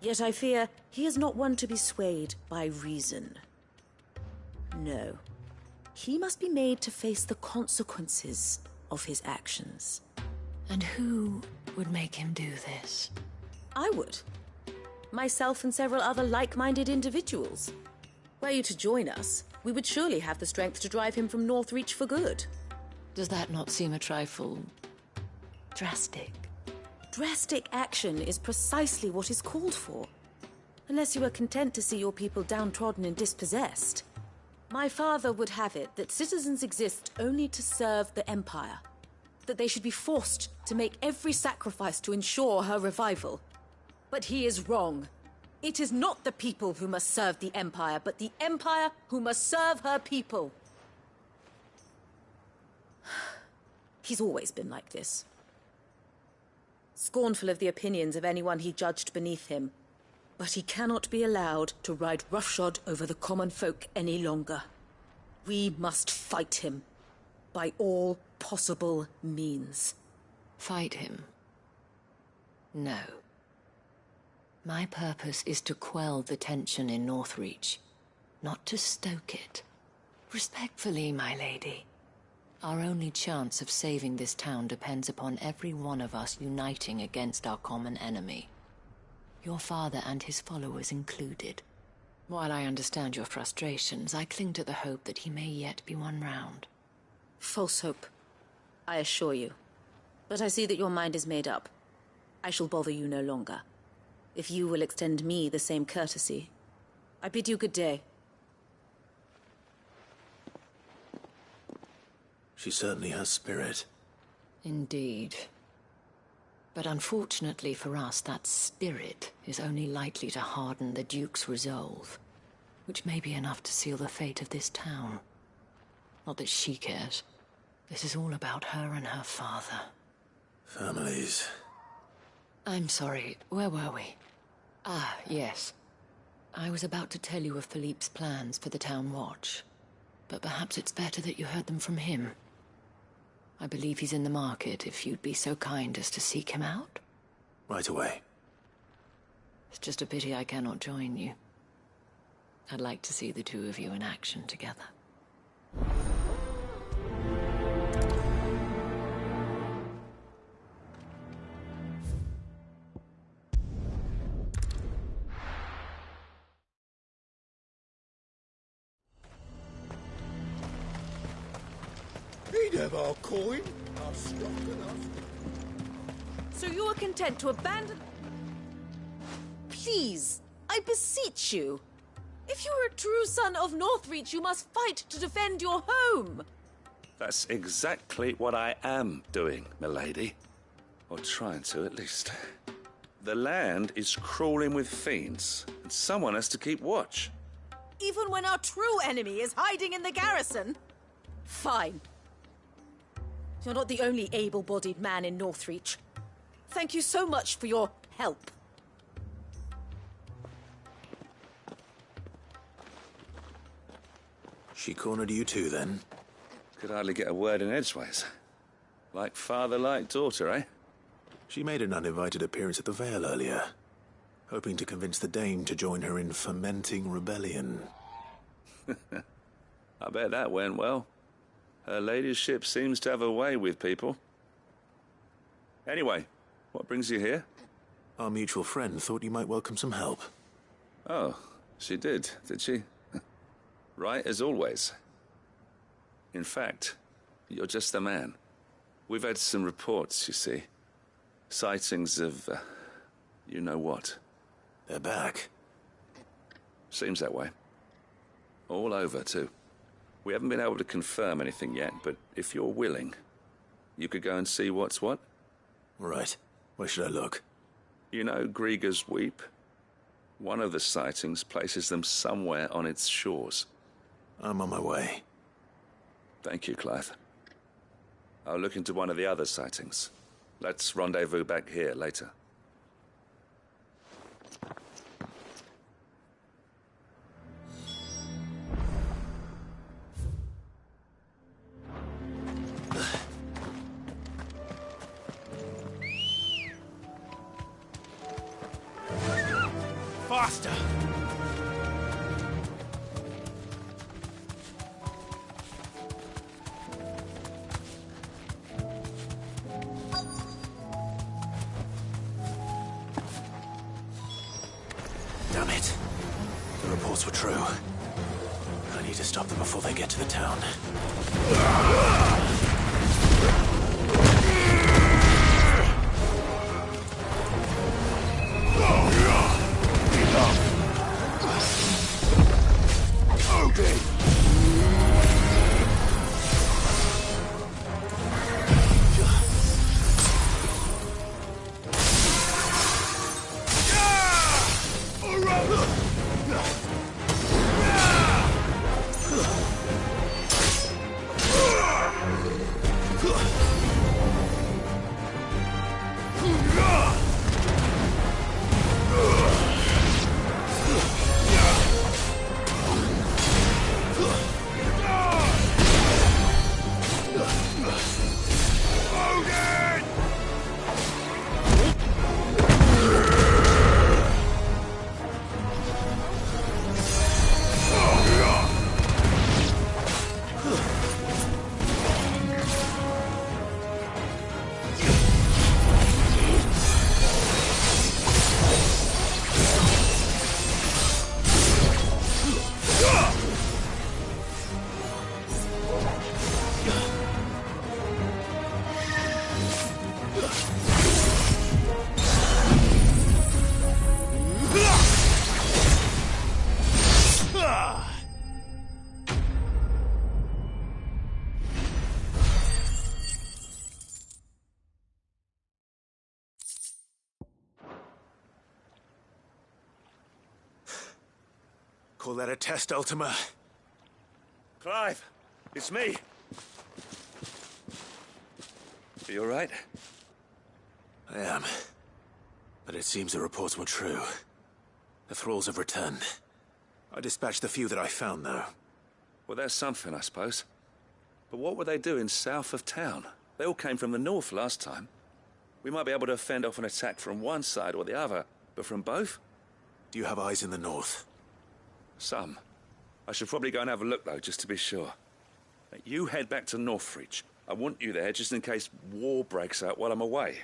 Yet I fear he is not one to be swayed by reason. No. He must be made to face the consequences of his actions. And who would make him do this? I would. Myself and several other like-minded individuals. Were you to join us, we would surely have the strength to drive him from Northreach for good. Does that not seem a trifle... drastic? Drastic action is precisely what is called for. Unless you are content to see your people downtrodden and dispossessed. My father would have it that citizens exist only to serve the Empire. That they should be forced to make every sacrifice to ensure her revival. But he is wrong. It is not the people who must serve the Empire, but the Empire who must serve her people. He's always been like this. Scornful of the opinions of anyone he judged beneath him. But he cannot be allowed to ride roughshod over the common folk any longer. We must fight him. By all possible means. Fight him? No. My purpose is to quell the tension in Northreach, not to stoke it. Respectfully, my lady. Our only chance of saving this town depends upon every one of us uniting against our common enemy. Your father and his followers included. While I understand your frustrations, I cling to the hope that he may yet be won round. False hope, I assure you. But I see that your mind is made up. I shall bother you no longer. If you will extend me the same courtesy, I bid you good day. She certainly has spirit. Indeed. But unfortunately for us, that spirit is only likely to harden the Duke's resolve, which may be enough to seal the fate of this town. Not that she cares. This is all about her and her father. Families. I'm sorry, where were we? Ah, yes. I was about to tell you of Philippe's plans for the town watch, but perhaps it's better that you heard them from him. I believe he's in the market, if you'd be so kind as to seek him out. Right away. It's just a pity I cannot join you. I'd like to see the two of you in action together. He'd have our coin, our stock and us. So you are content to abandon... please, I beseech you. If you are a true son of Northreach, you must fight to defend your home. That's exactly what I am doing, milady. Or trying to, at least. The land is crawling with fiends, and someone has to keep watch. Even when our true enemy is hiding in the garrison? Fine. You're not the only able-bodied man in Northreach. Thank you so much for your help. She cornered you too, then? Could hardly get a word in edgeways. Like father, like daughter, eh? She made an uninvited appearance at the Vale earlier, hoping to convince the Dame to join her in fomenting rebellion. I bet that went well. Her ladyship seems to have a way with people. Anyway, what brings you here? Our mutual friend thought you might welcome some help. Oh, she did she? Right as always. In fact, you're just the man. We've had some reports, you see. Sightings of, you know what. They're back. Seems that way. All over, too. We haven't been able to confirm anything yet, but if you're willing, you could go and see what's what. Right. Where should I look? You know Grieger's Weep? One of the sightings places them somewhere on its shores. I'm on my way. Thank you, Clive. I'll look into one of the other sightings. Let's rendezvous back here later. Faster! Damn it. The reports were true. I need to stop them before they get to the town. Call that a test, Ultima? Clive, it's me. Are you all right? I am. But it seems the reports were true. The thralls have returned. I dispatched the few that I found, though. Well, that's something, I suppose. But what were they doing south of town? They all came from the north last time. We might be able to fend off an attack from one side or the other, but from both? Do you have eyes in the north? Some. I should probably go and have a look, though, just to be sure. You head back to Northreach. I want you there just in case war breaks out while I'm away.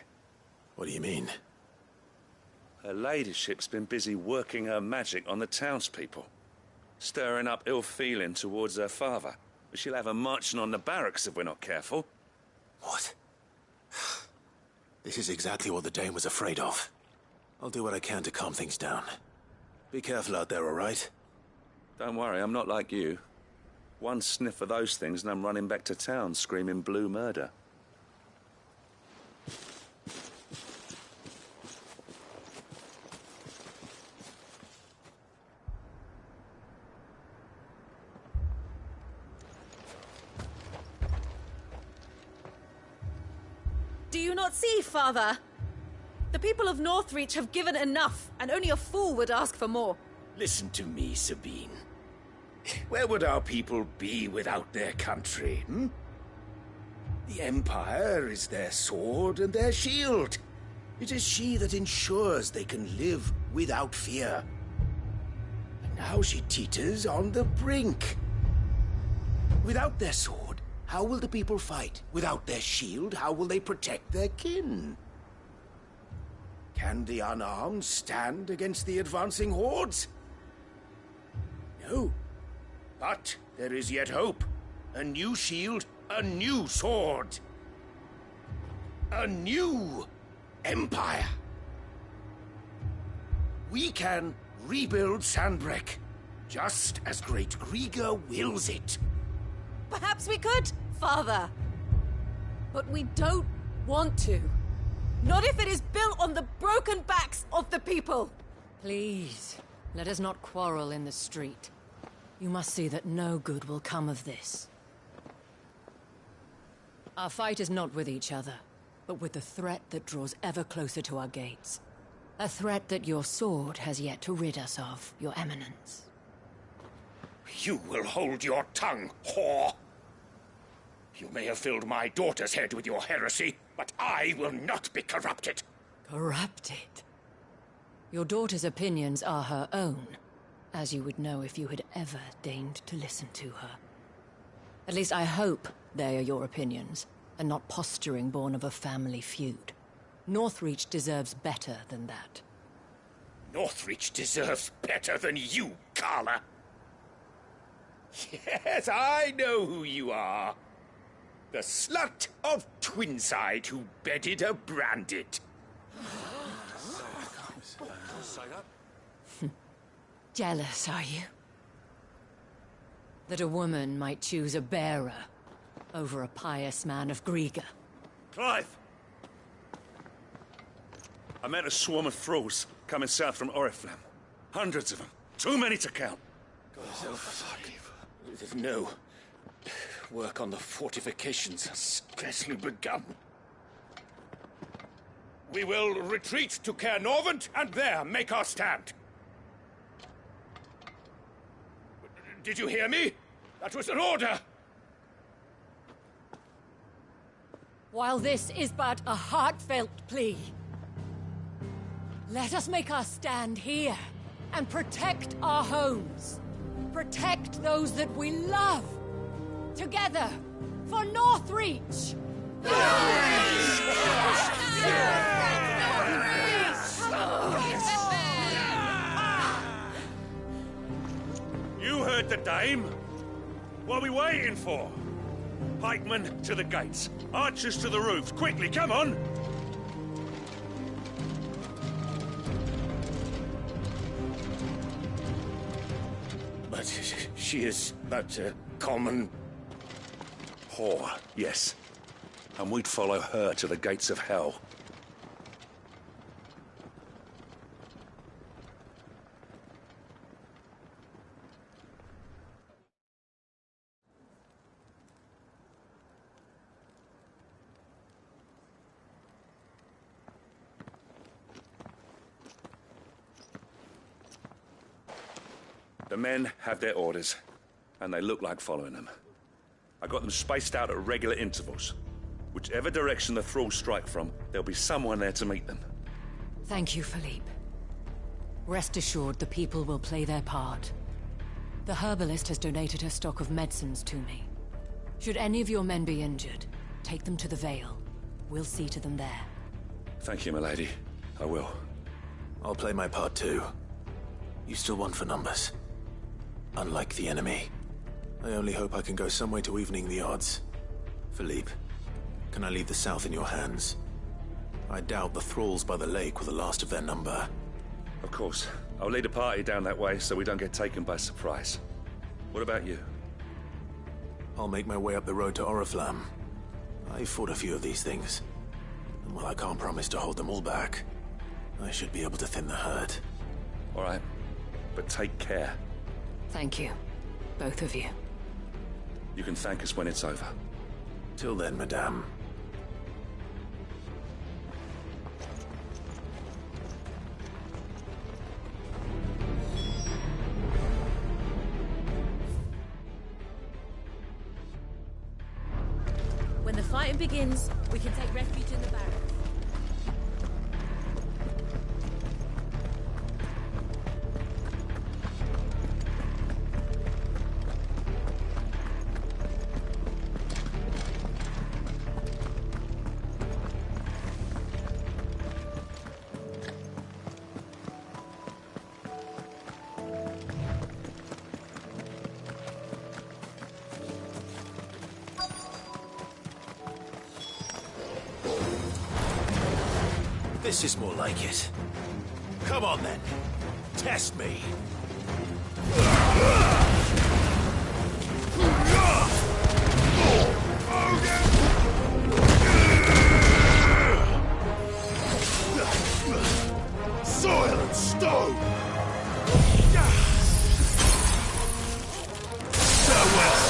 What do you mean? Her ladyship's been busy working her magic on the townspeople, stirring up ill feeling towards her father. But she'll have her marching on the barracks if we're not careful. What? This is exactly what the Dame was afraid of. I'll do what I can to calm things down. Be careful out there, all right? Don't worry, I'm not like you. One sniff of those things and I'm running back to town screaming blue murder. Do you not see, Father? The people of Northreach have given enough, and only a fool would ask for more. Listen to me, Sabine. Where would our people be without their country, hmm? The Empire is their sword and their shield. It is she that ensures they can live without fear. And now she teeters on the brink. Without their sword, how will the people fight? Without their shield, how will they protect their kin? Can the unarmed stand against the advancing hordes? No. But there is yet hope. A new shield, a new sword. A new empire. We can rebuild Sandbreck, just as Great Grieger wills it. Perhaps we could, Father. But we don't want to. Not if it is built on the broken backs of the people. Please, let us not quarrel in the street. You must see that no good will come of this. Our fight is not with each other, but with the threat that draws ever closer to our gates. A threat that your sword has yet to rid us of, Your Eminence. You will hold your tongue, whore! You may have filled my daughter's head with your heresy, but I will not be corrupted. Corrupted? Your daughter's opinions are her own, as you would know if you had ever deigned to listen to her. At least I hope they are your opinions, and not posturing born of a family feud. Northreach deserves better than that. Northreach deserves better than you, Carla. Yes, I know who you are. The slut of Twinside who bedded a Branded. Jealous, are you? That a woman might choose a bearer over a pious man of Grieger. Clive! I met a swarm of thralls coming south from Oriflamme. Hundreds of them. Too many to count. No. Work on the fortifications has scarcely begun. We will retreat to Caer Norvent and there make our stand. Did you hear me? That was an order! While this is but a heartfelt plea, let us make our stand here and protect our homes. Protect those that we love. Together, for Northreach! You heard the dame. What are we waiting for? Pikemen to the gates. Archers to the roofs. Quickly, come on! But she is but a common... whore, yes. And we'd follow her to the gates of hell. The men have their orders, and they look like following them. I got them spaced out at regular intervals. Whichever direction the thralls strike from, there'll be someone there to meet them. Thank you, Philippe. Rest assured the people will play their part. The herbalist has donated her stock of medicines to me. Should any of your men be injured, take them to the Vale. We'll see to them there. Thank you, milady. I will. I'll play my part too. You still won for numbers. Unlike the enemy. I only hope I can go some way to evening the odds. Philippe, can I leave the South in your hands? I doubt the thralls by the lake were the last of their number. Of course. I'll lead a party down that way so we don't get taken by surprise. What about you? I'll make my way up the road to Oriflamme. I fought a few of these things. And while I can't promise to hold them all back, I should be able to thin the herd. All right. But take care. Thank you. Both of you. You can thank us when it's over. Till then, madame. When the fighting begins, we can take refuge in the barracks. This is more like it. Come on, then. Test me. Soil and stone! Farewell!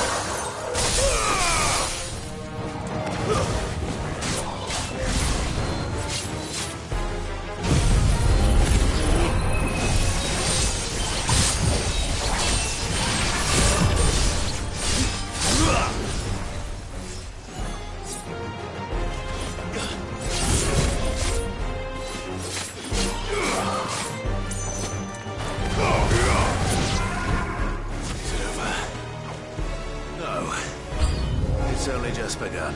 It's only just begun.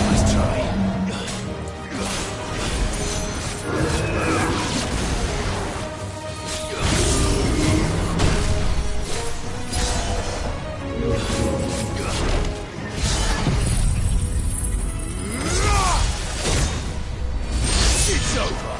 Let's try. It's over.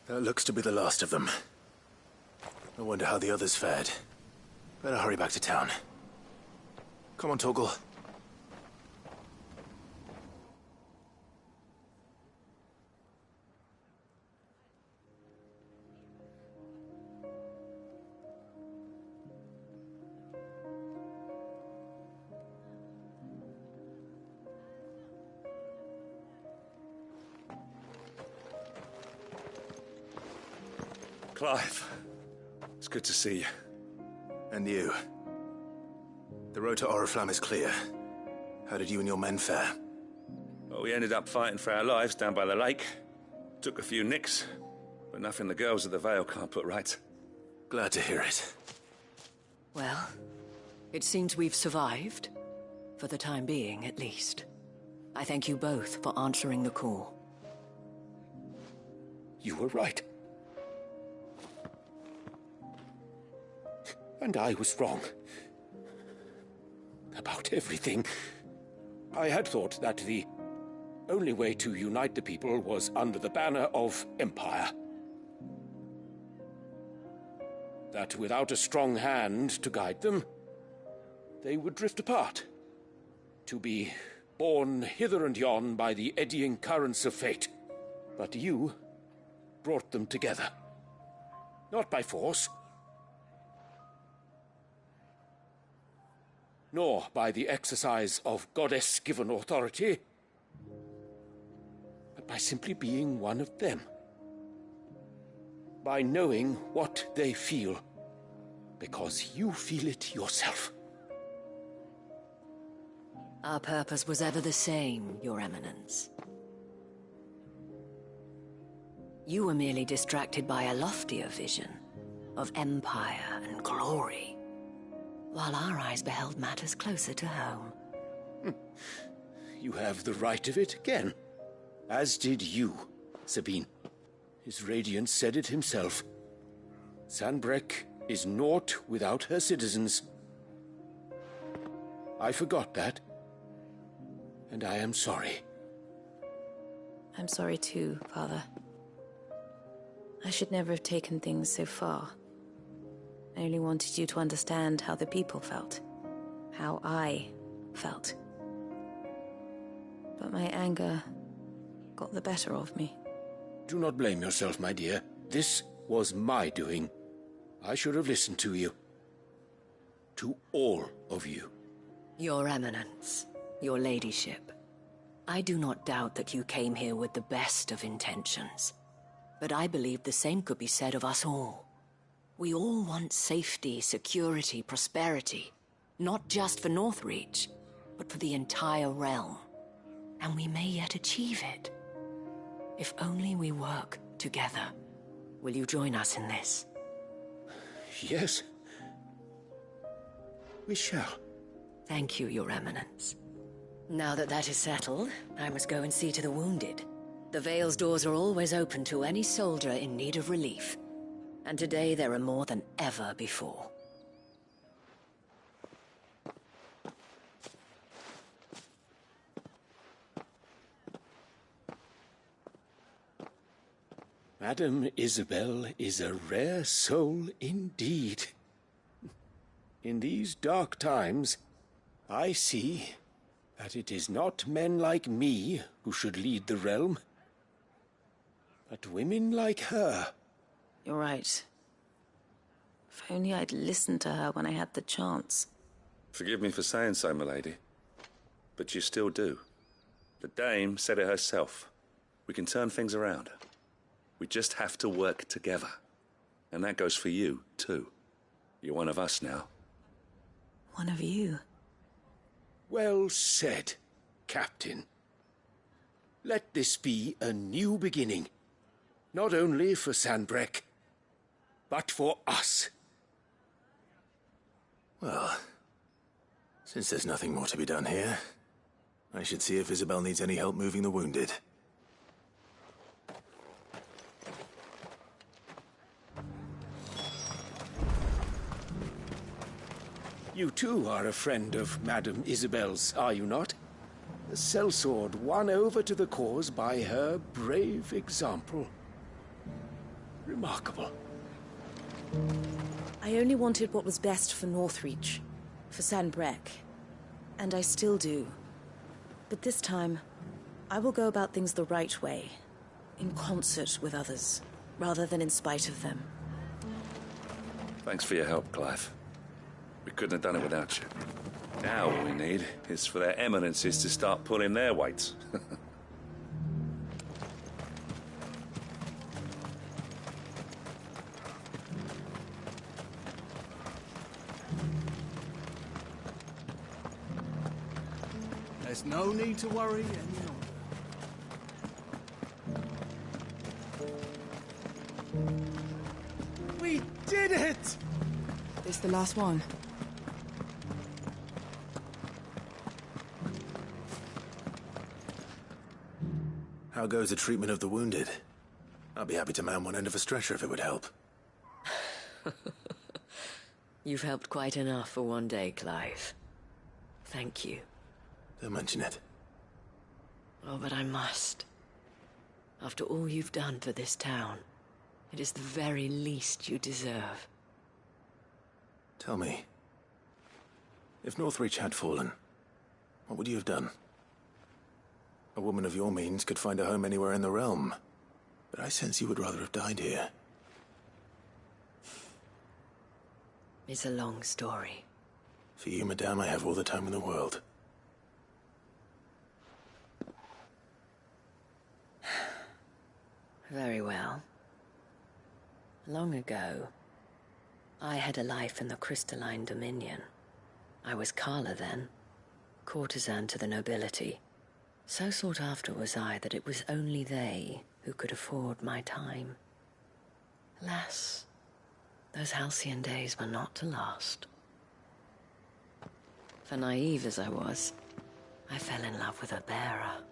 That looks to be the last of them. I wonder how the others fared. Better hurry back to town. Come on, Torgal. Clive, it's good to see you. And you. The road to Oriflamme is clear. How did you and your men fare? Well, we ended up fighting for our lives down by the lake. Took a few nicks, but nothing the girls of the Vale can't put right. Glad to hear it. Well, it seems we've survived. For the time being, at least. I thank you both for answering the call. You were right. And I was wrong. About everything. I had thought that the only way to unite the people was under the banner of Empire. That without a strong hand to guide them, they would drift apart. To be borne hither and yon by the eddying currents of fate. But you brought them together. Not by force, nor by the exercise of goddess-given authority, but by simply being one of them. By knowing what they feel, because you feel it yourself. Our purpose was ever the same, Your Eminence. You were merely distracted by a loftier vision of empire and glory, while our eyes beheld matters closer to home. You have the right of it again, as did you, Sabine. His radiance said it himself. Sanbreque is naught without her citizens. I forgot that, and I am sorry. I'm sorry too, Father. I should never have taken things so far. I only wanted you to understand how the people felt. How I felt. But my anger got the better of me. Do not blame yourself, my dear. This was my doing. I should have listened to you. To all of you. Your Eminence, your ladyship, I do not doubt that you came here with the best of intentions. But I believe the same could be said of us all. We all want safety, security, prosperity. Not just for Northreach, but for the entire realm. And we may yet achieve it. If only we work together. Will you join us in this? Yes. We shall. Thank you, Your Eminence. Now that that is settled, I must go and see to the wounded. The Vale's doors are always open to any soldier in need of relief. And today there are more than ever before. Madame Isabel is a rare soul indeed. In these dark times, I see that it is not men like me who should lead the realm, but women like her. You're right. If only I'd listened to her when I had the chance. Forgive me for saying so, milady, but you still do. The dame said it herself. We can turn things around. We just have to work together. And that goes for you, too. You're one of us now. One of you? Well said, Captain. Let this be a new beginning. Not only for Sanbreque, but for us. Well, since there's nothing more to be done here, I should see if Isabel needs any help moving the wounded. You too are a friend of Madame Isabel's, are you not? A sellsword won over to the cause by her brave example. Remarkable. I only wanted what was best for Northreach, for Sanbreque, and I still do. But this time, I will go about things the right way, in concert with others, rather than in spite of them. Thanks for your help, Clive. We couldn't have done it without you. Now all we need is for their eminences to start pulling their weight. No need to worry any longer. We did it! This the last one? How goes the treatment of the wounded? I'll be happy to man one end of a stretcher if it would help. You've helped quite enough for one day, Clive. Thank you. Don't mention it. Oh, but I must. After all you've done for this town, it is the very least you deserve. Tell me, if Northreach had fallen, what would you have done? A woman of your means could find a home anywhere in the realm, but I sense you would rather have died here. It's a long story. For you, madame, I have all the time in the world. Very well. Long ago, I had a life in the Crystalline Dominion. I was Carla then, courtesan to the nobility. So sought after was I that it was only they who could afford my time. Alas, those halcyon days were not to last. For naive as I was, I fell in love with a bearer.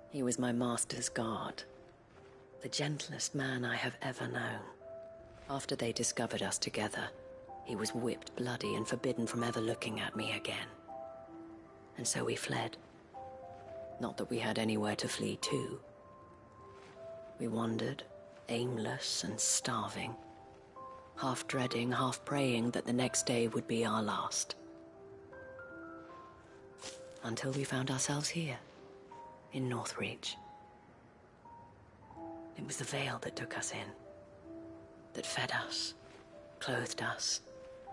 He was my master's guard, the gentlest man I have ever known. After they discovered us together, he was whipped bloody and forbidden from ever looking at me again. And so we fled. Not that we had anywhere to flee to. We wandered, aimless and starving, half dreading, half praying that the next day would be our last. Until we found ourselves here, in Northreach. It was the Veil that took us in, that fed us, clothed us,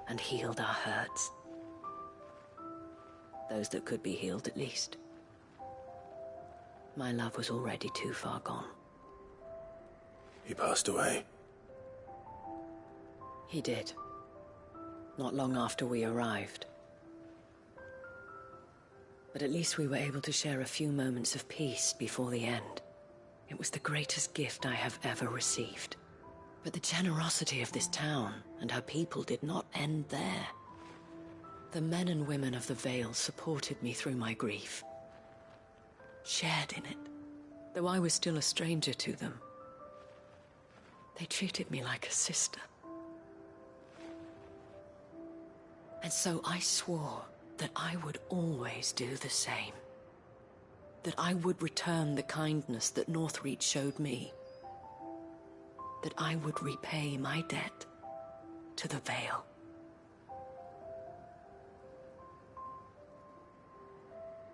and healed our hurts. Those that could be healed, at least. My love was already too far gone. He passed away. He did. Not long after we arrived. But at least we were able to share a few moments of peace before the end. It was the greatest gift I have ever received. But the generosity of this town and her people did not end there. The men and women of the Vale supported me through my grief. Shared in it, though I was still a stranger to them. They treated me like a sister. And so I swore that I would always do the same. That I would return the kindness that Northreach showed me. That I would repay my debt to the Vale.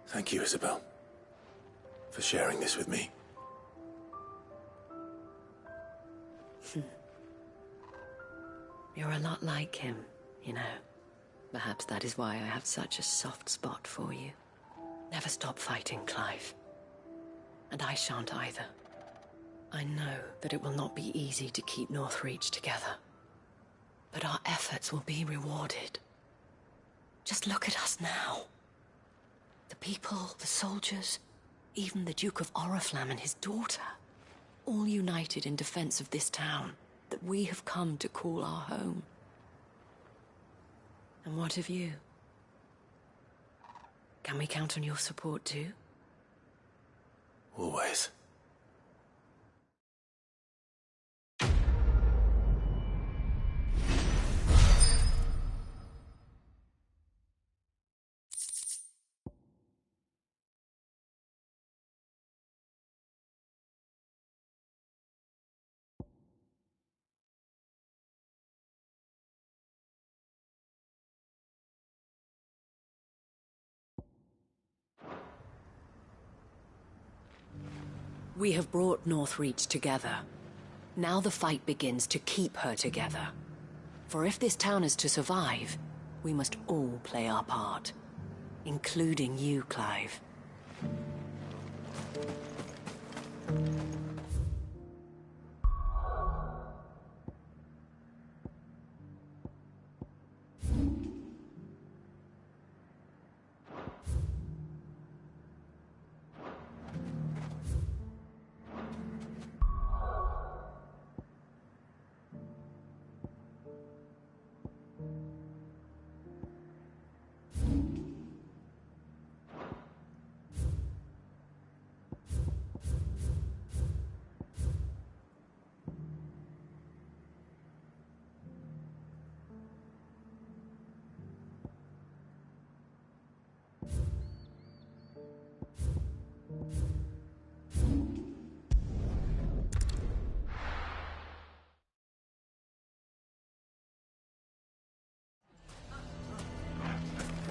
Thank you, Isabel, for sharing this with me. You're a lot like him, you know. Perhaps that is why I have such a soft spot for you. Never stop fighting, Clive. And I shan't either. I know that it will not be easy to keep Northreach together. But our efforts will be rewarded. Just look at us now. The people, the soldiers, even the Duke of Oriflamme and his daughter, all united in defense of this town that we have come to call our home. And what of you? Can we count on your support too? Always. We have brought Northreach together. Now the fight begins to keep her together. For if this town is to survive, we must all play our part. Including you, Clive.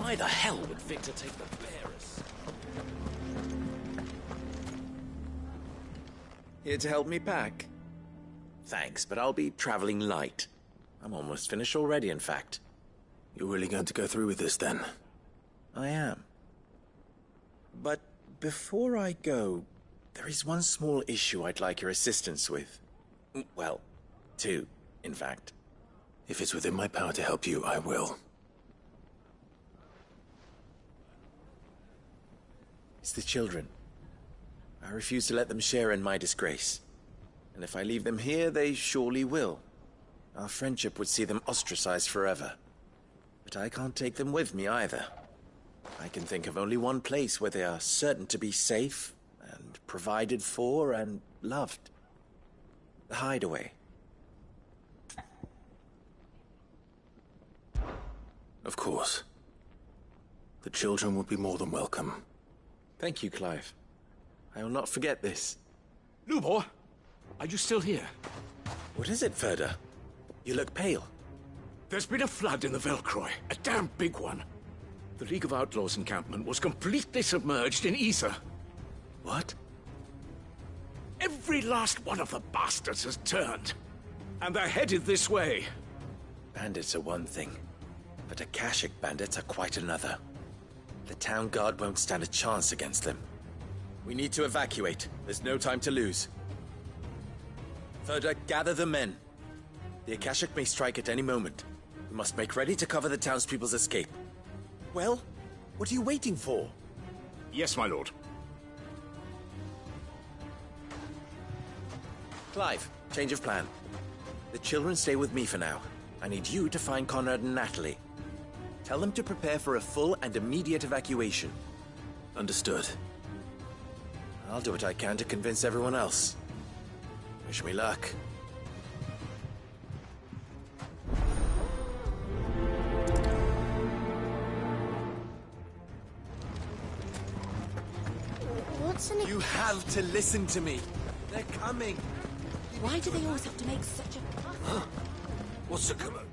Why the hell would Victor take the bearers? Here to help me pack? Thanks, but I'll be traveling light. I'm almost finished already, in fact. You're really going to go through with this, then? I am. But before I go, there is one small issue I'd like your assistance with. Well, two, in fact. If it's within my power to help you, I will. It's the children. I refuse to let them share in my disgrace. And if I leave them here, they surely will. Our friendship would see them ostracized forever. But I can't take them with me either. I can think of only one place where they are certain to be safe, and provided for, and loved. The Hideaway. Of course. The children would be more than welcome. Thank you, Clive. I will not forget this. Lubor, are you still here? What is it, Ferda? You look pale. There's been a flood in the Velcroy, a damn big one. The League of Outlaws encampment was completely submerged in ether. What? Every last one of the bastards has turned. And they're headed this way. Bandits are one thing, but Akashic bandits are quite another. The town guard won't stand a chance against them. We need to evacuate. There's no time to lose. Ferda, gather the men. The Akashic may strike at any moment. We must make ready to cover the townspeople's escape. Well, what are you waiting for? Yes, my lord. Clive, change of plan. The children stay with me for now. I need you to find Conrad and Natalie. Tell them to prepare for a full and immediate evacuation. Understood. I'll do what I can to convince everyone else. Wish me luck. What's in it? You have to listen to me. They're coming. Why do they always have to make such a... What's the command?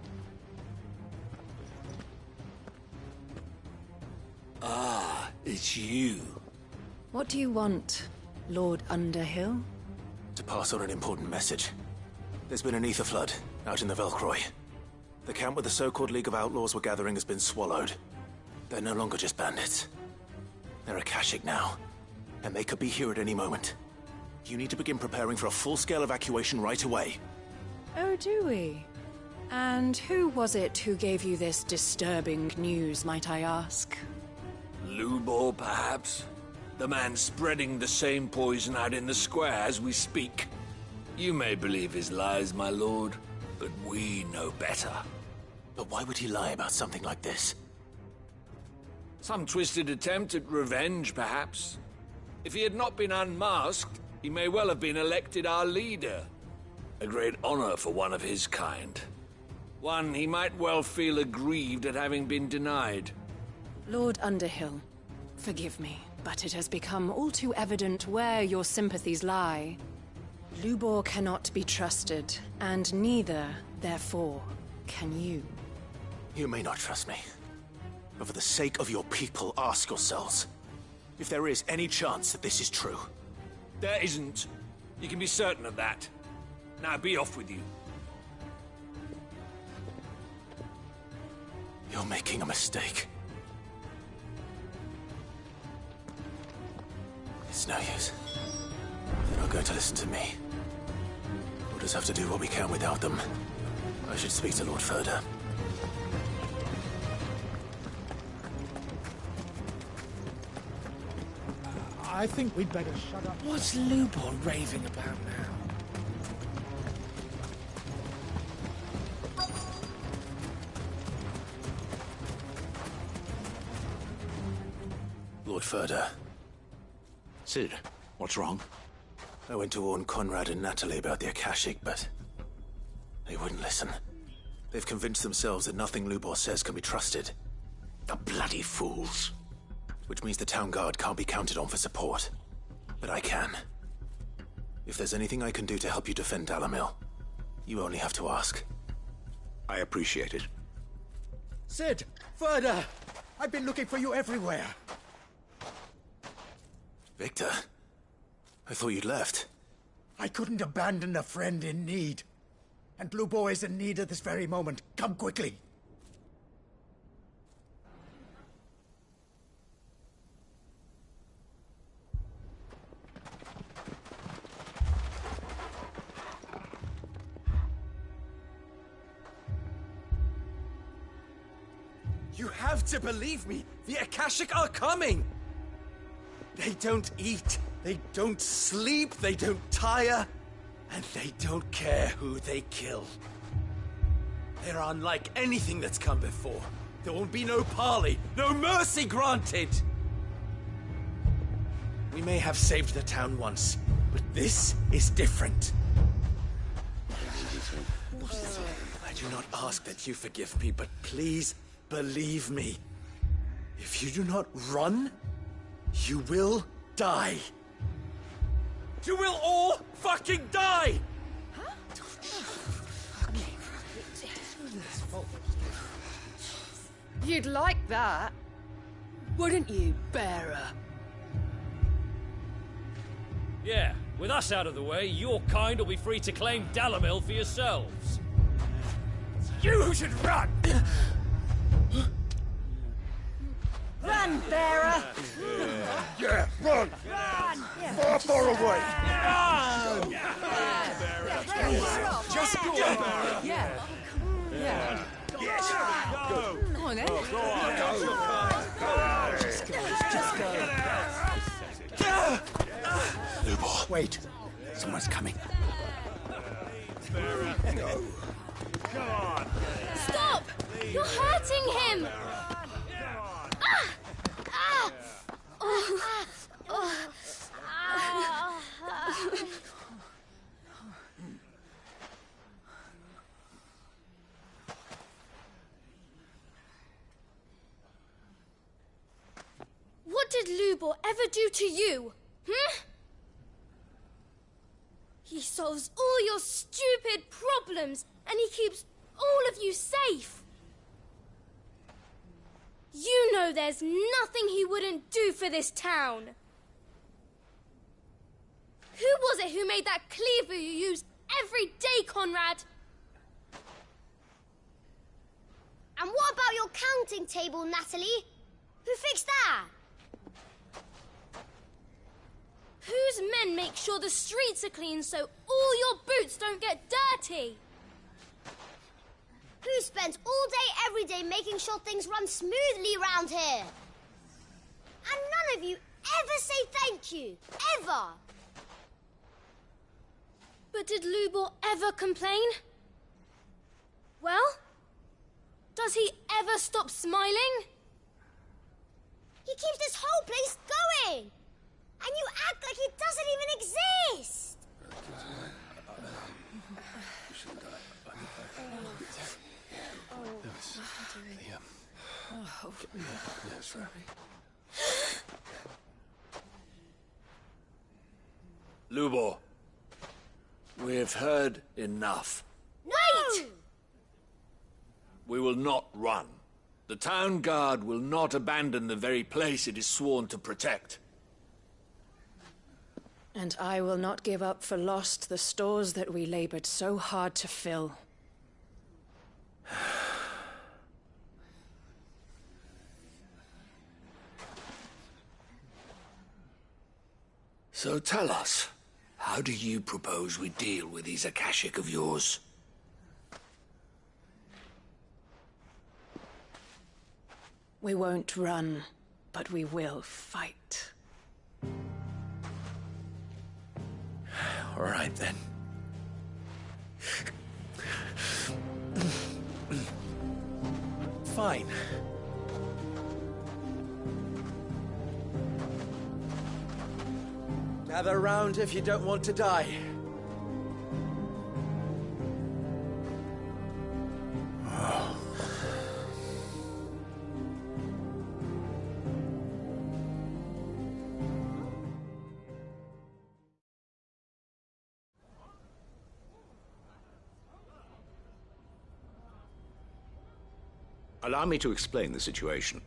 Ah, it's you. What do you want, Lord Underhill? To pass on an important message. There's been an ether flood out in the Velcroy. The camp where the so-called League of Outlaws were gathering has been swallowed. They're no longer just bandits. They're Akashic now, and they could be here at any moment. You need to begin preparing for a full-scale evacuation right away. Oh, do we? And who was it who gave you this disturbing news, might I ask? Lubor, perhaps? The man spreading the same poison out in the square as we speak. You may believe his lies, my lord, but we know better. But why would he lie about something like this? Some twisted attempt at revenge, perhaps. If he had not been unmasked, he may well have been elected our leader. A great honor for one of his kind. One he might well feel aggrieved at having been denied. Lord Underhill, forgive me, but it has become all too evident where your sympathies lie. Lubor cannot be trusted, and neither, therefore, can you. You may not trust me, but for the sake of your people, ask yourselves if there is any chance that this is true. There isn't. You can be certain of that. Now be off with you. You're making a mistake. It's no use. They're not going to listen to me. We'll just have to do what we can without them. I should speak to Lord Ferda. I think we'd better shut up. What's Lubor raving about now? Lord Ferda. Sid, what's wrong? I went to warn Conrad and Natalie about the Akashic, but they wouldn't listen. They've convinced themselves that nothing Lubor says can be trusted. The bloody fools. Which means the town guard can't be counted on for support. But I can. If there's anything I can do to help you defend Dalamil, you only have to ask. I appreciate it. Sid! Ferda! I've been looking for you everywhere. Victor, I thought you'd left. I couldn't abandon a friend in need. And Blue Boy is in need at this very moment. Come quickly. You have to believe me. The Akashic are coming. They don't eat, they don't sleep, they don't tire, and they don't care who they kill. They're unlike anything that's come before. There won't be no parley, no mercy granted. We may have saved the town once, but this is different. I do not ask that you forgive me, but please believe me. If you do not run, you will die. You will all fucking die! You'd like that, wouldn't you, bearer? Yeah, with us out of the way, your kind will be free to claim Dalamil for yourselves. You should run! Run, bearer! Yeah, run! Run! Far, far away! Run! Just go! Yeah. Yeah. Yes! Go! Come on, then. Go on! Just go. Lubo. Wait. Someone's coming. Go. Come on. Stop! You're hurting him! What did Lubor ever do to you? He solves all your stupid problems, and he keeps all of you safe. You know there's nothing he wouldn't do for this town. Who was it who made that cleaver you use every day, Conrad? And what about your counting table, Natalie? Who fixed that? Whose men make sure the streets are clean so all your boots don't get dirty? Who spends all day, every day making sure things run smoothly round here? And none of you ever say thank you. Ever. But did Lubor ever complain? Well, does he ever stop smiling? He keeps this whole place going. And you act like it doesn't even exist. Lubor, we've heard enough. Wait! We will not run. The town guard will not abandon the very place it is sworn to protect. And I will not give up for lost the stores that we labored so hard to fill. So tell us, how do you propose we deal with these Akashic of yours? We won't run, but we will fight. All right, then. Fine. Gather round if you don't want to die. Allow me to explain the situation.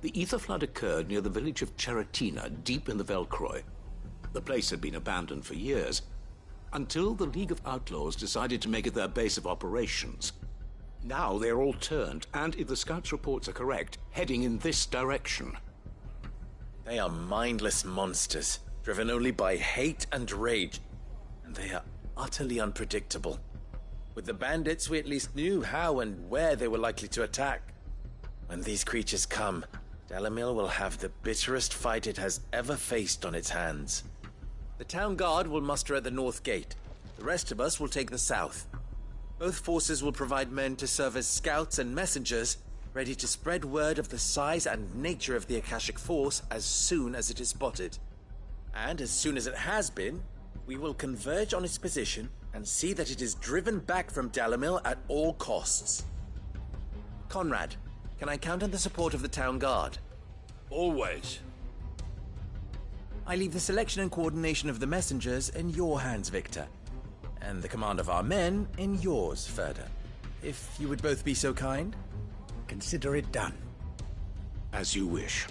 The ether flood occurred near the village of Cheratina, deep in the Velcroy. The place had been abandoned for years, until the League of Outlaws decided to make it their base of operations. Now they're all turned, and if the scouts' reports are correct, heading in this direction. They are mindless monsters, driven only by hate and rage. And they are utterly unpredictable. With the bandits, we at least knew how and where they were likely to attack. When these creatures come, Dalamil will have the bitterest fight it has ever faced on its hands. The town guard will muster at the north gate. The rest of us will take the south. Both forces will provide men to serve as scouts and messengers, ready to spread word of the size and nature of the Akashic Force as soon as it is spotted. And as soon as it has been, we will converge on its position and see that it is driven back from Dalamil at all costs. Conrad, can I count on the support of the town guard? Always. I leave the selection and coordination of the messengers in your hands, Victor. And the command of our men in yours, Ferda. If you would both be so kind. Consider it done. As you wish.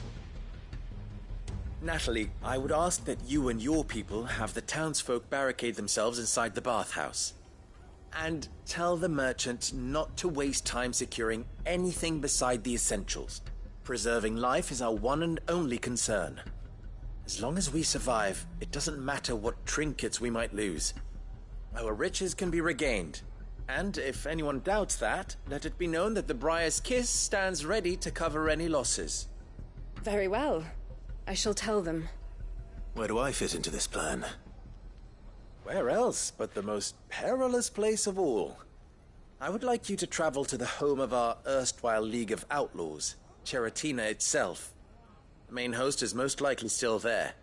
Natalie, I would ask that you and your people have the townsfolk barricade themselves inside the bathhouse. And tell the merchant not to waste time securing anything beside the essentials. Preserving life is our one and only concern. As long as we survive, it doesn't matter what trinkets we might lose. Our riches can be regained. And if anyone doubts that, let it be known that the Briar's Kiss stands ready to cover any losses. Very well. I shall tell them. Where do I fit into this plan? Where else but the most perilous place of all? I would like you to travel to the home of our erstwhile League of Outlaws, Cheratina itself. The main host is most likely still there,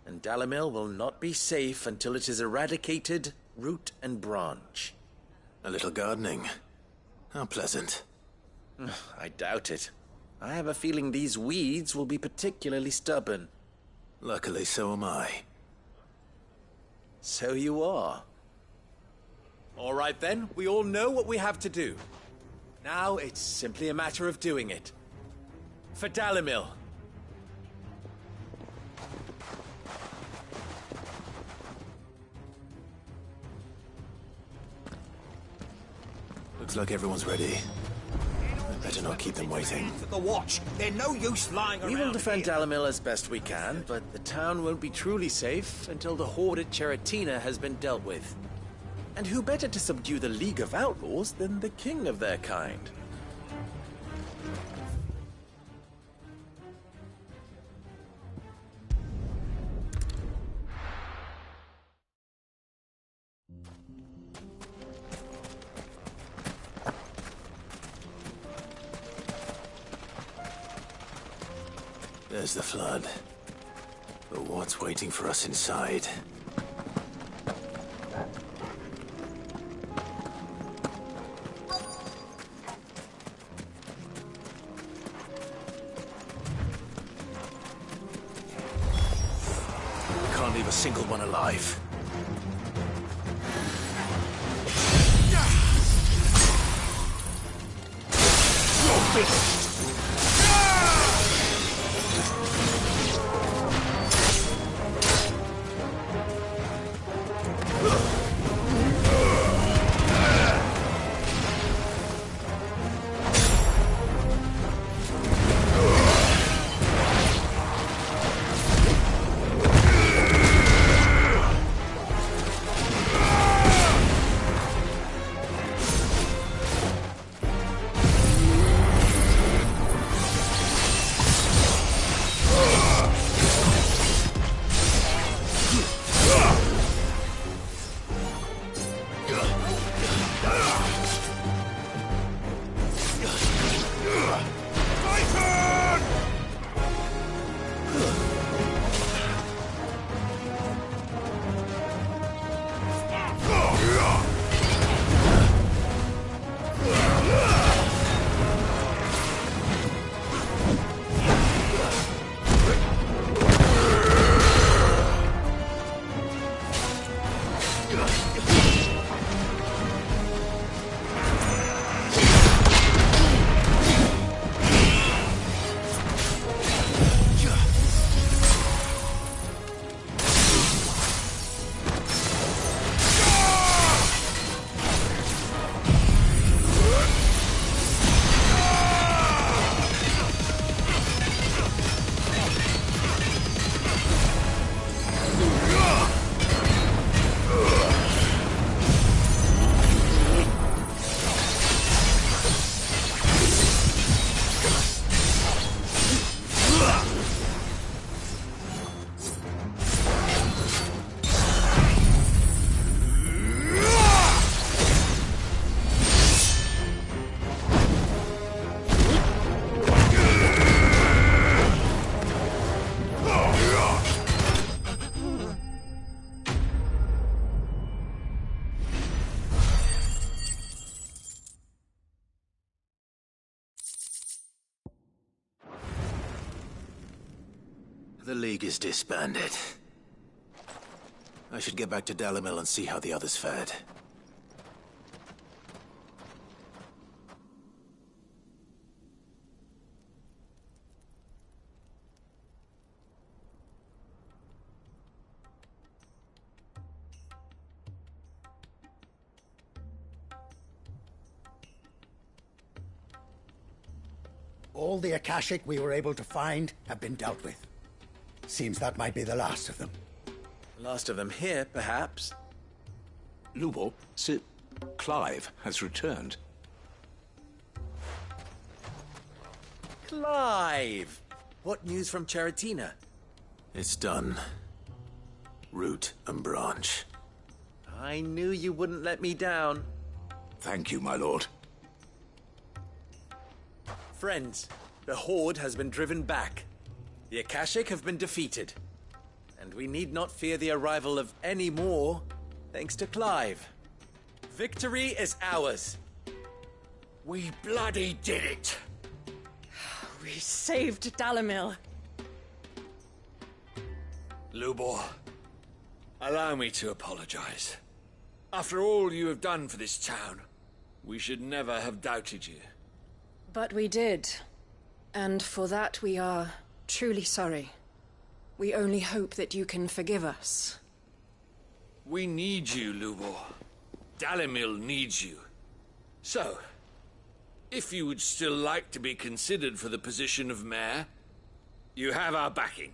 and Dalamil will not be safe until it is eradicated, root and branch. A little gardening. How pleasant. I doubt it. I have a feeling these weeds will be particularly stubborn. Luckily, so am I. So you are. All right then, we all know what we have to do. Now it's simply a matter of doing it. For Dalamil. Looks like everyone's ready. I'd better not keep them waiting. The watch. They're no use lying around. We will defend Dalamil as best we can, but the town won't be truly safe until the horde at Cheratina has been dealt with. And who better to subdue the League of Outlaws than the king of their kind? There's the flood. But what's waiting for us inside? We can't leave a single one alive. You're finished! League is disbanded. I should get back to Dalimil and see how the others fared. All the Akashic we were able to find have been dealt with. Seems that might be the last of them. Last of them here, perhaps. Lubo, Sir Clive has returned. Clive! What news from Charatina? It's done. Root and branch. I knew you wouldn't let me down. Thank you, my lord. Friends, the Horde has been driven back. The Akashic have been defeated. And we need not fear the arrival of any more, thanks to Clive. Victory is ours. We bloody did it! We saved Dalimil. Lubor, allow me to apologize. After all you have done for this town, we should never have doubted you. But we did. And for that we are truly sorry. We only hope that you can forgive us. We need you, Lubor. Dalimil needs you. So, if you would still like to be considered for the position of mayor, you have our backing.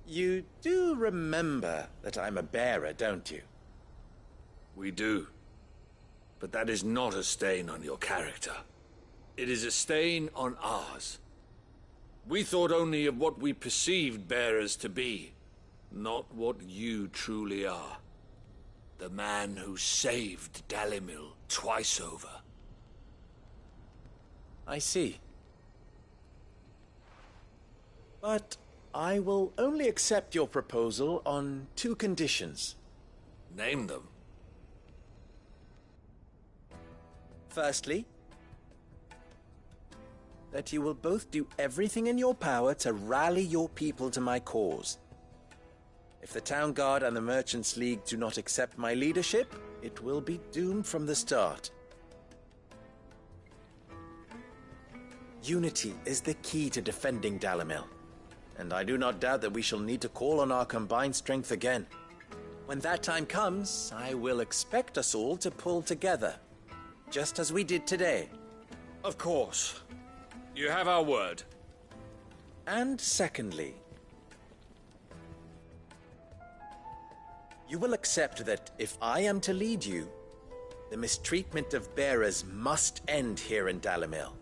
You do remember that I'm a bearer, don't you? We do. But that is not a stain on your character. It is a stain on ours. We thought only of what we perceived bearers to be, not what you truly are. The man who saved Dalimil twice over. I see. But I will only accept your proposal on 2 conditions. Name them. Firstly, that you will both do everything in your power to rally your people to my cause. If the Town Guard and the Merchants League do not accept my leadership, it will be doomed from the start. Unity is the key to defending Dalimil, and I do not doubt that we shall need to call on our combined strength again. When that time comes, I will expect us all to pull together, just as we did today. Of course. You have our word. And secondly, you will accept that if I am to lead you, the mistreatment of bearers must end here in Dalimil.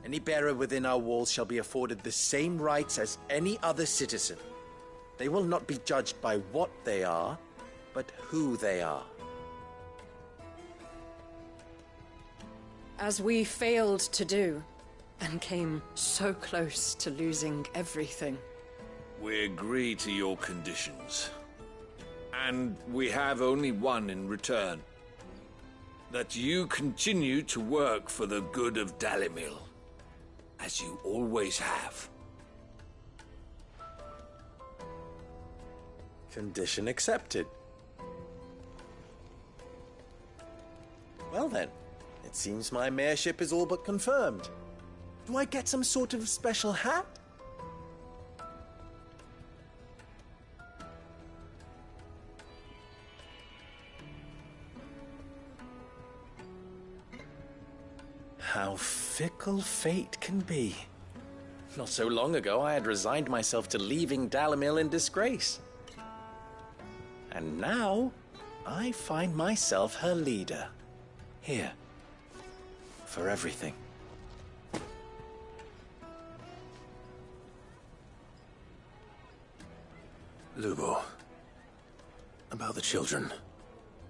Any bearer within our walls shall be afforded the same rights as any other citizen. They will not be judged by what they are, but who they are. As we failed to do, and came so close to losing everything. We agree to your conditions. And we have only one in return. That you continue to work for the good of Dalimil, as you always have. Condition accepted. Well then, it seems my mayorship is all but confirmed. Do I get some sort of special hat? How fickle fate can be. Not so long ago, I had resigned myself to leaving Dalimil in disgrace. And now, I find myself her leader. Here. For everything. Lubo. About the children.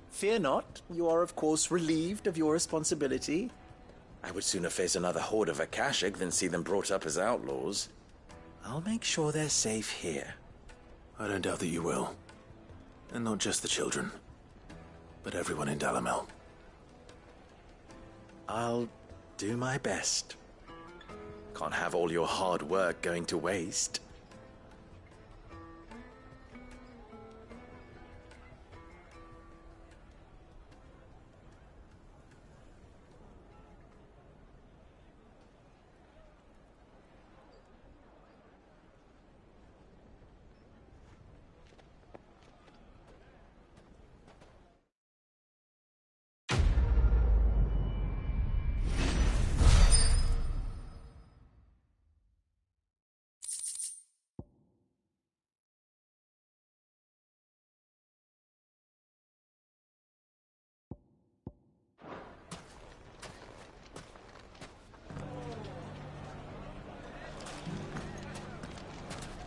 Fear not. You are, of course, relieved of your responsibility. I would sooner face another horde of Akashic than see them brought up as outlaws. I'll make sure they're safe here. I don't doubt that you will. And not just the children, but everyone in Dalimil. I'll do my best. Can't have all your hard work going to waste.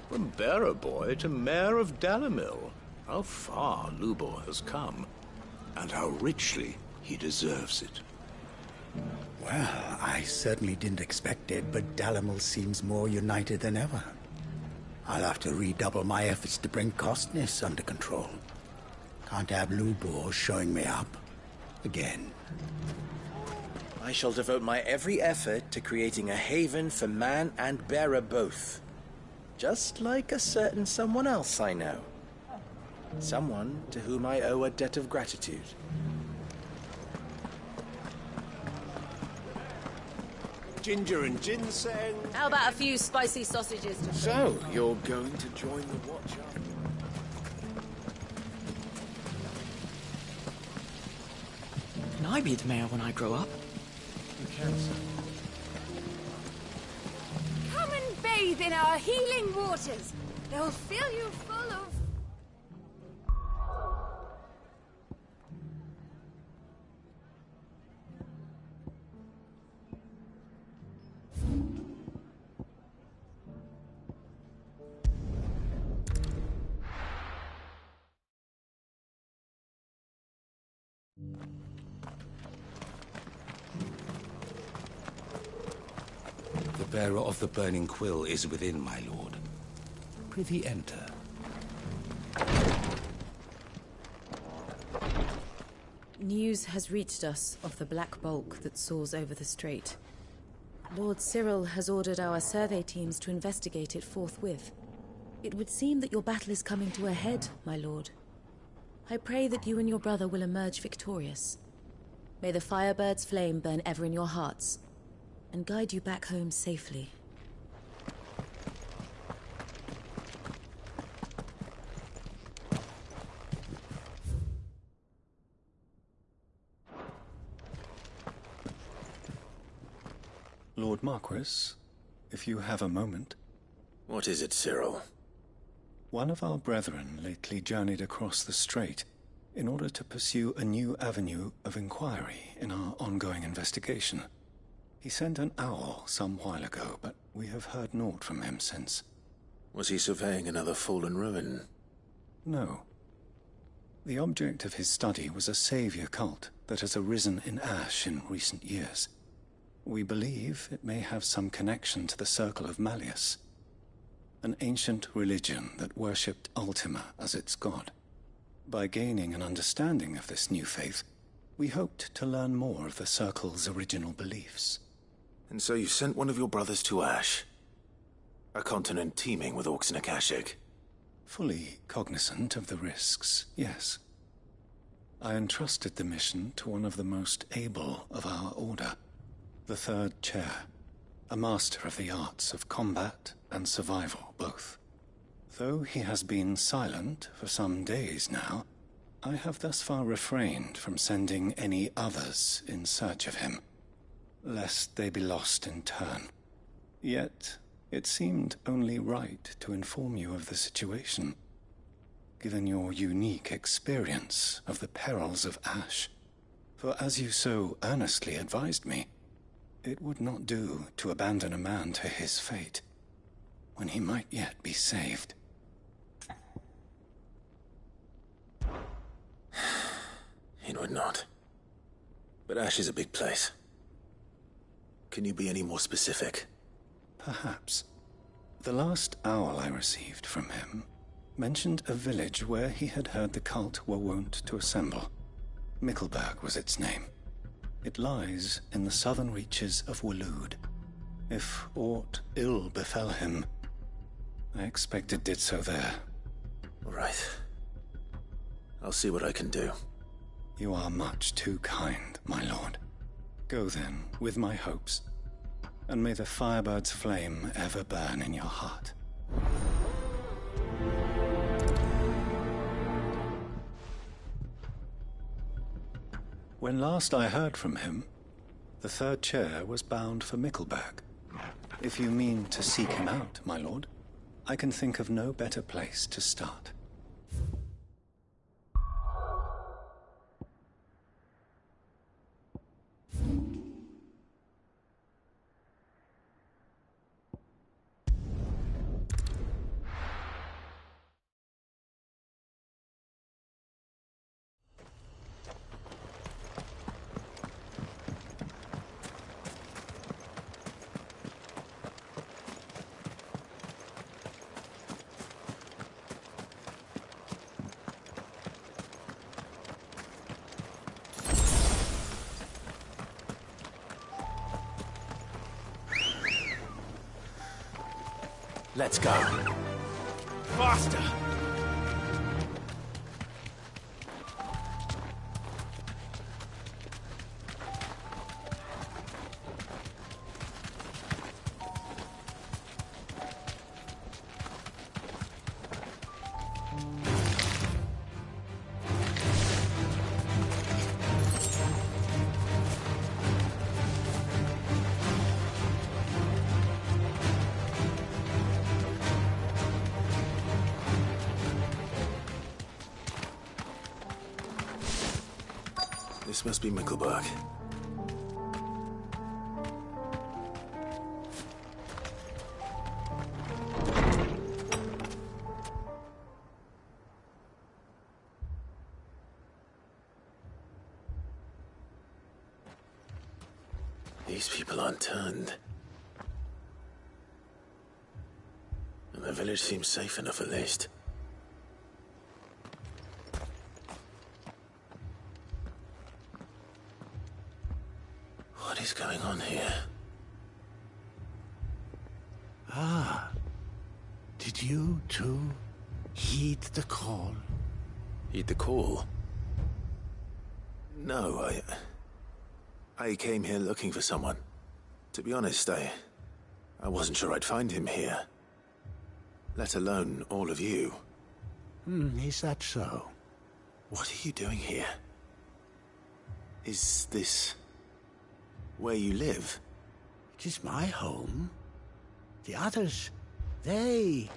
From bearer boy to mayor of Dalamil, how far Lubor has come, and how richly he deserves it. Well, I certainly didn't expect it, but Dalamil seems more united than ever. I'll have to redouble my efforts to bring Costness under control. Can't have Lubor showing me up again. I shall devote my every effort to creating a haven for man and bearer both. Just like a certain someone else I know. Someone to whom I owe a debt of gratitude. Ginger and ginseng. How about a few spicy sausages to So, you're going to join the watch? Can I be the mayor when I grow up? You can, sir. Come and bathe in our healing waters. They'll fill you full of... The bearer of the burning quill is within, my lord. Prithee enter. News has reached us of the black bulk that soars over the strait. Lord Cyril has ordered our survey teams to investigate it forthwith. It would seem that your battle is coming to a head, my lord. I pray that you and your brother will emerge victorious. May the Firebird's flame burn ever in your hearts, and guide you back home safely. Lord Marquis, if you have a moment. What is it, Cyril? One of our brethren lately journeyed across the strait in order to pursue a new avenue of inquiry in our ongoing investigation. He sent an owl some while ago, but we have heard naught from him since. Was he surveying another fallen ruin? No. The object of his study was a savior cult that has arisen in Ash in recent years. We believe it may have some connection to the Circle of Malleus, an ancient religion that worshipped Ultima as its god. By gaining an understanding of this new faith, we hoped to learn more of the Circle's original beliefs. And so you sent one of your brothers to Ash? A continent teeming with orcs and Akashic? Fully cognizant of the risks, yes. I entrusted the mission to one of the most able of our order, the Third Chair, a master of the arts of combat and survival both. Though he has been silent for some days now, I have thus far refrained from sending any others in search of him, lest they be lost in turn. Yet, it seemed only right to inform you of the situation, given your unique experience of the perils of Ash. For as you so earnestly advised me, it would not do to abandon a man to his fate, when he might yet be saved. It would not. But Ash is a big place. Can you be any more specific? Perhaps. The last owl I received from him mentioned a village where he had heard the cult were wont to assemble. Mickleburg was its name. It lies in the southern reaches of Waloed. If aught ill befell him, I expect it did so there. All right. I'll see what I can do. You are much too kind, my lord. Go then, with my hopes, and may the Firebird's flame ever burn in your heart. When last I heard from him, the third chair was bound for Mickleburg. If you mean to seek him out, my lord, I can think of no better place to start. Let's go. Faster! This must be Mickleburg. These people aren't turned. And the village seems safe enough at least. What is going on here? Ah. Did you, too, heed the call? Heed the call? No, I came here looking for someone. To be honest, I wasn't sure I'd find him here. Let alone all of you. Is that so? What are you doing here? Is this where you live? It is my home. The others, they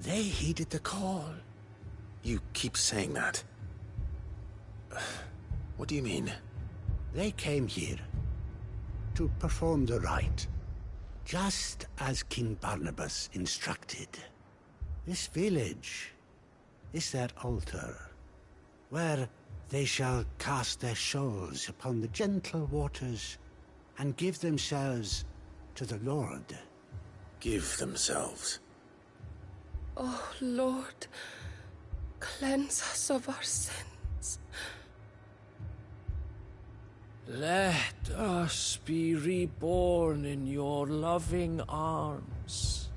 heeded the call. You keep saying that. What do you mean? They came here to perform the rite, just as King Barnabas instructed. This village is their altar, where they shall cast their souls upon the gentle waters and give themselves to the Lord. Give themselves? Oh, Lord, cleanse us of our sins. Let us be reborn in your loving arms.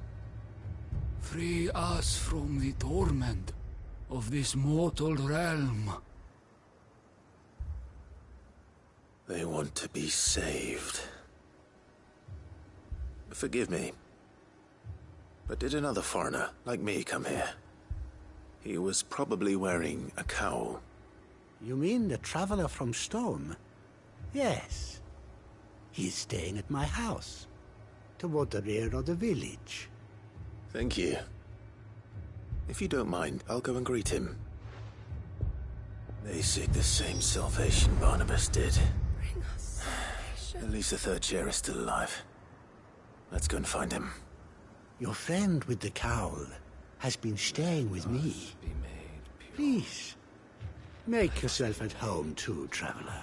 Free us from the torment of this mortal realm. They want to be saved. Forgive me, but did another foreigner like me come here? He was probably wearing a cowl. You mean the traveler from Storm? Yes. He's staying at my house, toward the rear of the village. Thank you. If you don't mind, I'll go and greet him. They seek the same salvation Barnabas did. Bring us salvation. At least the third chair is still alive. Let's go and find him. Your friend with the cowl has been staying with me. Please, make yourself at home too, traveler.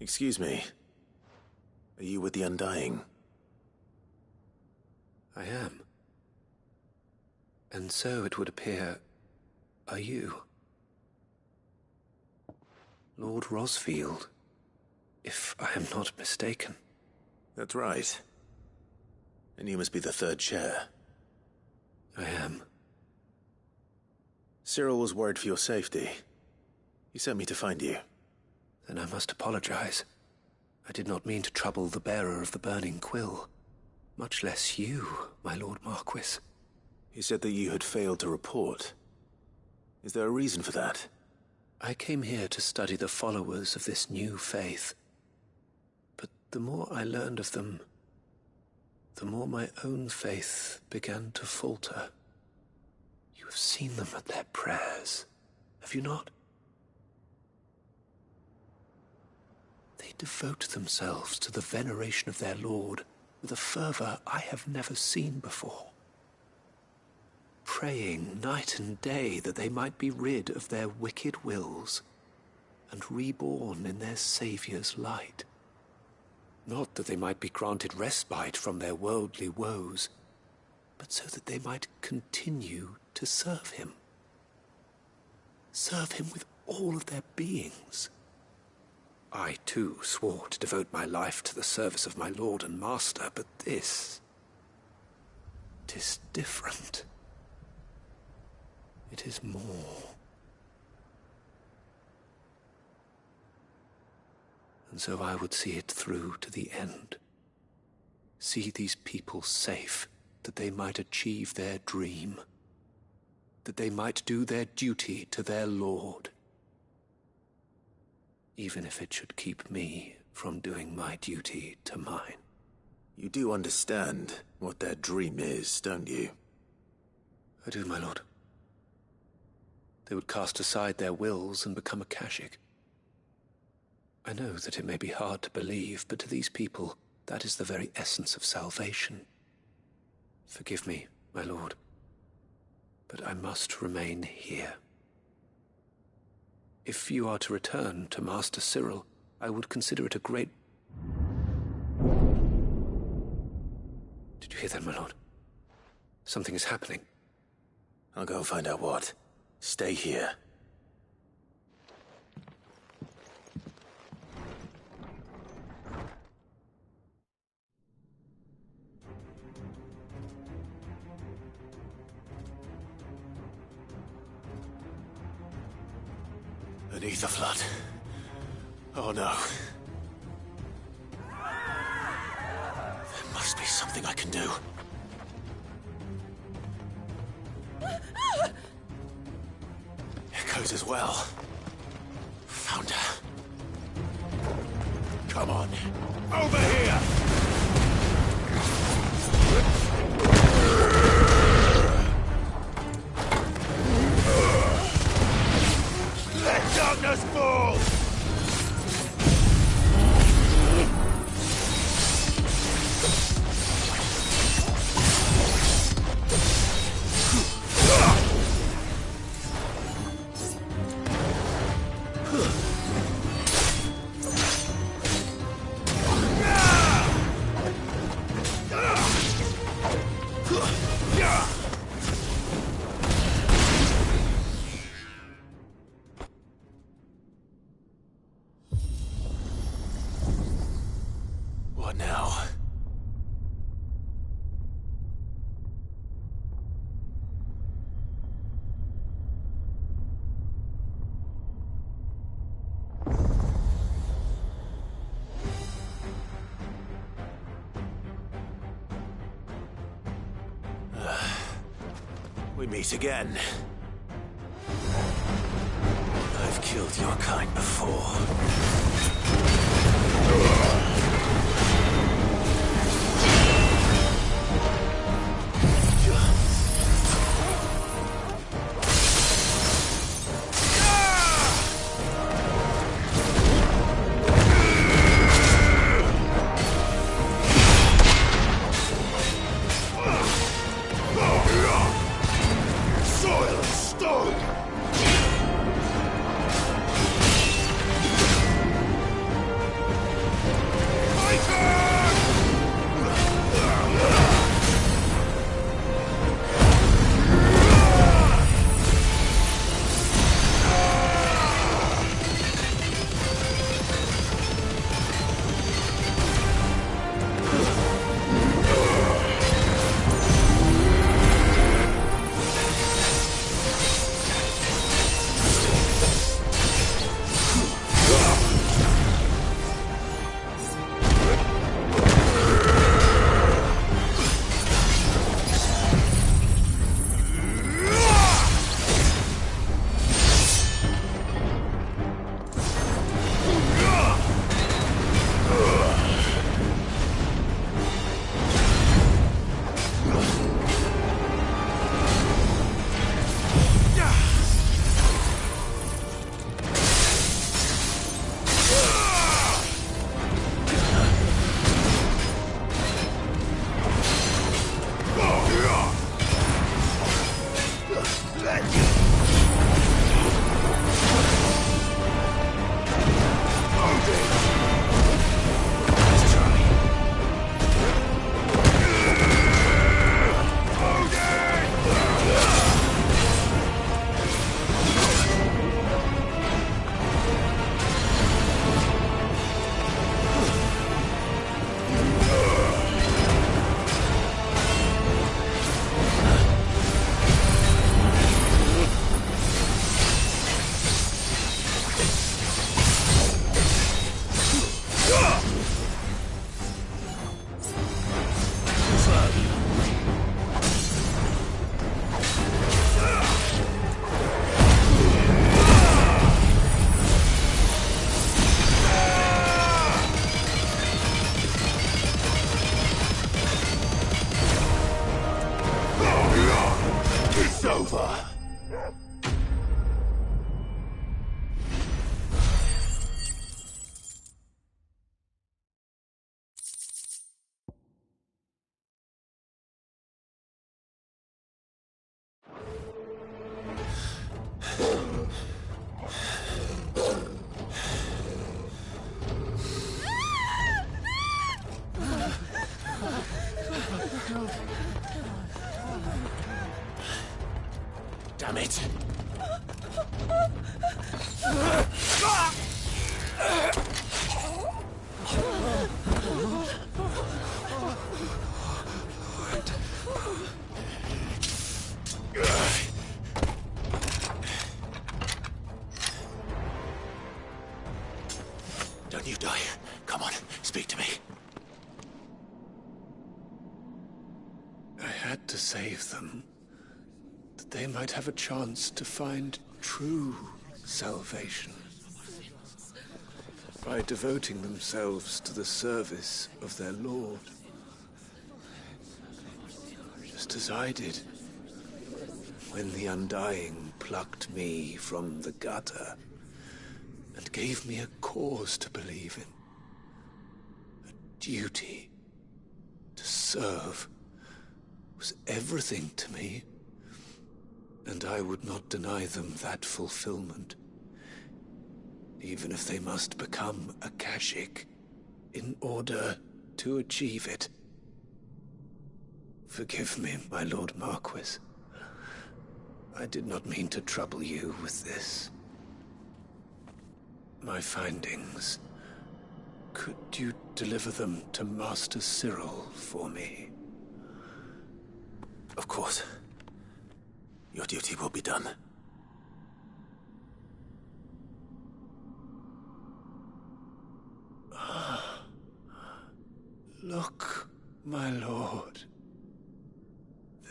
Excuse me. Are you with the Undying? I am. And so it would appear, are you? Lord Rosfield, if I am not mistaken. That's right. And you must be the third chair. I am. Cyril was worried for your safety. He sent me to find you. Then I must apologize. I did not mean to trouble the bearer of the burning quill. Much less you, my Lord Marquis. He said that you had failed to report. Is there a reason for that? I came here to study the followers of this new faith. But the more I learned of them, the more my own faith began to falter. You have seen them at their prayers, have you not? They devote themselves to the veneration of their Lord with a fervor I have never seen before. Praying night and day that they might be rid of their wicked wills and reborn in their Saviour's light. Not that they might be granted respite from their worldly woes, but so that they might continue to serve him. Serve him with all of their beings. I, too, swore to devote my life to the service of my Lord and Master, but this... 'tis different. It is more. And so I would see it through to the end. See these people safe, that they might achieve their dream. That they might do their duty to their Lord. Even if it should keep me from doing my duty to mine. You do understand what their dream is, don't you? I do, my lord. They would cast aside their wills and become Akashic. I know that it may be hard to believe, but to these people, that is the very essence of salvation. Forgive me, my lord, but I must remain here. If you are to return to Master Cyril, I would consider it a great... Did you hear that, my lord? Something is happening. I'll go and find out what. Stay here. An ether flood. Oh no. There must be something I can do. Echoes as well. Found her. Come on. Over here! Let darkness fall! What now? We meet again. I've killed your kind before. Soil and stone! Don't you die. Come on, speak to me. I had to save them, that they might have a chance to find true salvation by devoting themselves to the service of their Lord. Just as I did when the Undying plucked me from the gutter and gave me a cause to believe in. A duty to serve was everything to me, and I would not deny them that fulfillment, even if they must become a Kashik in order to achieve it. Forgive me, my Lord Marquis. I did not mean to trouble you with this. My findings. Could you deliver them to Master Cyril for me? Of course. Your duty will be done. Look, my lord.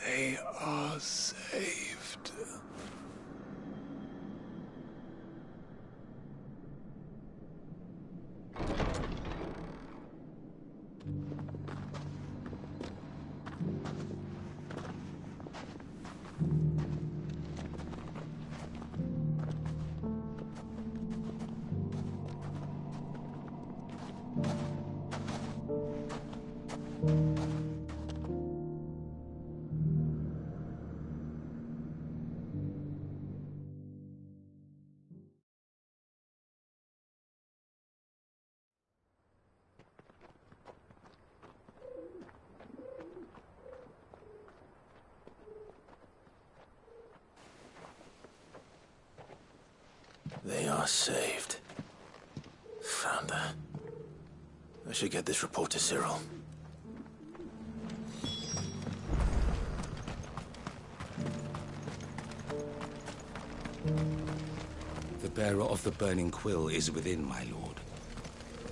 They are saved. They are saved. Found her. I should get this report to Cyril. The bearer of the burning quill is within, my lord.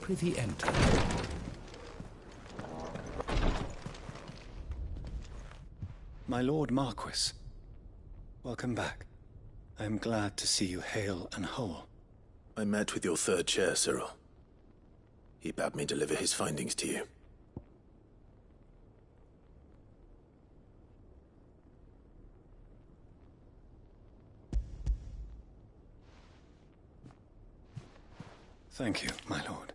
Prithee enter. My Lord Marquis, welcome back. I am glad to see you hale and whole. I met with your third chair, Cyril. He bade me deliver his findings to you. Thank you, my lord.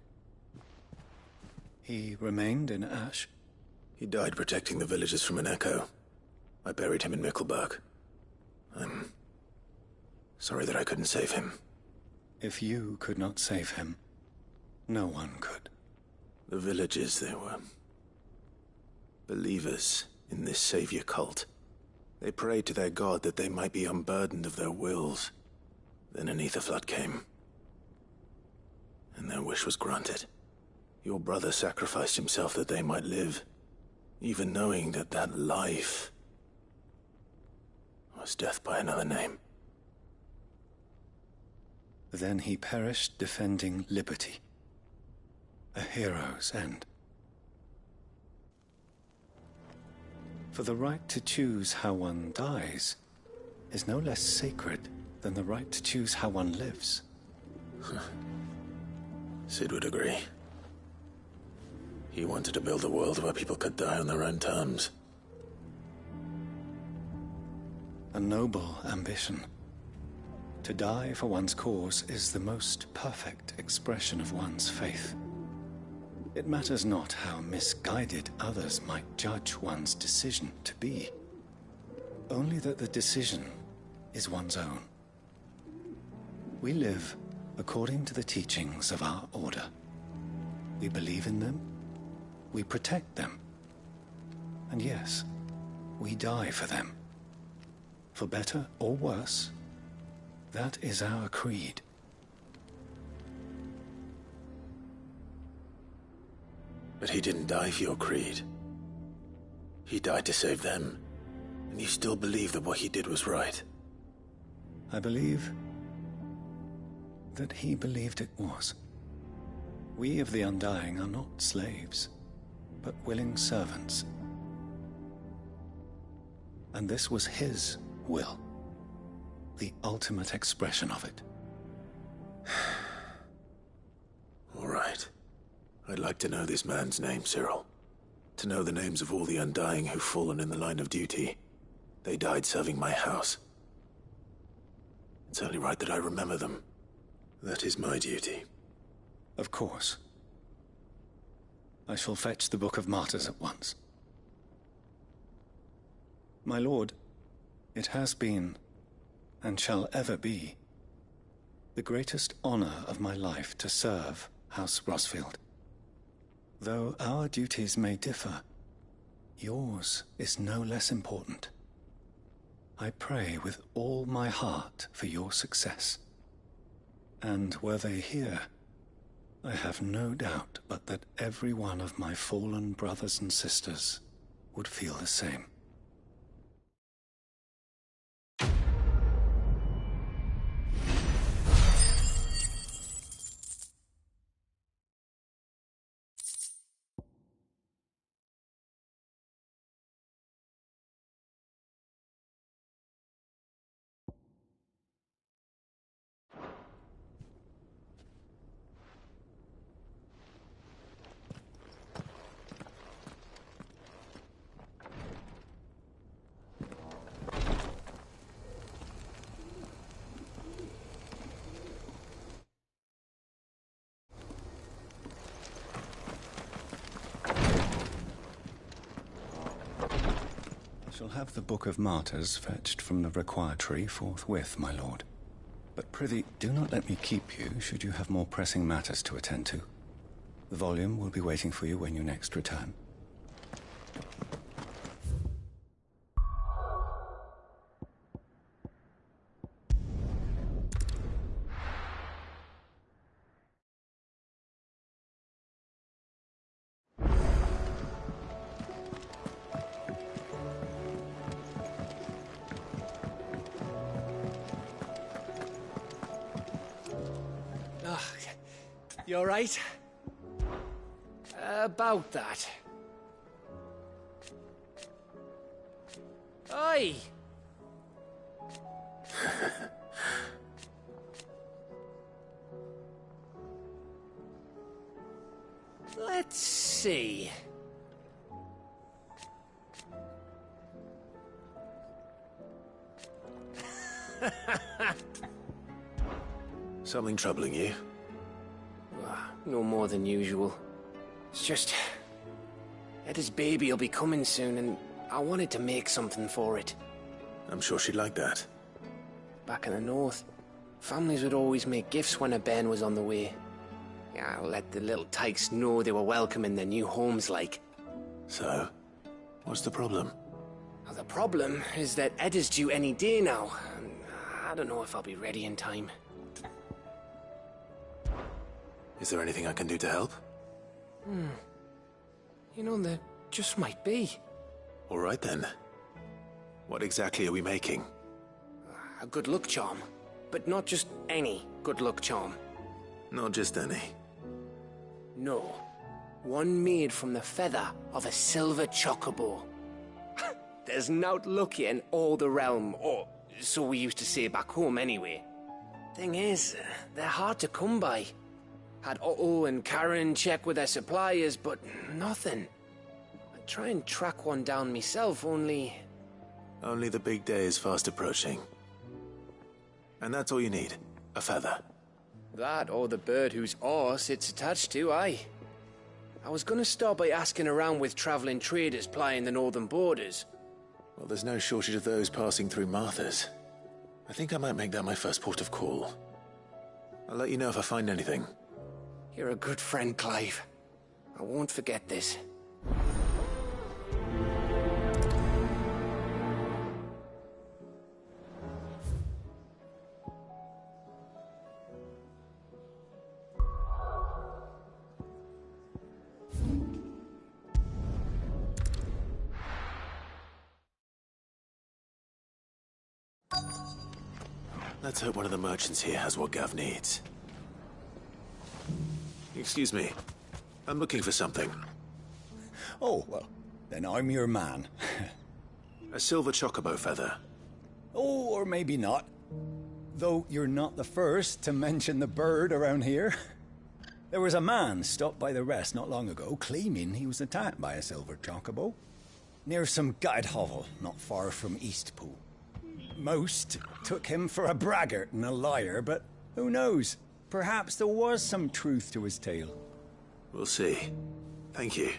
He remained in Ash? He died protecting the villagers from an echo. I buried him in Mickelberg. I'm sorry that I couldn't save him. If you could not save him, no one could. The villagers, they were believers in this savior cult. They prayed to their god that they might be unburdened of their wills. Then an ether flood came, and their wish was granted. Your brother sacrificed himself that they might live, even knowing that that life was death by another name. Then he perished defending liberty. A hero's end. For the right to choose how one dies is no less sacred than the right to choose how one lives. Sid would agree. He wanted to build a world where people could die on their own terms. A noble ambition. To die for one's cause is the most perfect expression of one's faith. It matters not how misguided others might judge one's decision to be. Only that the decision is one's own. We live according to the teachings of our order. We believe in them, we protect them, and yes, we die for them. For better or worse, that is our creed. But he didn't die for your creed. He died to save them, and you still believe that what he did was right. I believe that he believed it was. We of the Undying are not slaves, but willing servants. And this was his will, the ultimate expression of it. All right. I'd like to know this man's name, Cyril. To know the names of all the Undying who've fallen in the line of duty. They died serving my house. It's only right that I remember them. That is my duty. Of course. I shall fetch the Book of Martyrs at once. My lord, it has been, and shall ever be, the greatest honor of my life to serve House Rosfield. Though our duties may differ, yours is no less important. I pray with all my heart for your success. And were they here, I have no doubt but that every one of my fallen brothers and sisters would feel the same. I shall have the Book of Martyrs fetched from the requiretory forthwith, my lord. But prithee, do not let me keep you, should you have more pressing matters to attend to. The volume will be waiting for you when you next return. You all right? About that. Oi! Let's see. Something troubling you? No more than usual. It's just... Edda's baby will be coming soon, and I wanted to make something for it. I'm sure she'd like that. Back in the north, families would always make gifts when a bairn was on the way. Yeah, let the little tykes know they were welcome in their new homes, like. So, what's the problem? Well, the problem is that Edda's due any day now, and I don't know if I'll be ready in time. Is there anything I can do to help? You know, there just might be. All right then. What exactly are we making? A good luck charm. But not just any good luck charm. Not just any. No. One made from the feather of a silver chocobo. There's naught luckier in all the realm, or so we used to say back home anyway. Thing is, they're hard to come by. Had Otto and Karen check with their suppliers, but nothing. I'd try and track one down myself, only... Only the big day is fast approaching. And that's all you need, a feather. That, or the bird whose horse it's attached to, aye. I was gonna start by asking around with traveling traders plying the northern borders. Well, there's no shortage of those passing through Martha's. I think I might make that my first port of call. I'll let you know if I find anything. You're a good friend, Clive. I won't forget this. Let's hope one of the merchants here has what Gav needs. You Excuse me. I'm looking for something. Oh, well, then I'm your man. A silver chocobo feather. Oh, or maybe not. Though you're not the first to mention the bird around here. There was a man stopped by the rest not long ago, claiming he was attacked by a silver chocobo. Near some gutted hovel, not far from Eastpool. Most took him for a braggart and a liar, but who knows? Perhaps there was some truth to his tale. We'll see. Thank you.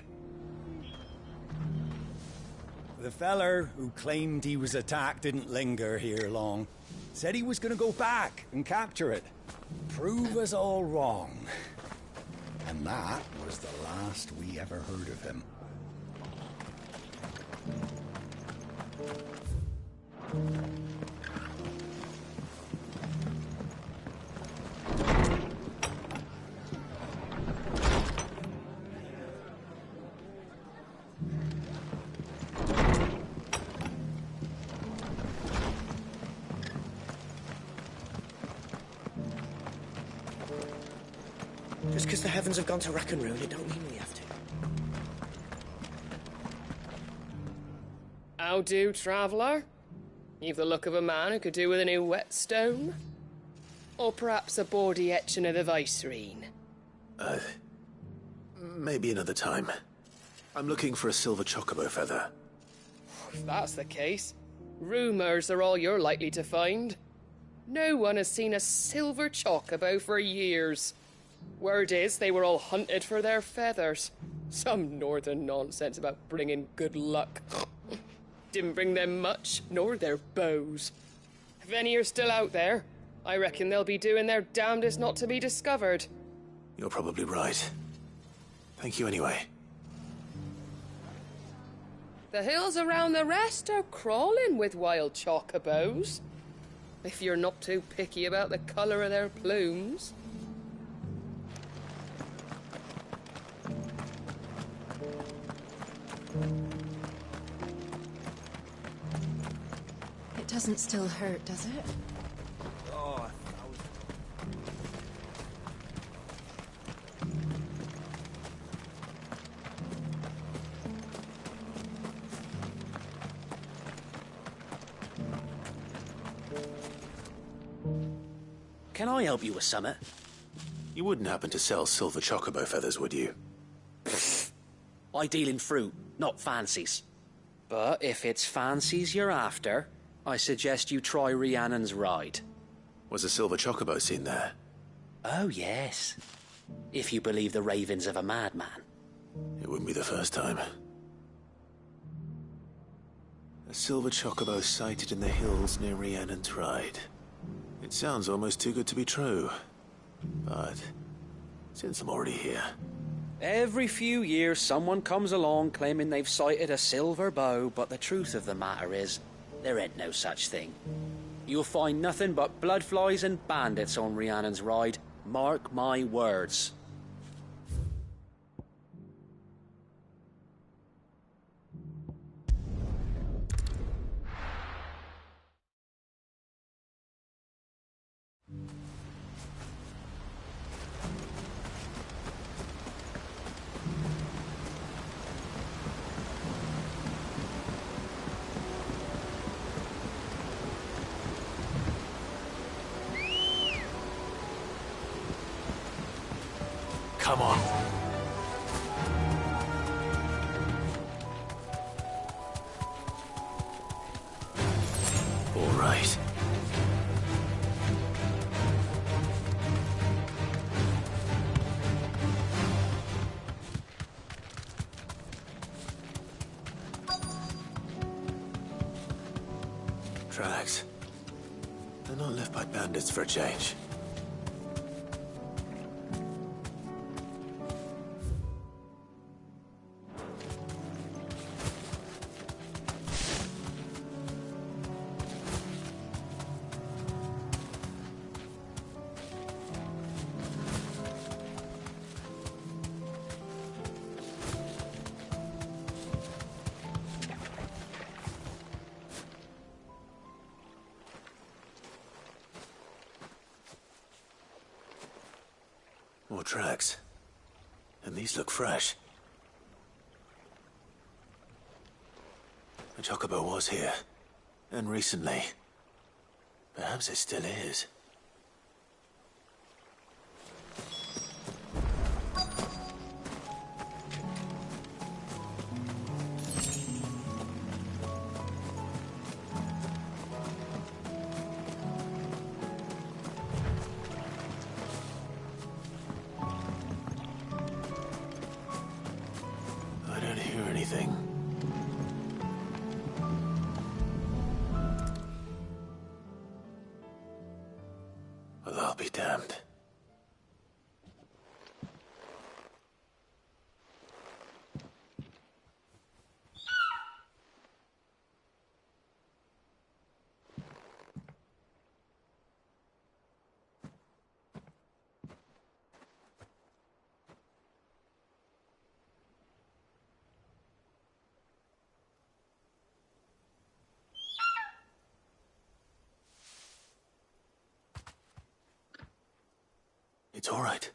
The feller who claimed he was attacked didn't linger here long. Said he was gonna go back and capture it. Prove us all wrong. And that was the last we ever heard of him. Just because the heavens have gone to rack and ruin, it don't mean we have to. How do, traveller? You've the look of a man who could do with a new whetstone. Or perhaps a bawdy etching of the Vicerine. Maybe another time. I'm looking for a silver chocobo feather. If that's the case, rumours are all you're likely to find. No one has seen a silver chocobo for years. Word is they were all hunted for their feathers. Some northern nonsense about bringing good luck. Didn't bring them much, nor their bows. If any are still out there, I reckon they'll be doing their damnedest not to be discovered. You're probably right. Thank you anyway. The hills around the rest are crawling with wild chocobos. If you're not too picky about the colour of their plumes. It doesn't still hurt, does it? Oh, Can I help you with summit? You wouldn't happen to sell silver chocobo feathers, would you? I deal in fruit, not fancies. But if it's fancies you're after, I suggest you try Rhiannon's ride. Was a silver chocobo seen there? Oh, yes. If you believe the ravings of a madman. It wouldn't be the first time. A silver chocobo sighted in the hills near Rhiannon's Ride. It sounds almost too good to be true. But since I'm already here... Every few years someone comes along claiming they've sighted a silver bow, but the truth of the matter is, there ain't no such thing. You'll find nothing but bloodflies and bandits on Rhiannon's Ride. Mark my words. Come on. All right. Tracks. They're not left by bandits for a change. More tracks. And these look fresh. The chocobo was here. And recently. Perhaps it still is. I don't hear anything. Well, I'll be damned. It's all right.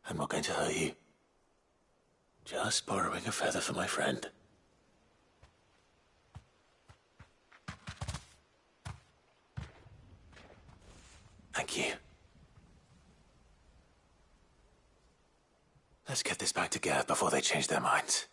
I'm not going to hurt you. Just borrowing a feather for my friend. Thank you. Let's get this back to Geth before they change their minds.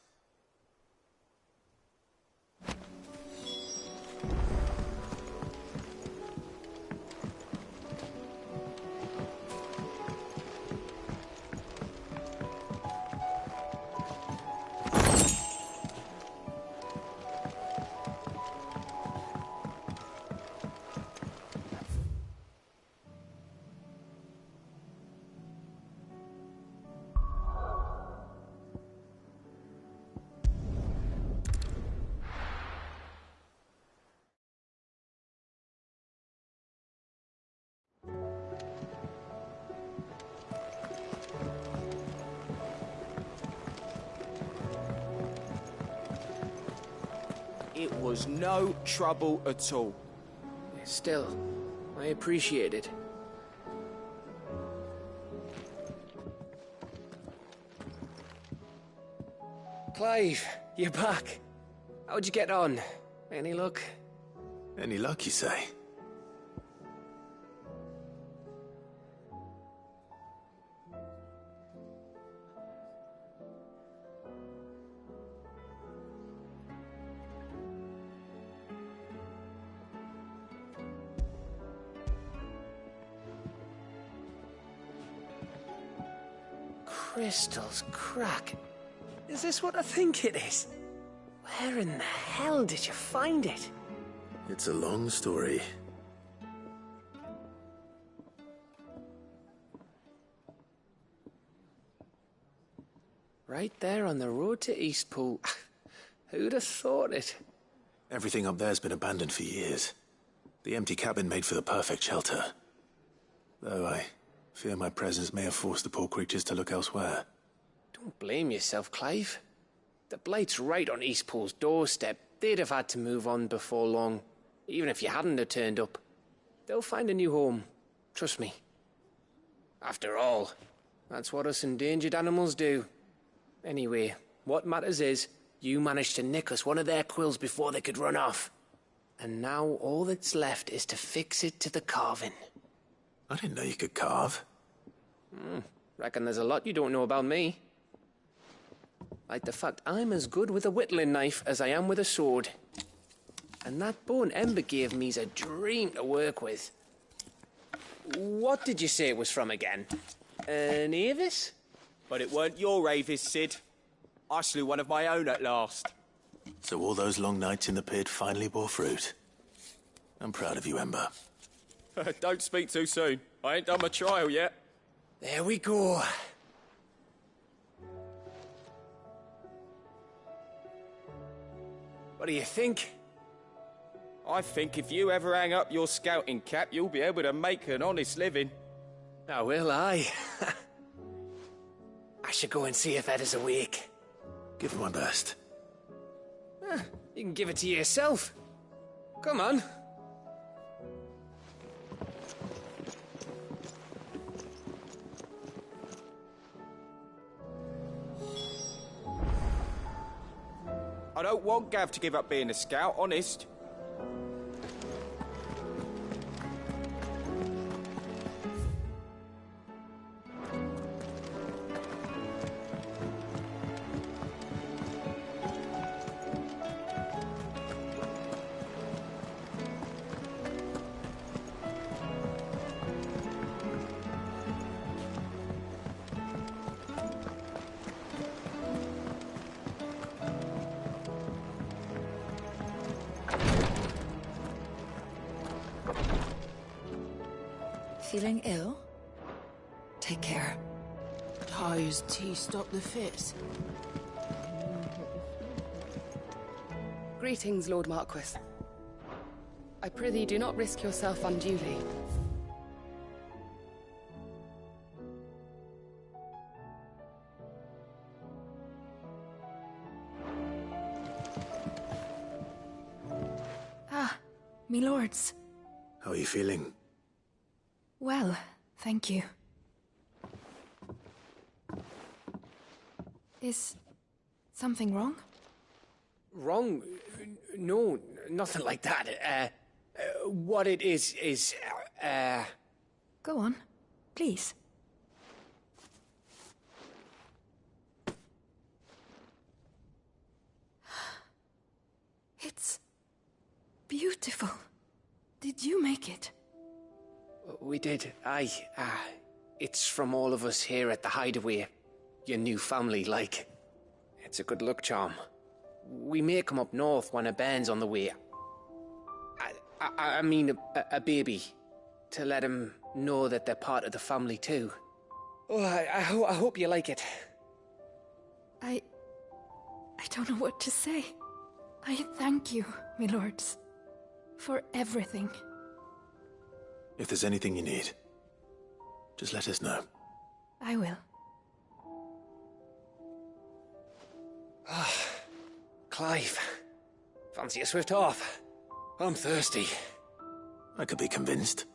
It was no trouble at all. Still, I appreciate it. Clive, you're back. How'd you get on? Any luck? Any luck, you say? Crystal's crack. Is this what I think it is? Where in the hell did you find it? It's a long story. Right there on the road to Eastpool. Who'd have thought it? Everything up there's been abandoned for years. The empty cabin made for the perfect shelter. Though I fear my presence may have forced the poor creatures to look elsewhere. Don't blame yourself, Clive. The Blight's right on Eastpool's doorstep. They'd have had to move on before long, even if you hadn't have turned up. They'll find a new home. Trust me. After all, that's what us endangered animals do. Anyway, what matters is, you managed to nick us one of their quills before they could run off. And now all that's left is to fix it to the carving. I didn't know you could carve. Reckon there's a lot you don't know about me. Like the fact I'm as good with a whittling knife as I am with a sword. And that bone Ember gave me's a dream to work with. What did you say it was from again? An Avis? But it weren't your Avis, Sid. I slew one of my own at last. So all those long nights in the pit finally bore fruit. I'm proud of you, Ember. Don't speak too soon. I ain't done my trial yet. There we go. What do you think? I think if you ever hang up your scouting cap, you'll be able to make an honest living. Oh, will I? I should go and see if Ed is awake. Give it my best. You can give it to yourself. Come on. I don't want Gav to give up being a scout, honest. Feeling ill? Take care. Ty's tea stop the fits. Greetings, Lord Marquis. I prithee do not risk yourself unduly. Ah, me lords. How are you feeling? Well, thank you. Is something wrong? Wrong? No, nothing like that. What it is, Go on, please. It's beautiful. Did you make it? We did, aye. It's from all of us here at the Hideaway. Your new family, like. It's a good luck charm. We may come up north when a band's on the way. I mean a baby. To let him know that they're part of the family too. Oh, I hope you like it. I don't know what to say. I thank you, my lords, for everything. If there's anything you need, just let us know. I will. Clive, fancy a swift off? I'm thirsty. I could be convinced.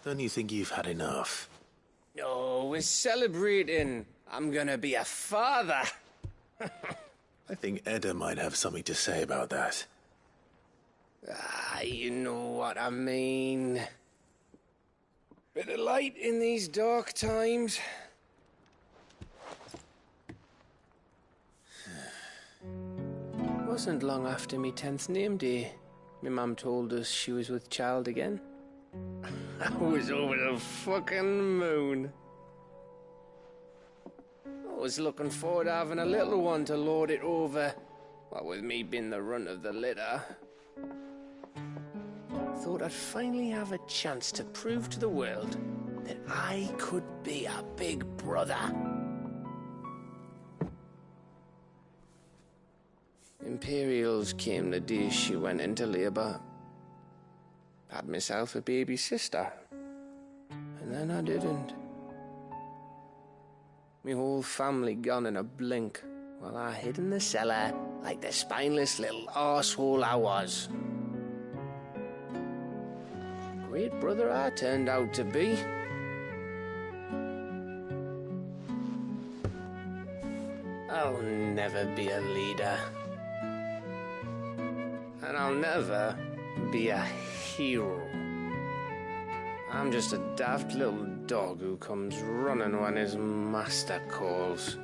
Don't you think you've had enough? No, we're celebrating. I'm gonna be a father. I think Edda might have something to say about that. You know what I mean. Bit of light in these dark times. Wasn't long after me 10th name day. My mum told us she was with child again. I was over the fucking moon. I was looking forward to having a little one to lord it over, what with me being the runt of the litter. Thought I'd finally have a chance to prove to the world that I could be a big brother. Imperials came the day she went into labour. Had myself a baby sister. And then I didn't. Me whole family gone in a blink, while I hid in the cellar like the spineless little arsehole I was. Great brother I turned out to be. I'll never be a leader. And I'll never be a hero. I'm just a daft little dog who comes running when his master calls.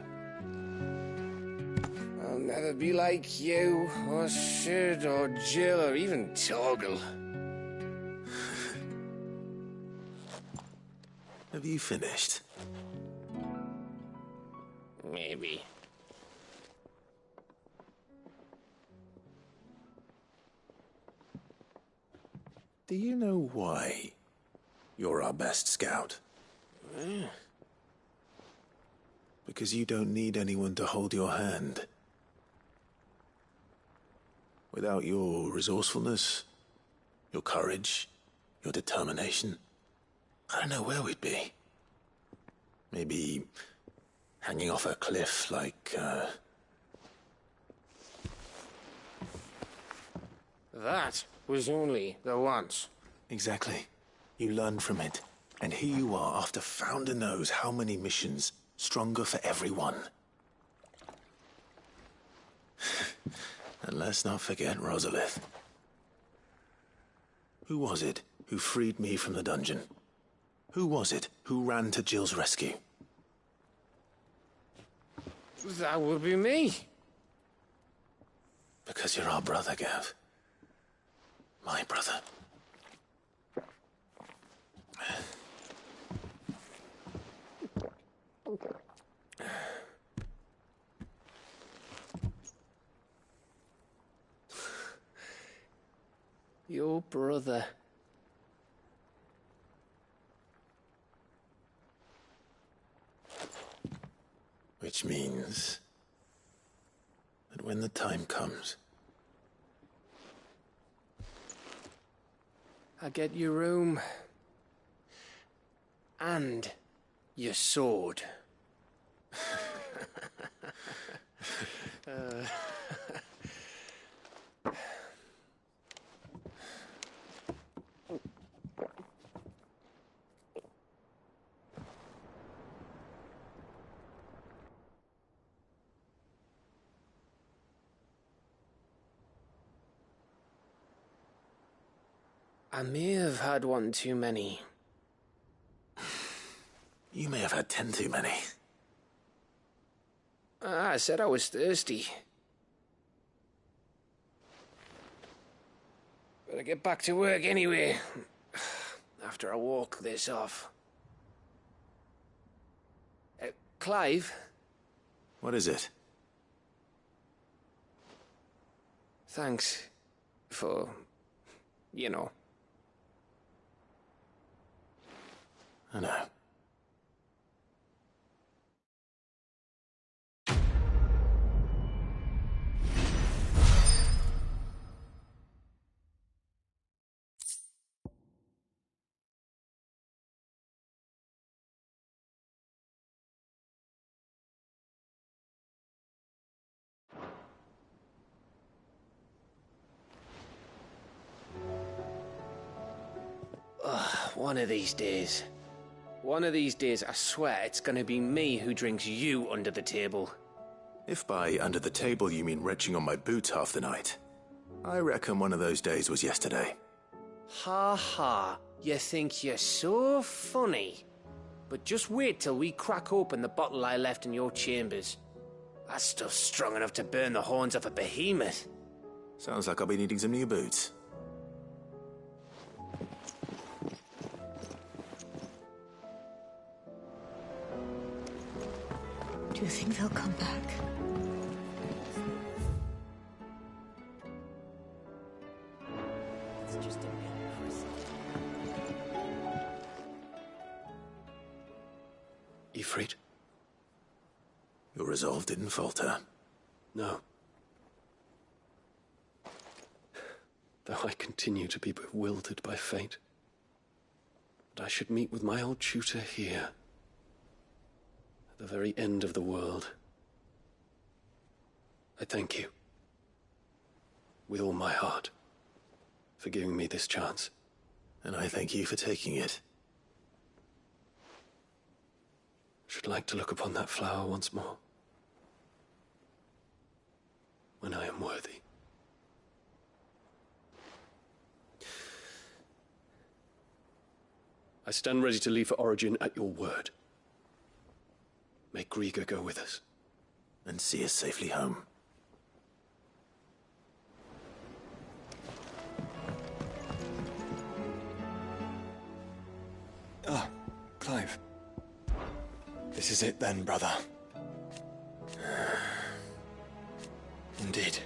I'll never be like you, or Sid, or Jill, or even Torgal. Have you finished? Maybe. Do you know why you're our best scout? Because you don't need anyone to hold your hand. Without your resourcefulness, your courage, your determination, I don't know where we'd be. Maybe hanging off a cliff like, That was only the once. Exactly. You learned from it. And here you are, after Founder knows how many missions, stronger for everyone. And let's not forget Rosalith. Who was it who freed me from the dungeon? Who was it who ran to Jill's rescue? That would be me. Because you're our brother, Gav. My brother. Your brother. Which means that when the time comes, I get your room. And your sword. I may have had one too many. you may have had 10 too many. I said I was thirsty. Better get back to work anyway, after I walk this off. Clive? What is it? Thanks for, you know. I know. One of these days. One of these days, I swear, it's gonna be me who drinks you under the table. If by under the table you mean retching on my boots half the night, I reckon one of those days was yesterday. Ha ha, you think you're so funny. But just wait till we crack open the bottle I left in your chambers. That stuff's strong enough to burn the horns off a behemoth. Sounds like I'll be needing some new boots. Do you think they'll come back? It's just a Ifrit? Your resolve didn't falter. No. Though I continue to be bewildered by fate. But I should meet with my old tutor here. At the very end of the world. I thank you. With all my heart. For giving me this chance. And I thank you for taking it. Should like to look upon that flower once more. When I am worthy. I stand ready to leave for Origin at your word. May Grieger go with us. And see us safely home. Ah, Clive. This is it then, brother. Indeed.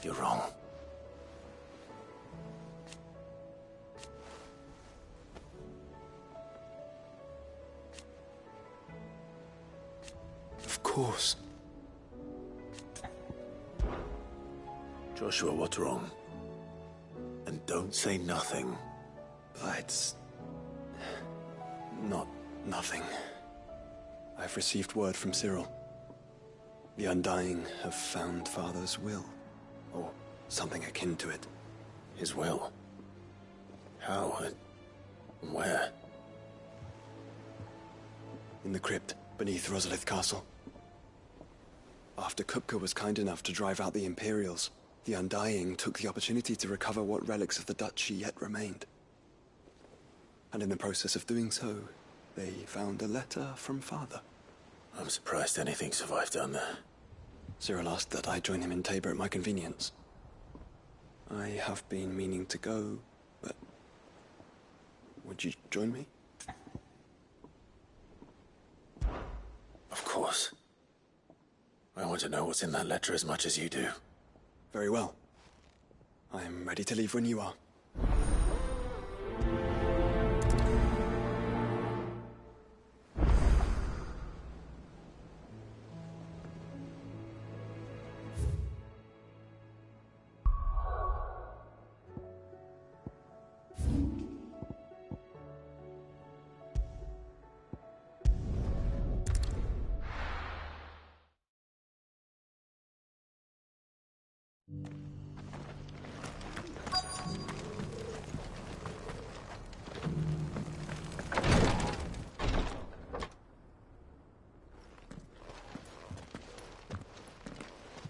You're wrong. Of course. Joshua, what's wrong? And Don't say nothing. It's not nothing. I've received word from Cyril. The Undying have found Father's will, or something akin to it. His will? How? Where? In the crypt beneath Rosalith Castle. After Kupka was kind enough to drive out the Imperials, the Undying took the opportunity to recover what relics of the Duchy yet remained. And in the process of doing so, they found a letter from Father. I'm surprised anything survived down there. Cyril asked that I join him in Tabor at my convenience. I have been meaning to go, but... would you join me? Of course. I want to know what's in that letter as much as you do. Very well. I am ready to leave when you are.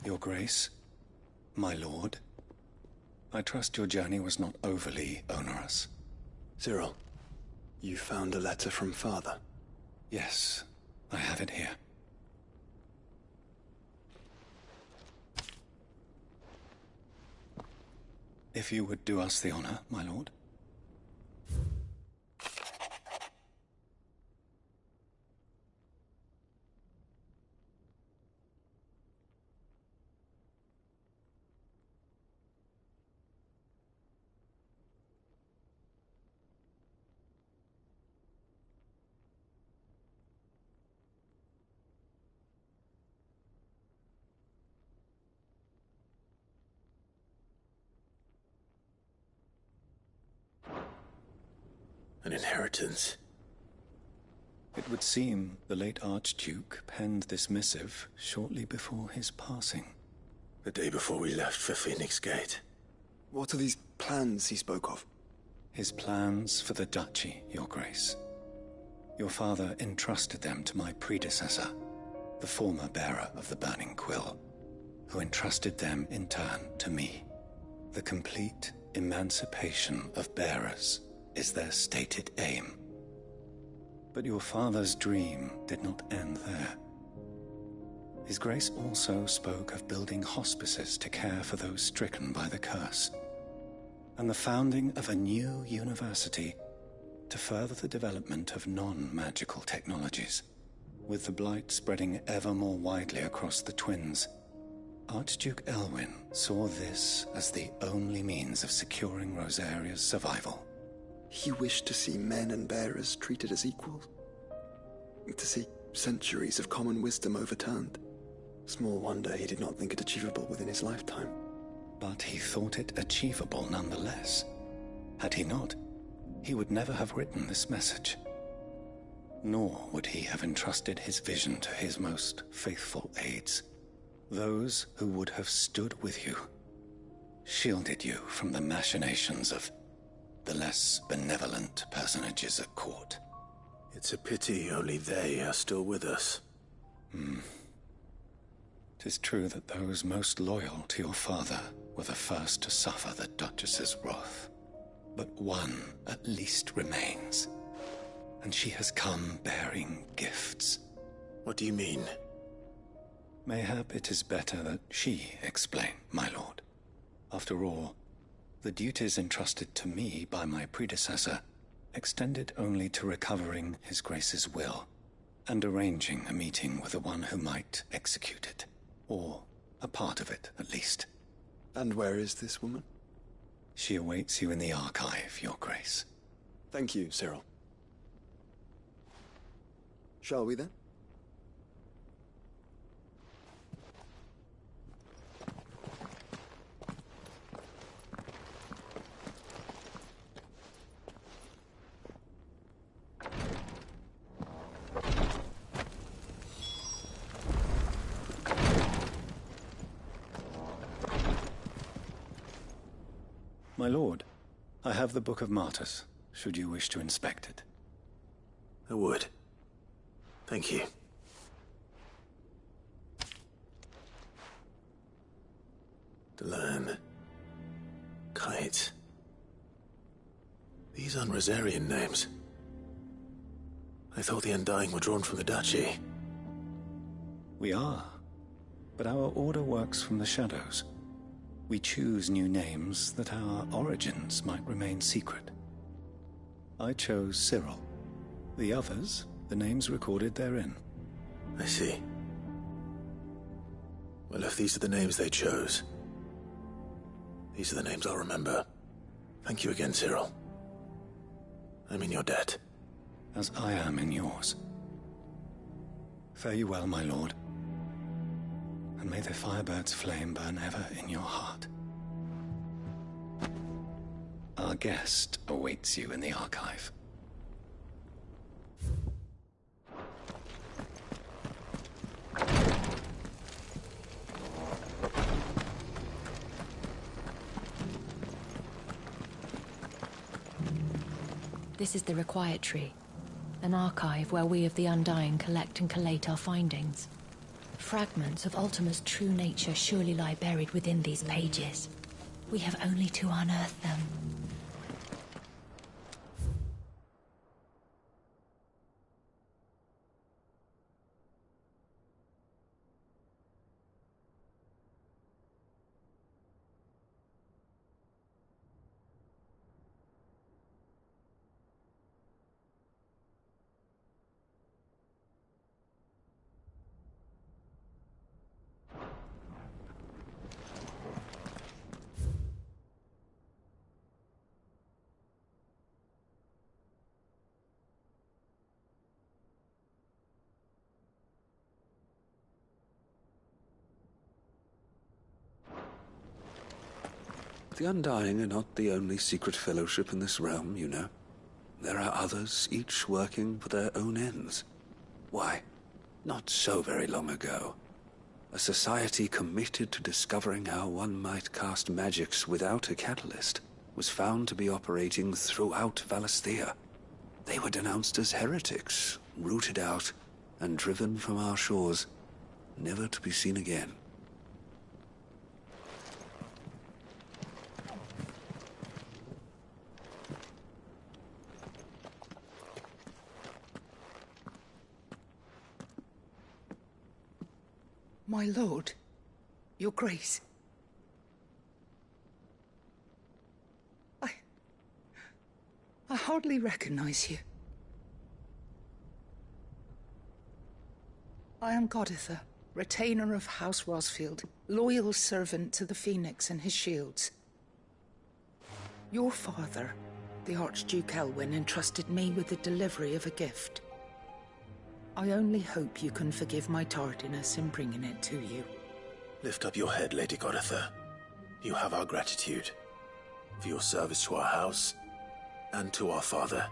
Your Grace, my lord, I trust your journey was not overly onerous. Cyril, you found a letter from Father? Yes, I have it here. If you would do us the honor, my lord. An inheritance. It would seem the late Archduke penned this missive shortly before his passing. The day before we left for Phoenix Gate. What are these plans he spoke of? His plans for the Duchy, Your Grace. Your father entrusted them to my predecessor, the former bearer of the Burning Quill, who entrusted them in turn to me. The complete emancipation of bearers is their stated aim. But your father's dream did not end there. His Grace also spoke of building hospices to care for those stricken by the curse, and the founding of a new university to further the development of non-magical technologies. With the blight spreading ever more widely across the Twins, Archduke Elwyn saw this as the only means of securing Rosaria's survival. He wished to see men and bearers treated as equals. To see centuries of common wisdom overturned. Small wonder he did not think it achievable within his lifetime. But he thought it achievable nonetheless. Had he not, he would never have written this message. Nor would he have entrusted his vision to his most faithful aides. Those who would have stood with you, shielded you from the machinations of the less benevolent personages at court. It's a pity only they are still with us. 'Tis true that those most loyal to your father were the first to suffer the Duchess's wrath. But one at least remains, and she has come bearing gifts. What do you mean? Mayhap it is better that she explain, my lord. After all, the duties entrusted to me by my predecessor extended only to recovering His Grace's will and arranging a meeting with the one who might execute it, or a part of it at least. And where is this woman? She awaits you in the archive, Your Grace. Thank you, Cyril. Shall we then? My lord, I have the Book of Martyrs, should you wish to inspect it. I would. Thank you. Delan. Kite. These aren't Rosarian names. I thought the Undying were drawn from the Duchy. We are. But our order works from the shadows. We choose new names that our origins might remain secret. I chose Cyril. The others, the names recorded therein. I see. Well, if these are the names they chose, these are the names I'll remember. Thank you again, Cyril. I'm in your debt. As I am in yours. Fare you well, my lord. And may the Firebird's flame burn ever in your heart. Our guest awaits you in the archive. This is the Required Tree, an archive where we of the Undying collect and collate our findings. Fragments of Ultima's true nature surely lie buried within these pages. We have only to unearth them. The Undying are not the only secret fellowship in this realm, you know. There are others, each working for their own ends. Why, not so very long ago, a society committed to discovering how one might cast magics without a catalyst was found to be operating throughout Valisthea. They were denounced as heretics, rooted out, and driven from our shores, never to be seen again. My lord, your grace. I hardly recognize you. I am Goditha, retainer of House Rosfield, loyal servant to the Phoenix and his shields. Your father, the Archduke Elwyn, entrusted me with the delivery of a gift. I only hope you can forgive my tardiness in bringing it to you. Lift up your head, Lady Goditha. You have our gratitude for your service to our house and to our father.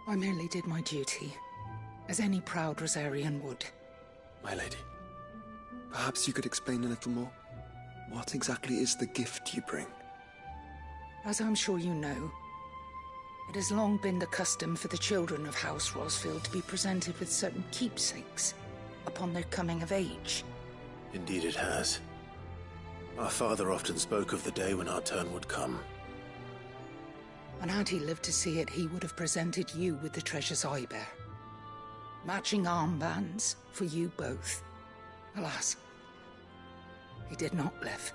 I merely did my duty, as any proud Rosarian would. My lady, perhaps you could explain a little more? What exactly is the gift you bring? As I'm sure you know, it has long been the custom for the children of House Rosfield to be presented with certain keepsakes upon their coming of age. Indeed it has. Our father often spoke of the day when our turn would come. And had he lived to see it, he would have presented you with the treasures I bear. Matching armbands for you both. Alas, he did not live.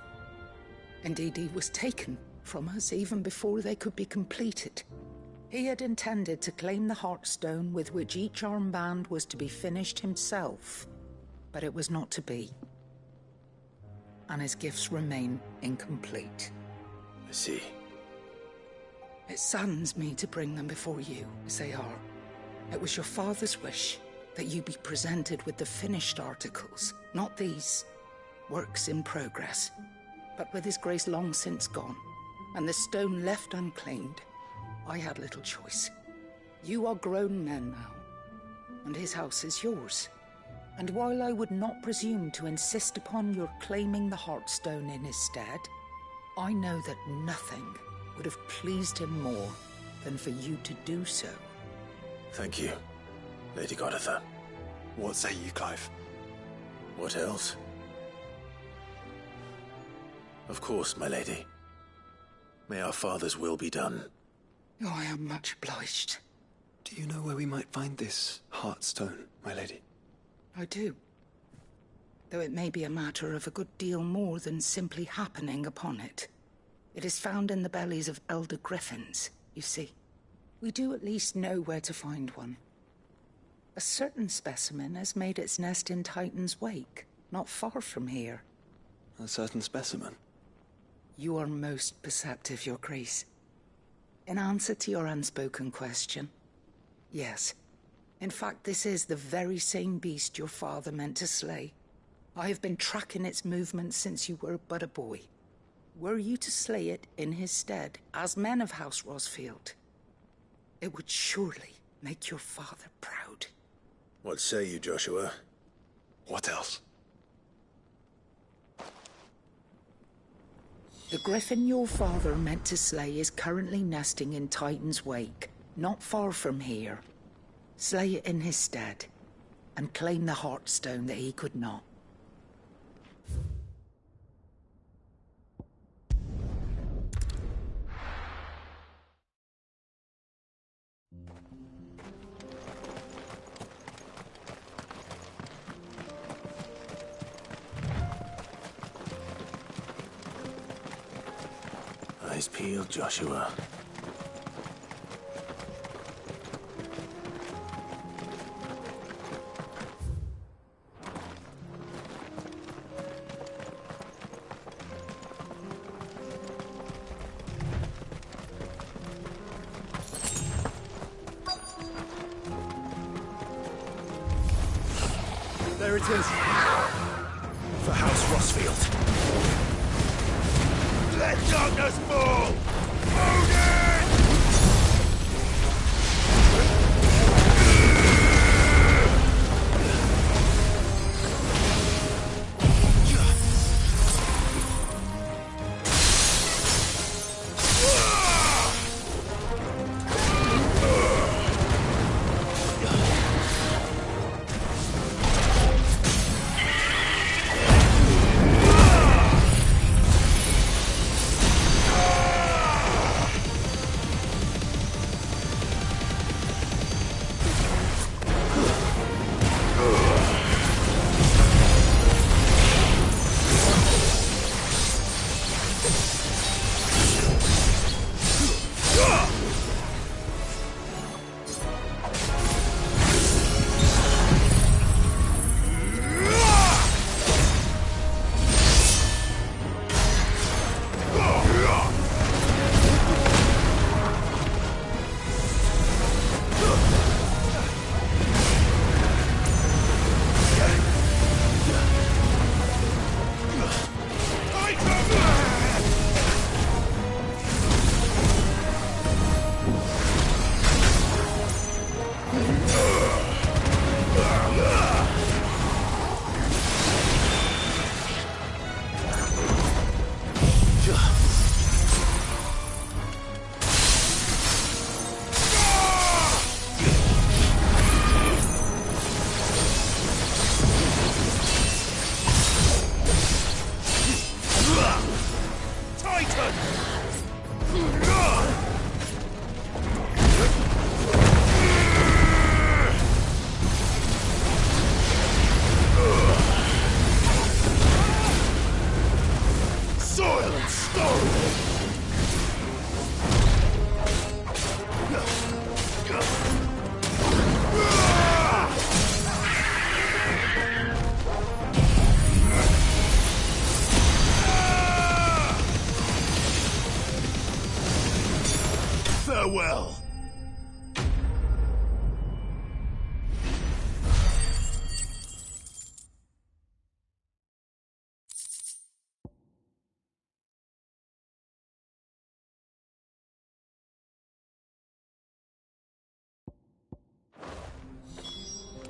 Indeed, he was taken from us even before they could be completed. He had intended to claim the Heartstone with which each armband was to be finished himself, but it was not to be. And his gifts remain incomplete. I see. It saddens me to bring them before you, as they are. It was your father's wish that you be presented with the finished articles, not these, works in progress. But with his grace long since gone, and the stone left unclaimed, I had little choice. You are grown men now, and his house is yours. And while I would not presume to insist upon your claiming the Heartstone in his stead, I know that nothing would have pleased him more than for you to do so. Thank you, Lady Goditha. What say you, Clive? What else? Of course, my lady. May our father's will be done. Oh, I am much obliged. Do you know where we might find this Heartstone, my lady? I do. Though it may be a matter of a good deal more than simply happening upon it. It is found in the bellies of elder griffins, you see. We do at least know where to find one. A certain specimen has made its nest in Titan's Wake, not far from here. A certain specimen? You are most perceptive, Your Grace. In answer to your unspoken question, yes. In fact, this is the very same beast your father meant to slay. I have been tracking its movements since you were but a boy. Were you to slay it in his stead, as men of House Rosfield, it would surely make your father proud. What say you, Joshua? What else? The griffin your father meant to slay is currently nesting in Titan's Wake, not far from here. Slay it in his stead, and claim the Heartstone that he could not. Eyes peeled, Joshua. There it is. For House Rosfield. Let darkness fall! Farewell.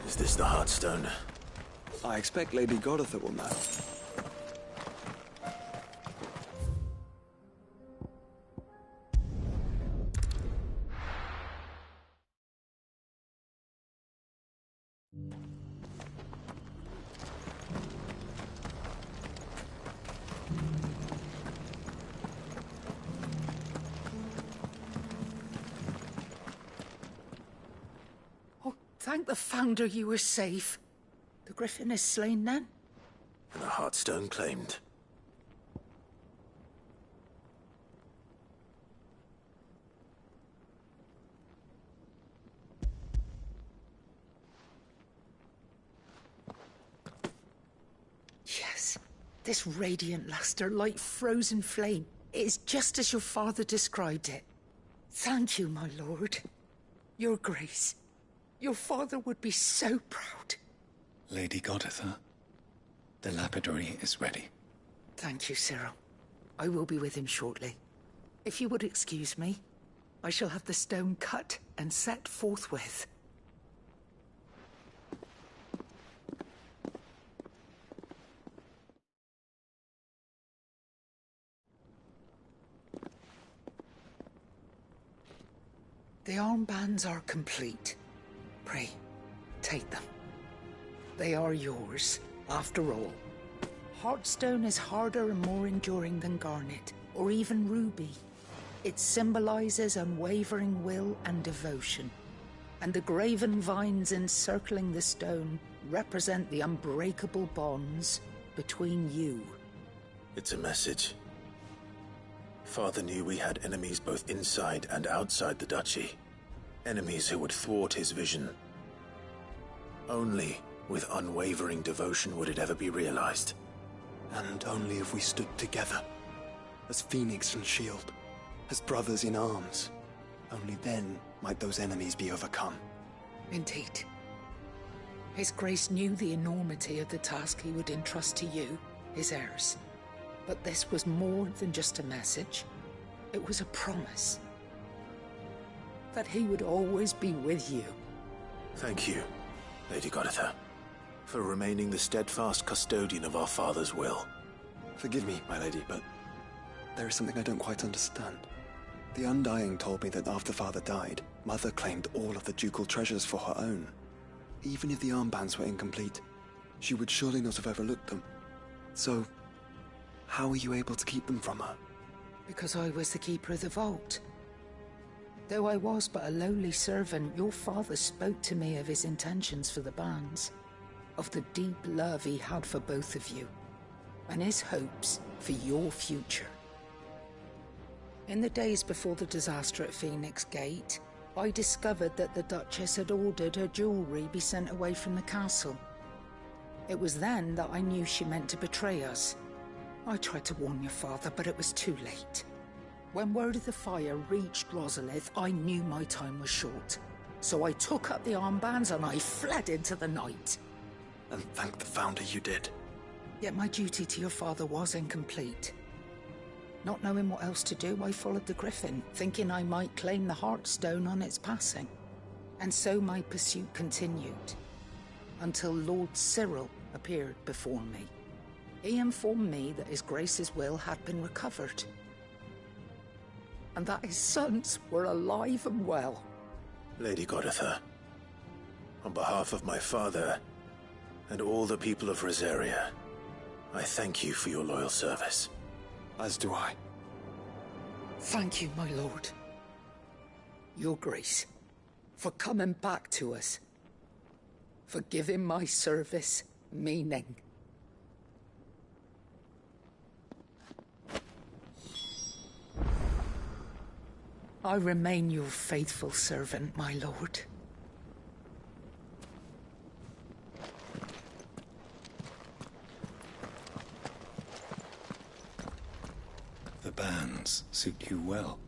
Is this the Heartstone? I expect Lady Goditha will know. Thank the Founder you were safe. The Griffin is slain then? And the Heartstone claimed. Yes. This radiant luster, like frozen flame. It is just as your father described it. Thank you, my lord. Your grace. Your father would be so proud. Lady Goditha, the lapidary is ready. Thank you, Cyril. I will be with him shortly. If you would excuse me, I shall have the stone cut and set forthwith. The armbands are complete. Pray, take them. They are yours, after all. Heartstone is harder and more enduring than garnet, or even ruby. It symbolizes unwavering will and devotion. And the graven vines encircling the stone represent the unbreakable bonds between you. It's a message. Father knew we had enemies both inside and outside the duchy. Enemies who would thwart his vision. Only with unwavering devotion would it ever be realized. And only if we stood together, as Phoenix and Shield, as brothers in arms. Only then might those enemies be overcome. Indeed. His Grace knew the enormity of the task he would entrust to you, his heirs. But this was more than just a message. It was a promise. That he would always be with you. Thank you, Lady Goditha, for remaining the steadfast custodian of our father's will. Forgive me, my lady, but there is something I don't quite understand. The Undying told me that after Father died, Mother claimed all of the ducal treasures for her own. Even if the armbands were incomplete, she would surely not have overlooked them. So, how were you able to keep them from her? Because I was the keeper of the vault. Though I was but a lowly servant, your father spoke to me of his intentions for the bands, of the deep love he had for both of you, and his hopes for your future. In the days before the disaster at Phoenix Gate, I discovered that the Duchess had ordered her jewelry be sent away from the castle. It was then that I knew she meant to betray us. I tried to warn your father, but it was too late. When word of the fire reached Rosalith, I knew my time was short. So I took up the armbands and I fled into the night. And thank the Founder you did. Yet my duty to your father was incomplete. Not knowing what else to do, I followed the Griffin, thinking I might claim the Heartstone on its passing. And so my pursuit continued, until Lord Cyril appeared before me. He informed me that His Grace's will had been recovered, and that his sons were alive and well. Lady Goditha, on behalf of my father and all the people of Rosaria, I thank you for your loyal service. As do I. Thank you, my lord. Your Grace, for coming back to us, for giving my service meaning. I remain your faithful servant, my lord. The bands suit you well.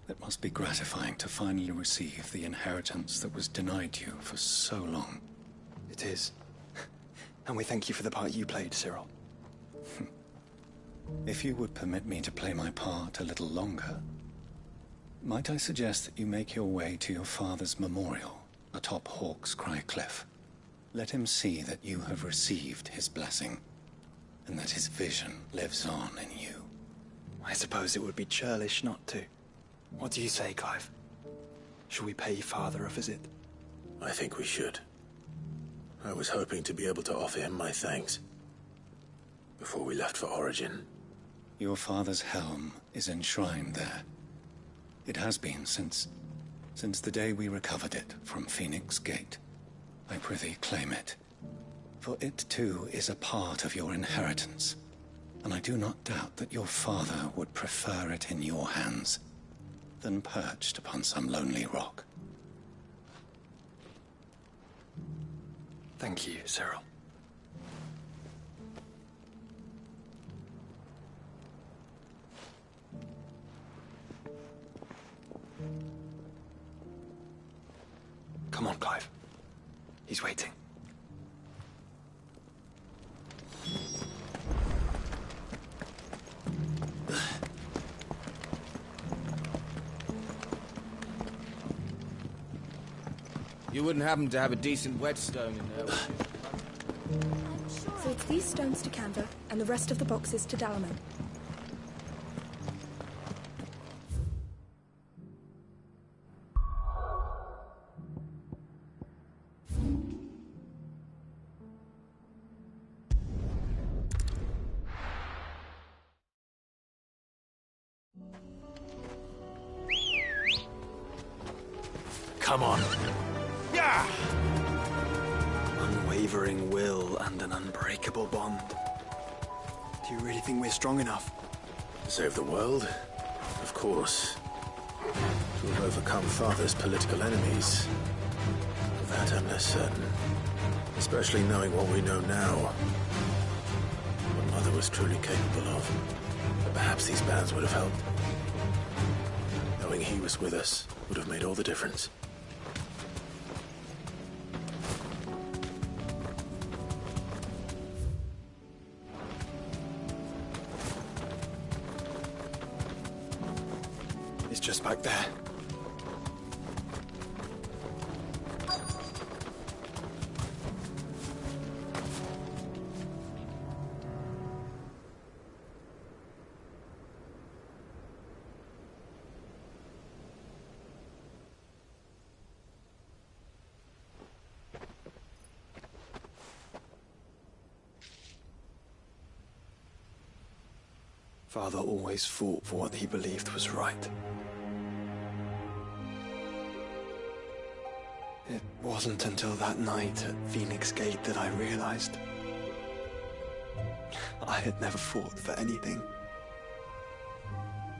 It must be gratifying to finally receive the inheritance that was denied you for so long. It is. And we thank you for the part you played, Cyril. If you would permit me to play my part a little longer, might I suggest that you make your way to your father's memorial atop Hawk's Cry Cliff? Let him see that you have received his blessing, and that his vision lives on in you. I suppose it would be churlish not to. What do you say, Clive? Shall we pay Father a visit? I think we should. I was hoping to be able to offer him my thanks before we left for Origin. Your father's helm is enshrined there. It has been since Since the day we recovered it from Phoenix Gate, I prithee claim it. For it too is a part of your inheritance, and I do not doubt that your father would prefer it in your hands than perched upon some lonely rock. Thank you, Cyril. Come on, Clive. He's waiting. You wouldn't happen to have a decent whetstone in there, would you? So it's these stones to Canva, and the rest of the boxes to Dalaman. Come on. Yeah! Unwavering will and an unbreakable bond. Do you really think we're strong enough? To save the world? Of course. To have overcome Father's political enemies? Of that I'm less certain. Especially knowing what we know now. What Mother was truly capable of. But perhaps these bands would have helped. Knowing he was with us would have made all the difference. It's just back there. Father always fought for what he believed was right. It wasn't until that night at Phoenix Gate that I realized I had never fought for anything.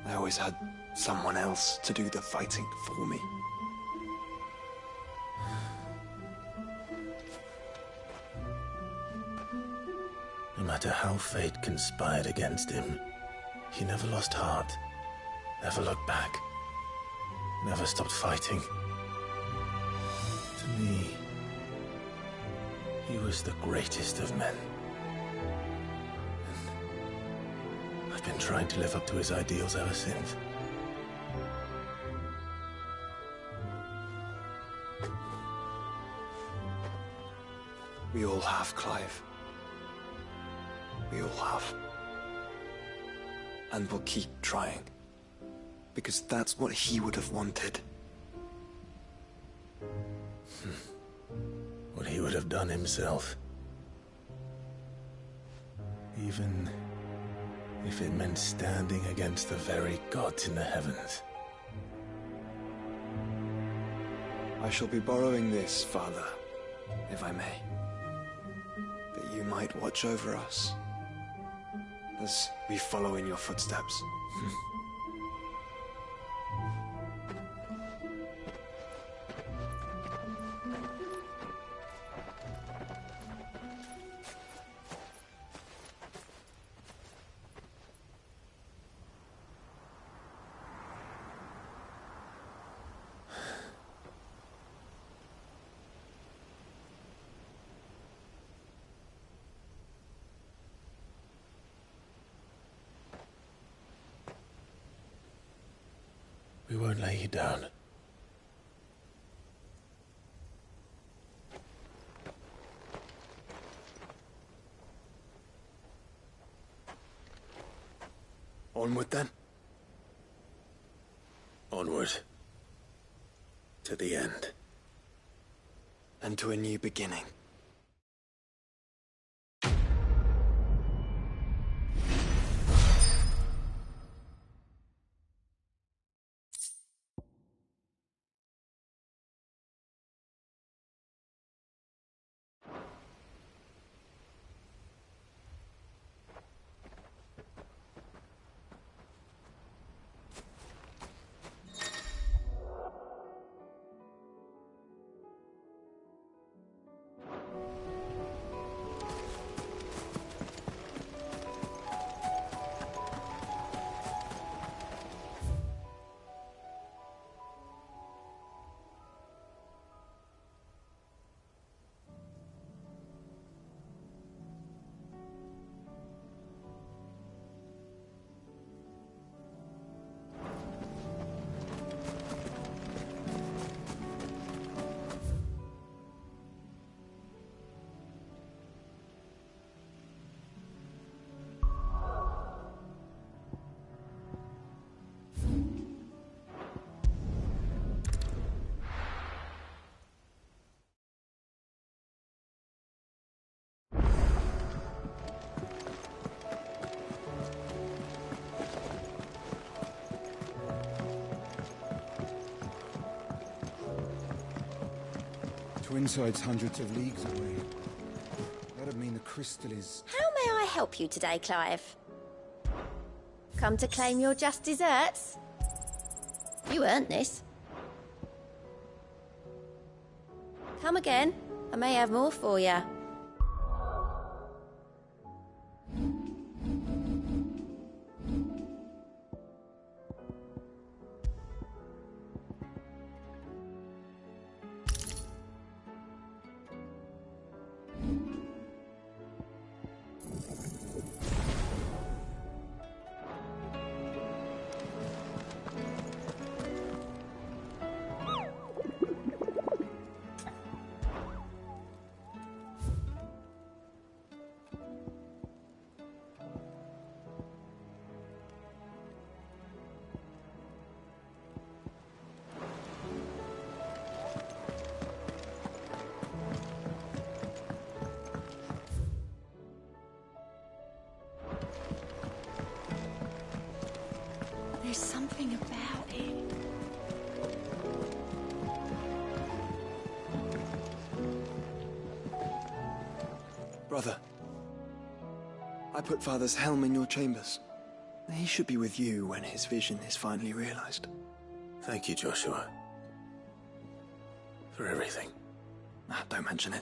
I always had someone else to do the fighting for me. No matter how fate conspired against him, he never lost heart, never looked back, never stopped fighting. To me, he was the greatest of men. And I've been trying to live up to his ideals ever since. We all have, Clive. We all have. And we'll keep trying. Because that's what he would have wanted. What he would have done himself. Even if it meant standing against the very gods in the heavens. I shall be borrowing this, Father, if I may. That you might watch over us as we follow in your footsteps. We won't lay you down. Onward then. Onward. To the end. And to a new beginning. Twinside's hundreds of leagues away. That'd mean the crystal is... How may I help you today, Clive? Come to claim your just desserts? You earned this. Come again. I may have more for you. There's something about it. Brother, I put Father's helm in your chambers. He should be with you when his vision is finally realized. Thank you, Joshua. For everything. Don't mention it.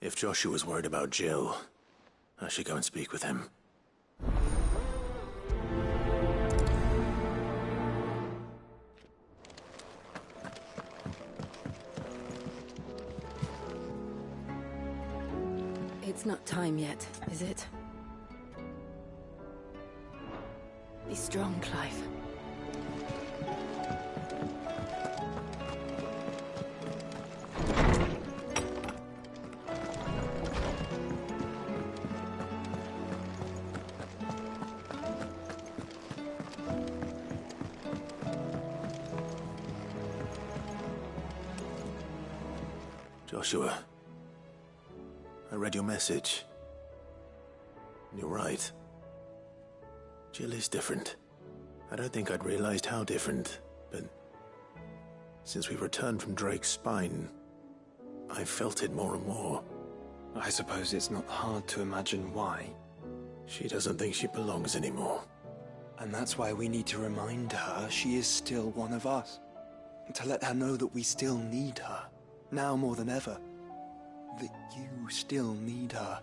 If Joshua's worried about Jill, I should go and speak with him. It's not time yet, is it? Be strong, Clive. Joshua, I read your message. You're right. Jill is different. I don't think I'd realized how different, but since we returned from Drake's spine, I've felt it more and more. I suppose it's not hard to imagine why. She doesn't think she belongs anymore. And that's why we need to remind her she is still one of us. To let her know that we still need her, now more than ever. That you still need her.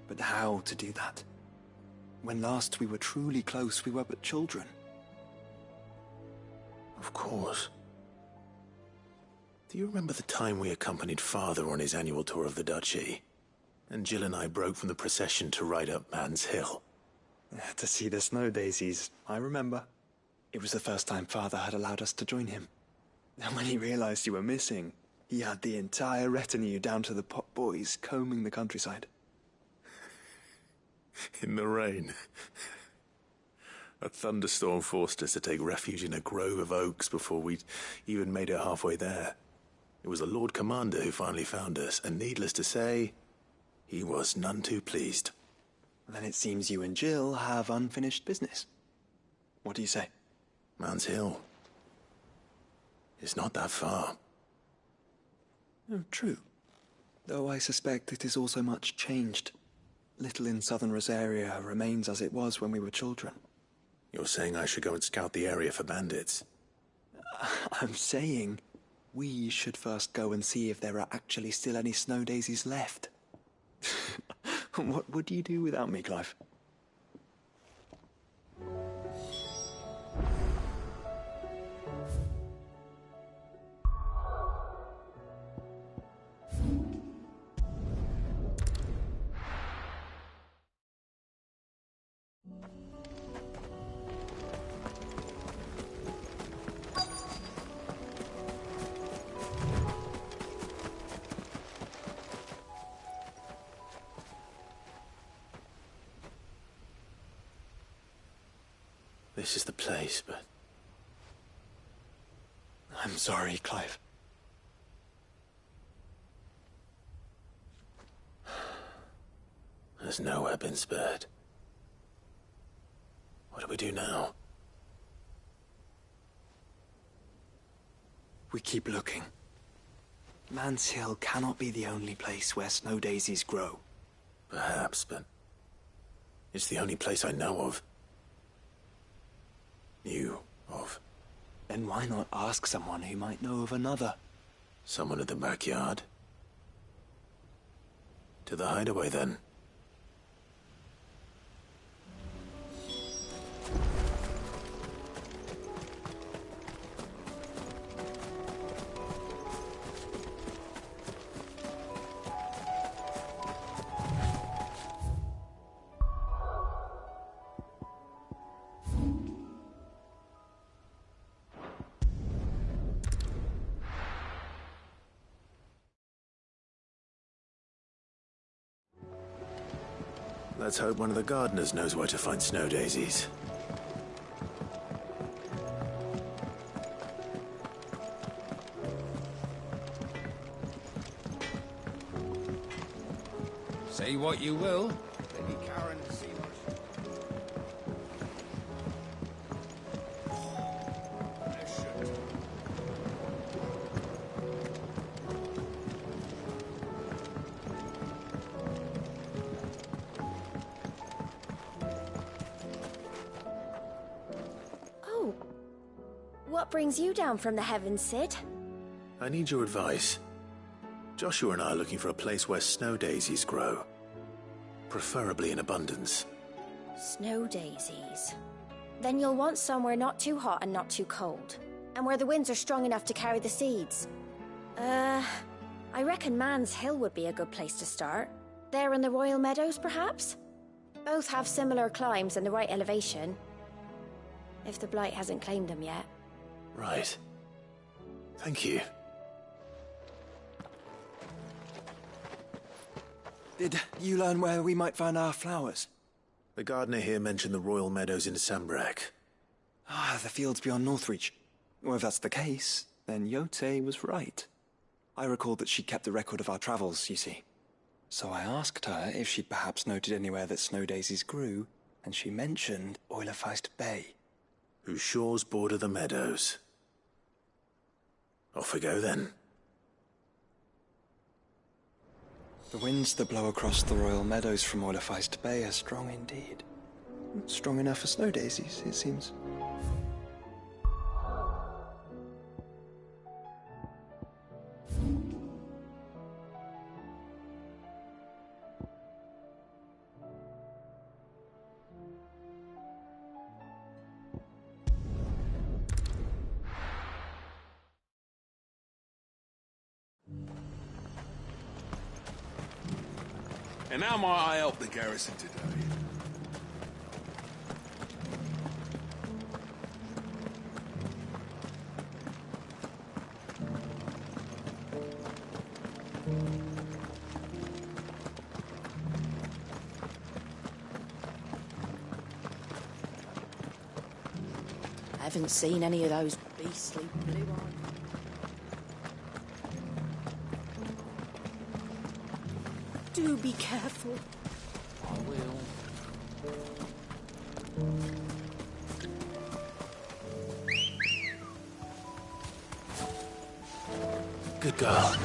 But how to do that? When last we were truly close, we were but children. Of course. Do you remember the time we accompanied Father on his annual tour of the Duchy? And Jill and I broke from the procession to ride up Man's Hill. To see the snow daisies, I remember. It was the first time Father had allowed us to join him. And when he realized you were missing, he had the entire retinue down to the pot boys combing the countryside. In the rain. A thunderstorm forced us to take refuge in a grove of oaks before we'd even made it halfway there. It was the Lord Commander who finally found us, and needless to say, he was none too pleased. Then it seems you and Jill have unfinished business. What do you say? Man's Hill. It's not that far. Oh, true. Though I suspect it is also much changed. Little in southern Rosaria remains as it was when we were children. You're saying I should go and scout the area for bandits? I'm saying we should first go and see if there are actually still any snow daisies left. What would you do without me, Clive? This is the place, but... I'm sorry, Clive. Has nowhere been spared. What do we do now? We keep looking. Man's Hill cannot be the only place where snow daisies grow. Perhaps, but... it's the only place I know of. Knew of. Then why not ask someone who might know of another? Someone in the backyard? To the hideaway, then. Let's hope one of the gardeners knows where to find snow daisies. Say what you will. Lady Karen Seymour. Oh. What brings you down from the heavens, Sid? I need your advice. Joshua and I are looking for a place where snow daisies grow. Preferably in abundance. Snow daisies. Then you'll want somewhere not too hot and not too cold. And where the winds are strong enough to carry the seeds. I reckon Man's Hill would be a good place to start. There in the Royal Meadows, perhaps? Both have similar climbs and the right elevation. If the Blight hasn't claimed them yet. Right. Thank you. Did you learn where we might find our flowers? The gardener here mentioned the Royal Meadows in Sambrek. Ah, the fields beyond Northreach. Well, if that's the case, then Yote was right. I recalled that she kept a record of our travels, you see. So I asked her if she'd perhaps noted anywhere that snow daisies grew, and she mentioned Oilefeist Bay. Whose shores border the meadows. Off we go then. The winds that blow across the Royal Meadows from Oilefeist Bay are strong indeed. Strong enough for snow daisies, it seems. And how might I help the garrison today? I haven't seen any of those beastly blue eyes. Do be careful. I will. Good girl.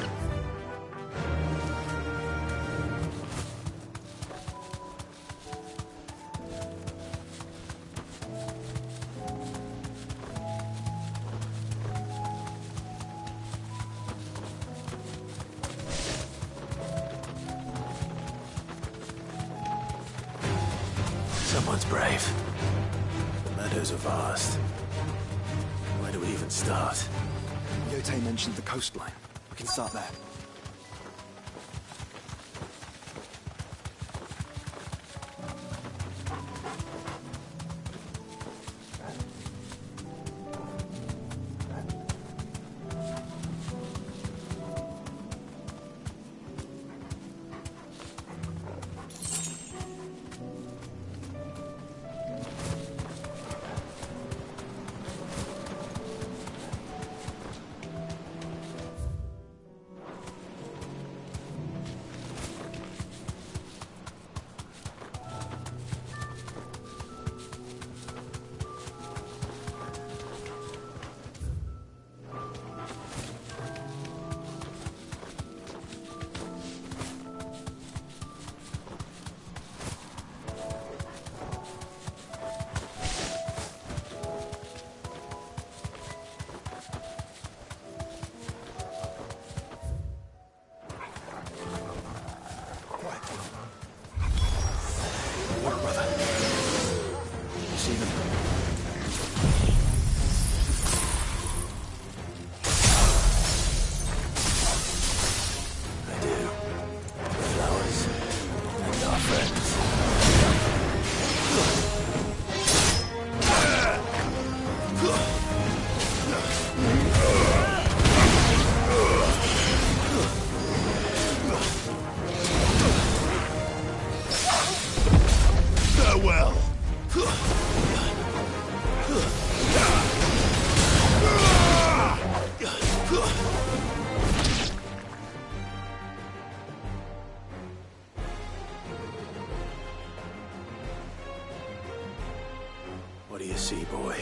Someone's brave. The meadows are vast. Where do we even start? Yote mentioned the coastline. We can start there. What do you see, boy?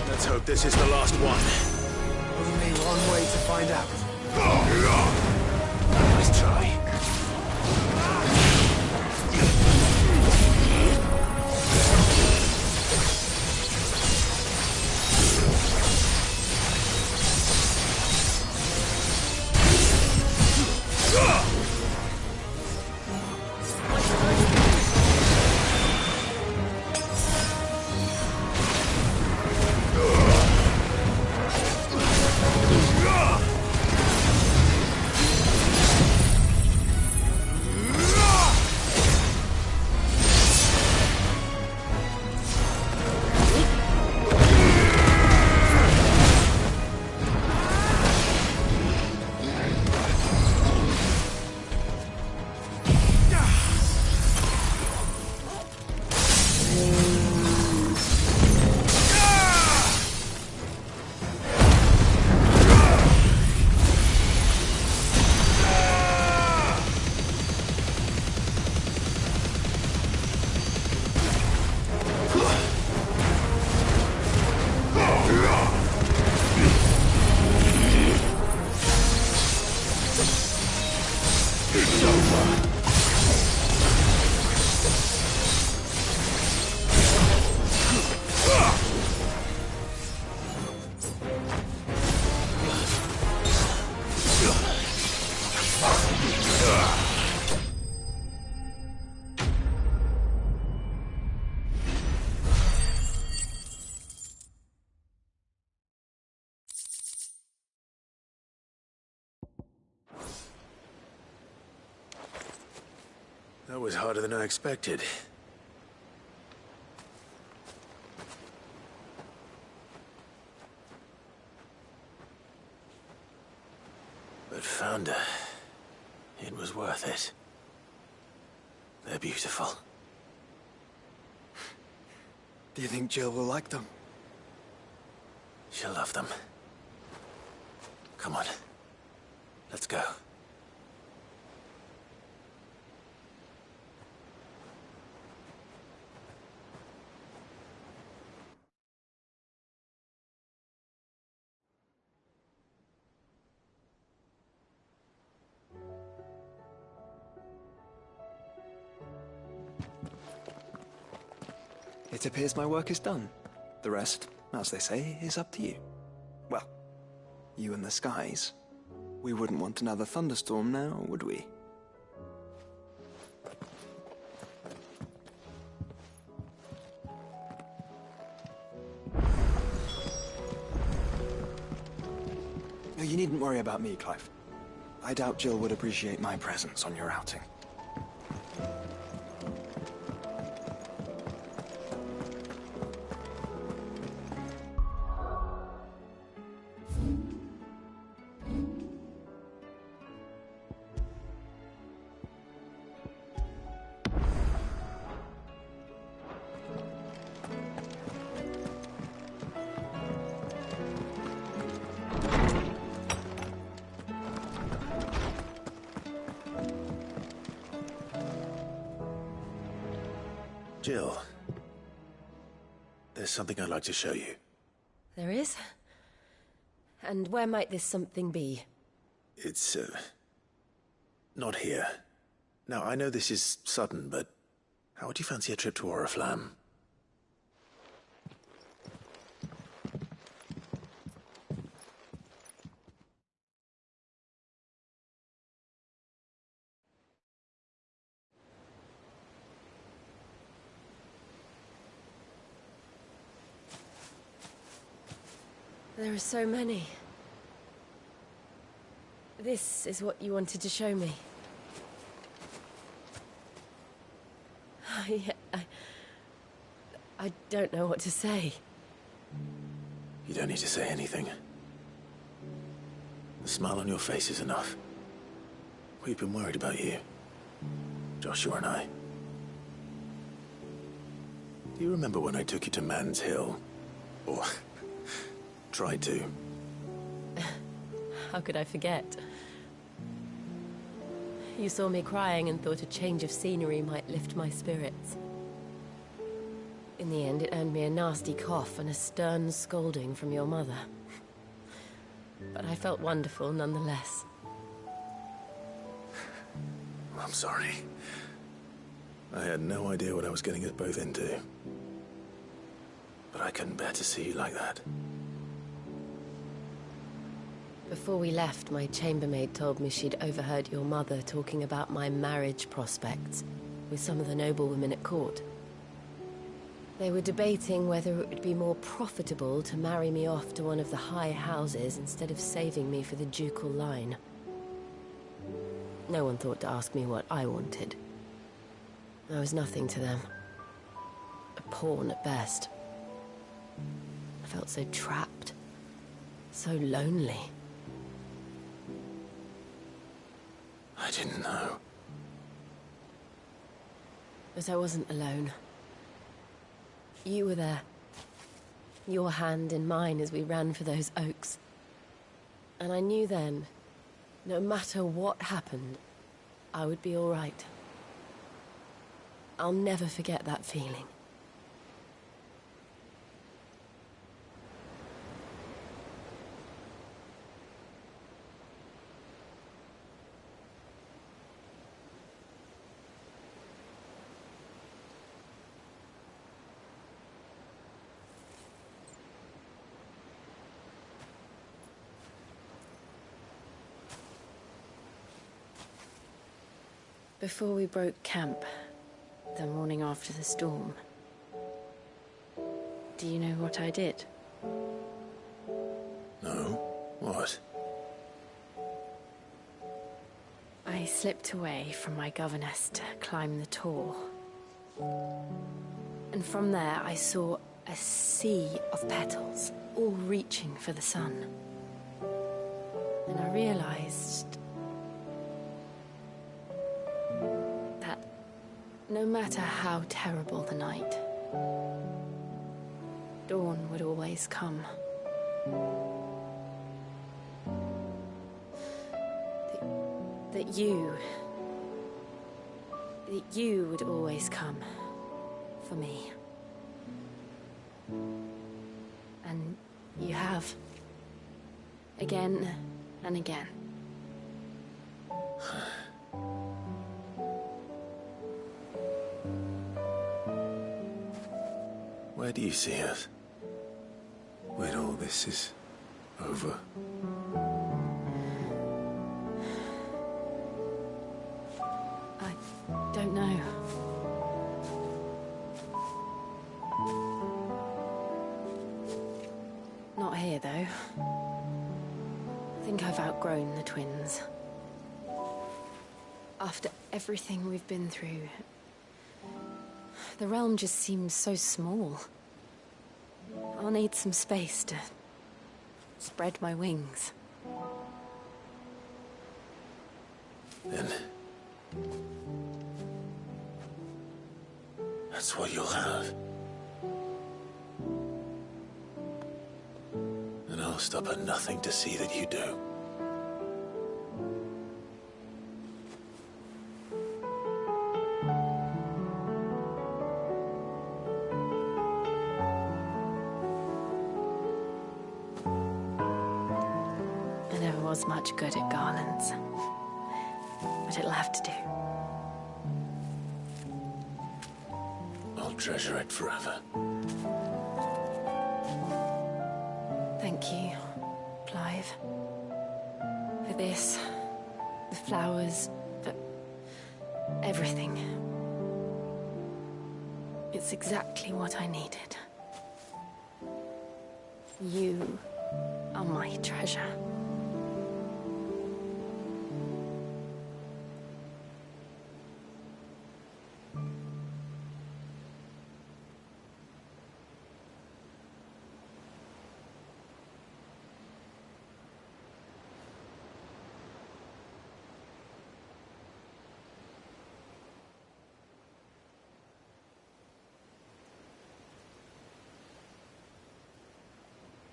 Let's hope this is the last one. Only one way to find out. Nice try. was harder than I expected. But Founder, it was worth it. They're beautiful. Do you think Jill will like them? She'll love them. Come on. Let's go. It appears my work is done. The rest, as they say, is up to you. Well, you and the skies. We wouldn't want another thunderstorm now, would we? No, you needn't worry about me, Clive. I doubt Jill would appreciate my presence on your outing. Jill, there's something I'd like to show you. There is? And where might this something be? It's, not here. Now, I know this is sudden, but how would you fancy a trip to Oriflamme? There are so many. This is what you wanted to show me. I don't know what to say. You don't need to say anything. The smile on your face is enough. We've been worried about you, Joshua and I. Do you remember when I took you to Man's Hill? Or tried to? How could I forget? You saw me crying and thought a change of scenery might lift my spirits. In the end, it earned me a nasty cough and a stern scolding from your mother. But I felt wonderful nonetheless. I'm sorry. I had no idea what I was getting us both into. But I couldn't bear to see you like that. Before we left, my chambermaid told me she'd overheard your mother talking about my marriage prospects with some of the noblewomen at court. They were debating whether it would be more profitable to marry me off to one of the high houses instead of saving me for the ducal line. No one thought to ask me what I wanted. I was nothing to them. A pawn at best. I felt so trapped. So lonely. I didn't know. But I wasn't alone. You were there. Your hand in mine as we ran for those oaks. And I knew then, no matter what happened, I would be all right. I'll never forget that feeling. Before we broke camp, the morning after the storm, do you know what I did? No? What? I I slipped away from my governess to climb the tor. And from there I saw a sea of petals, all reaching for the sun. And I realized that no matter how terrible the night, dawn would always come. That you would always come for me. And you have. Again and again. Where do you see us? When all this is over? I don't know. Not here, though. I think I've outgrown the twins. After everything we've been through, the realm just seems so small. I'll need some space to spread my wings. Then that's what you'll have. And I'll stop at nothing to see that you do. I never was much good at garlands, but it'll have to do. I'll treasure it forever. Thank you, Clive. For this, the flowers, for everything. It's exactly what I needed. You are my treasure.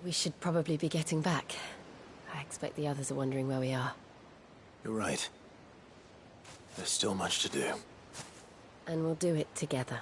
We should probably be getting back. I expect the others are wondering where we are. You're right. There's still much to do. And we'll do it together.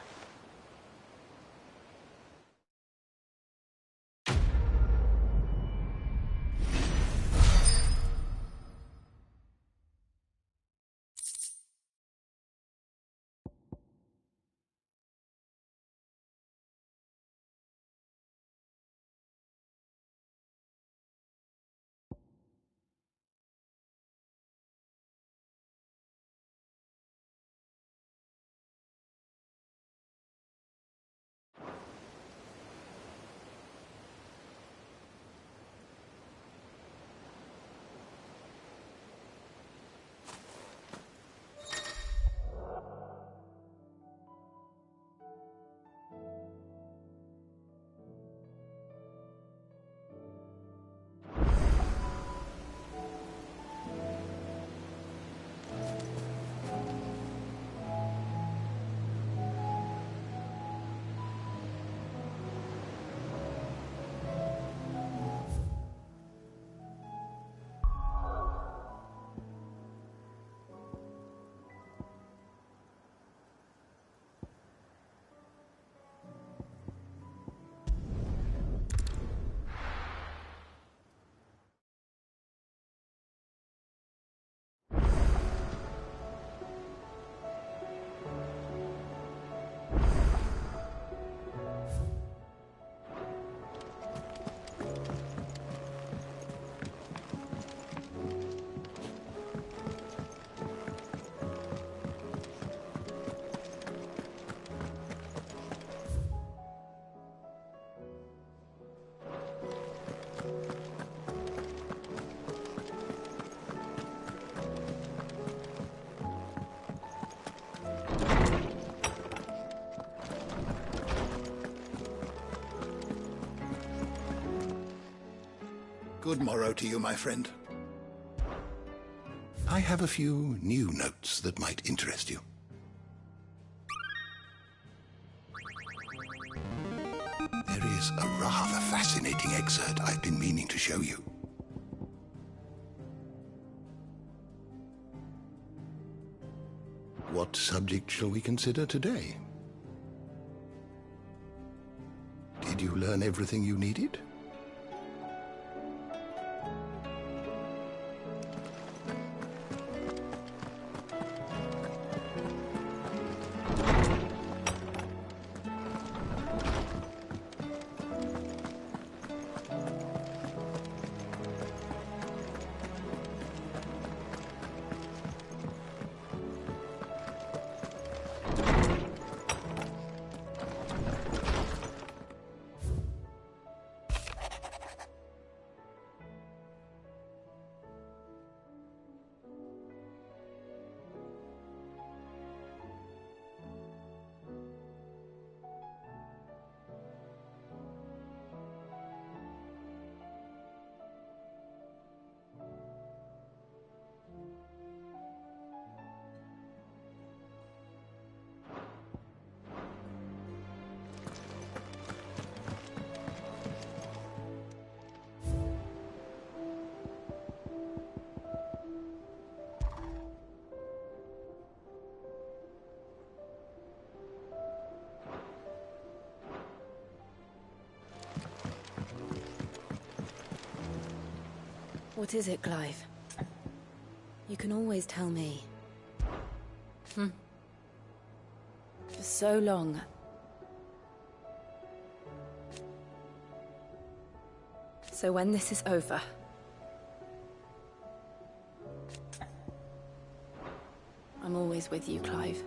Good morrow to you, my friend. I have a few new notes that might interest you. There is a rather fascinating excerpt I've been meaning to show you. What subject shall we consider today? Did you learn everything you needed? What is it, Clive? You can always tell me. For so long. So when this is over... I'm always with you, Clive.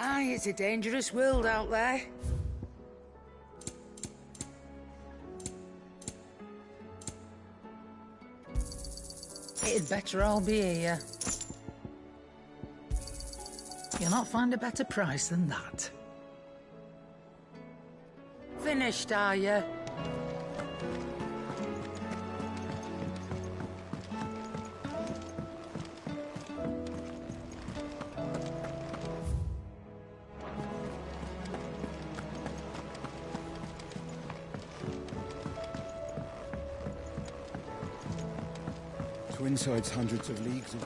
Aye, it's a dangerous world out there. It'd better all be here. You'll not find a better price than that. Finished, are you? Twinside's hundreds of leagues away.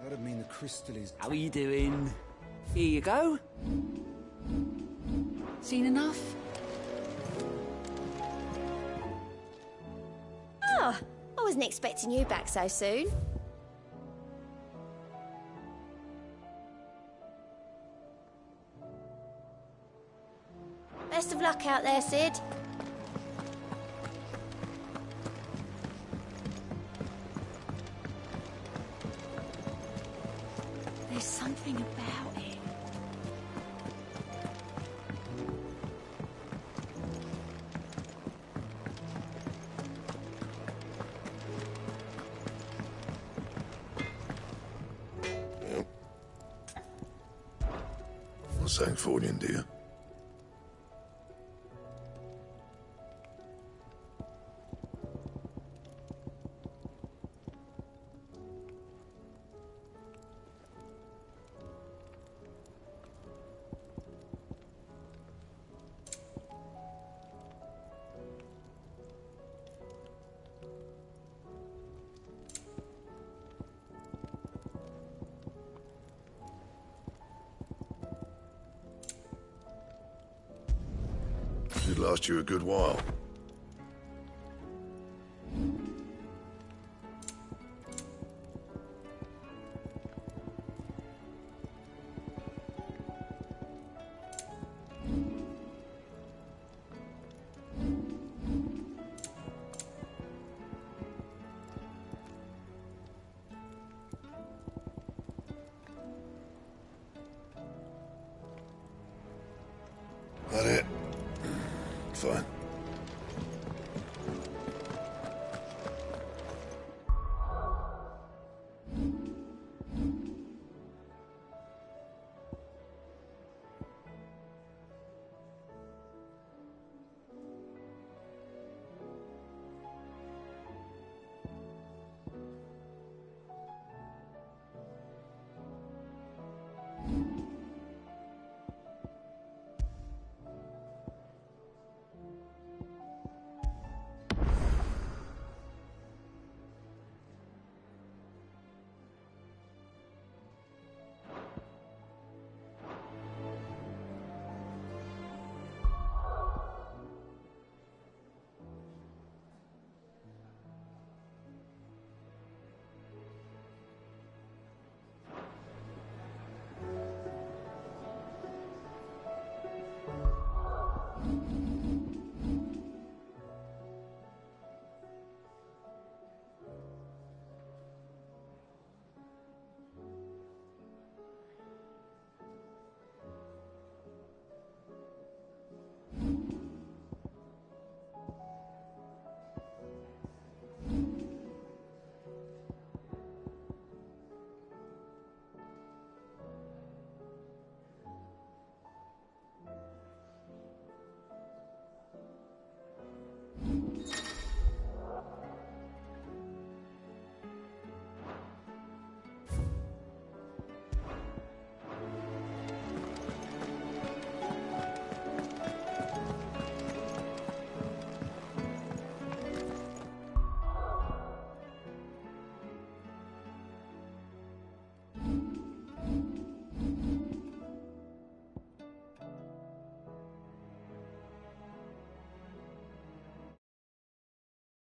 That'd mean the crystal is... How are you doing? Here you go. Seen enough? Oh, I wasn't expecting you back so soon. Best of luck out there, Sid. There's something about it. What's that for you, dear? Should last you a good while. That fine.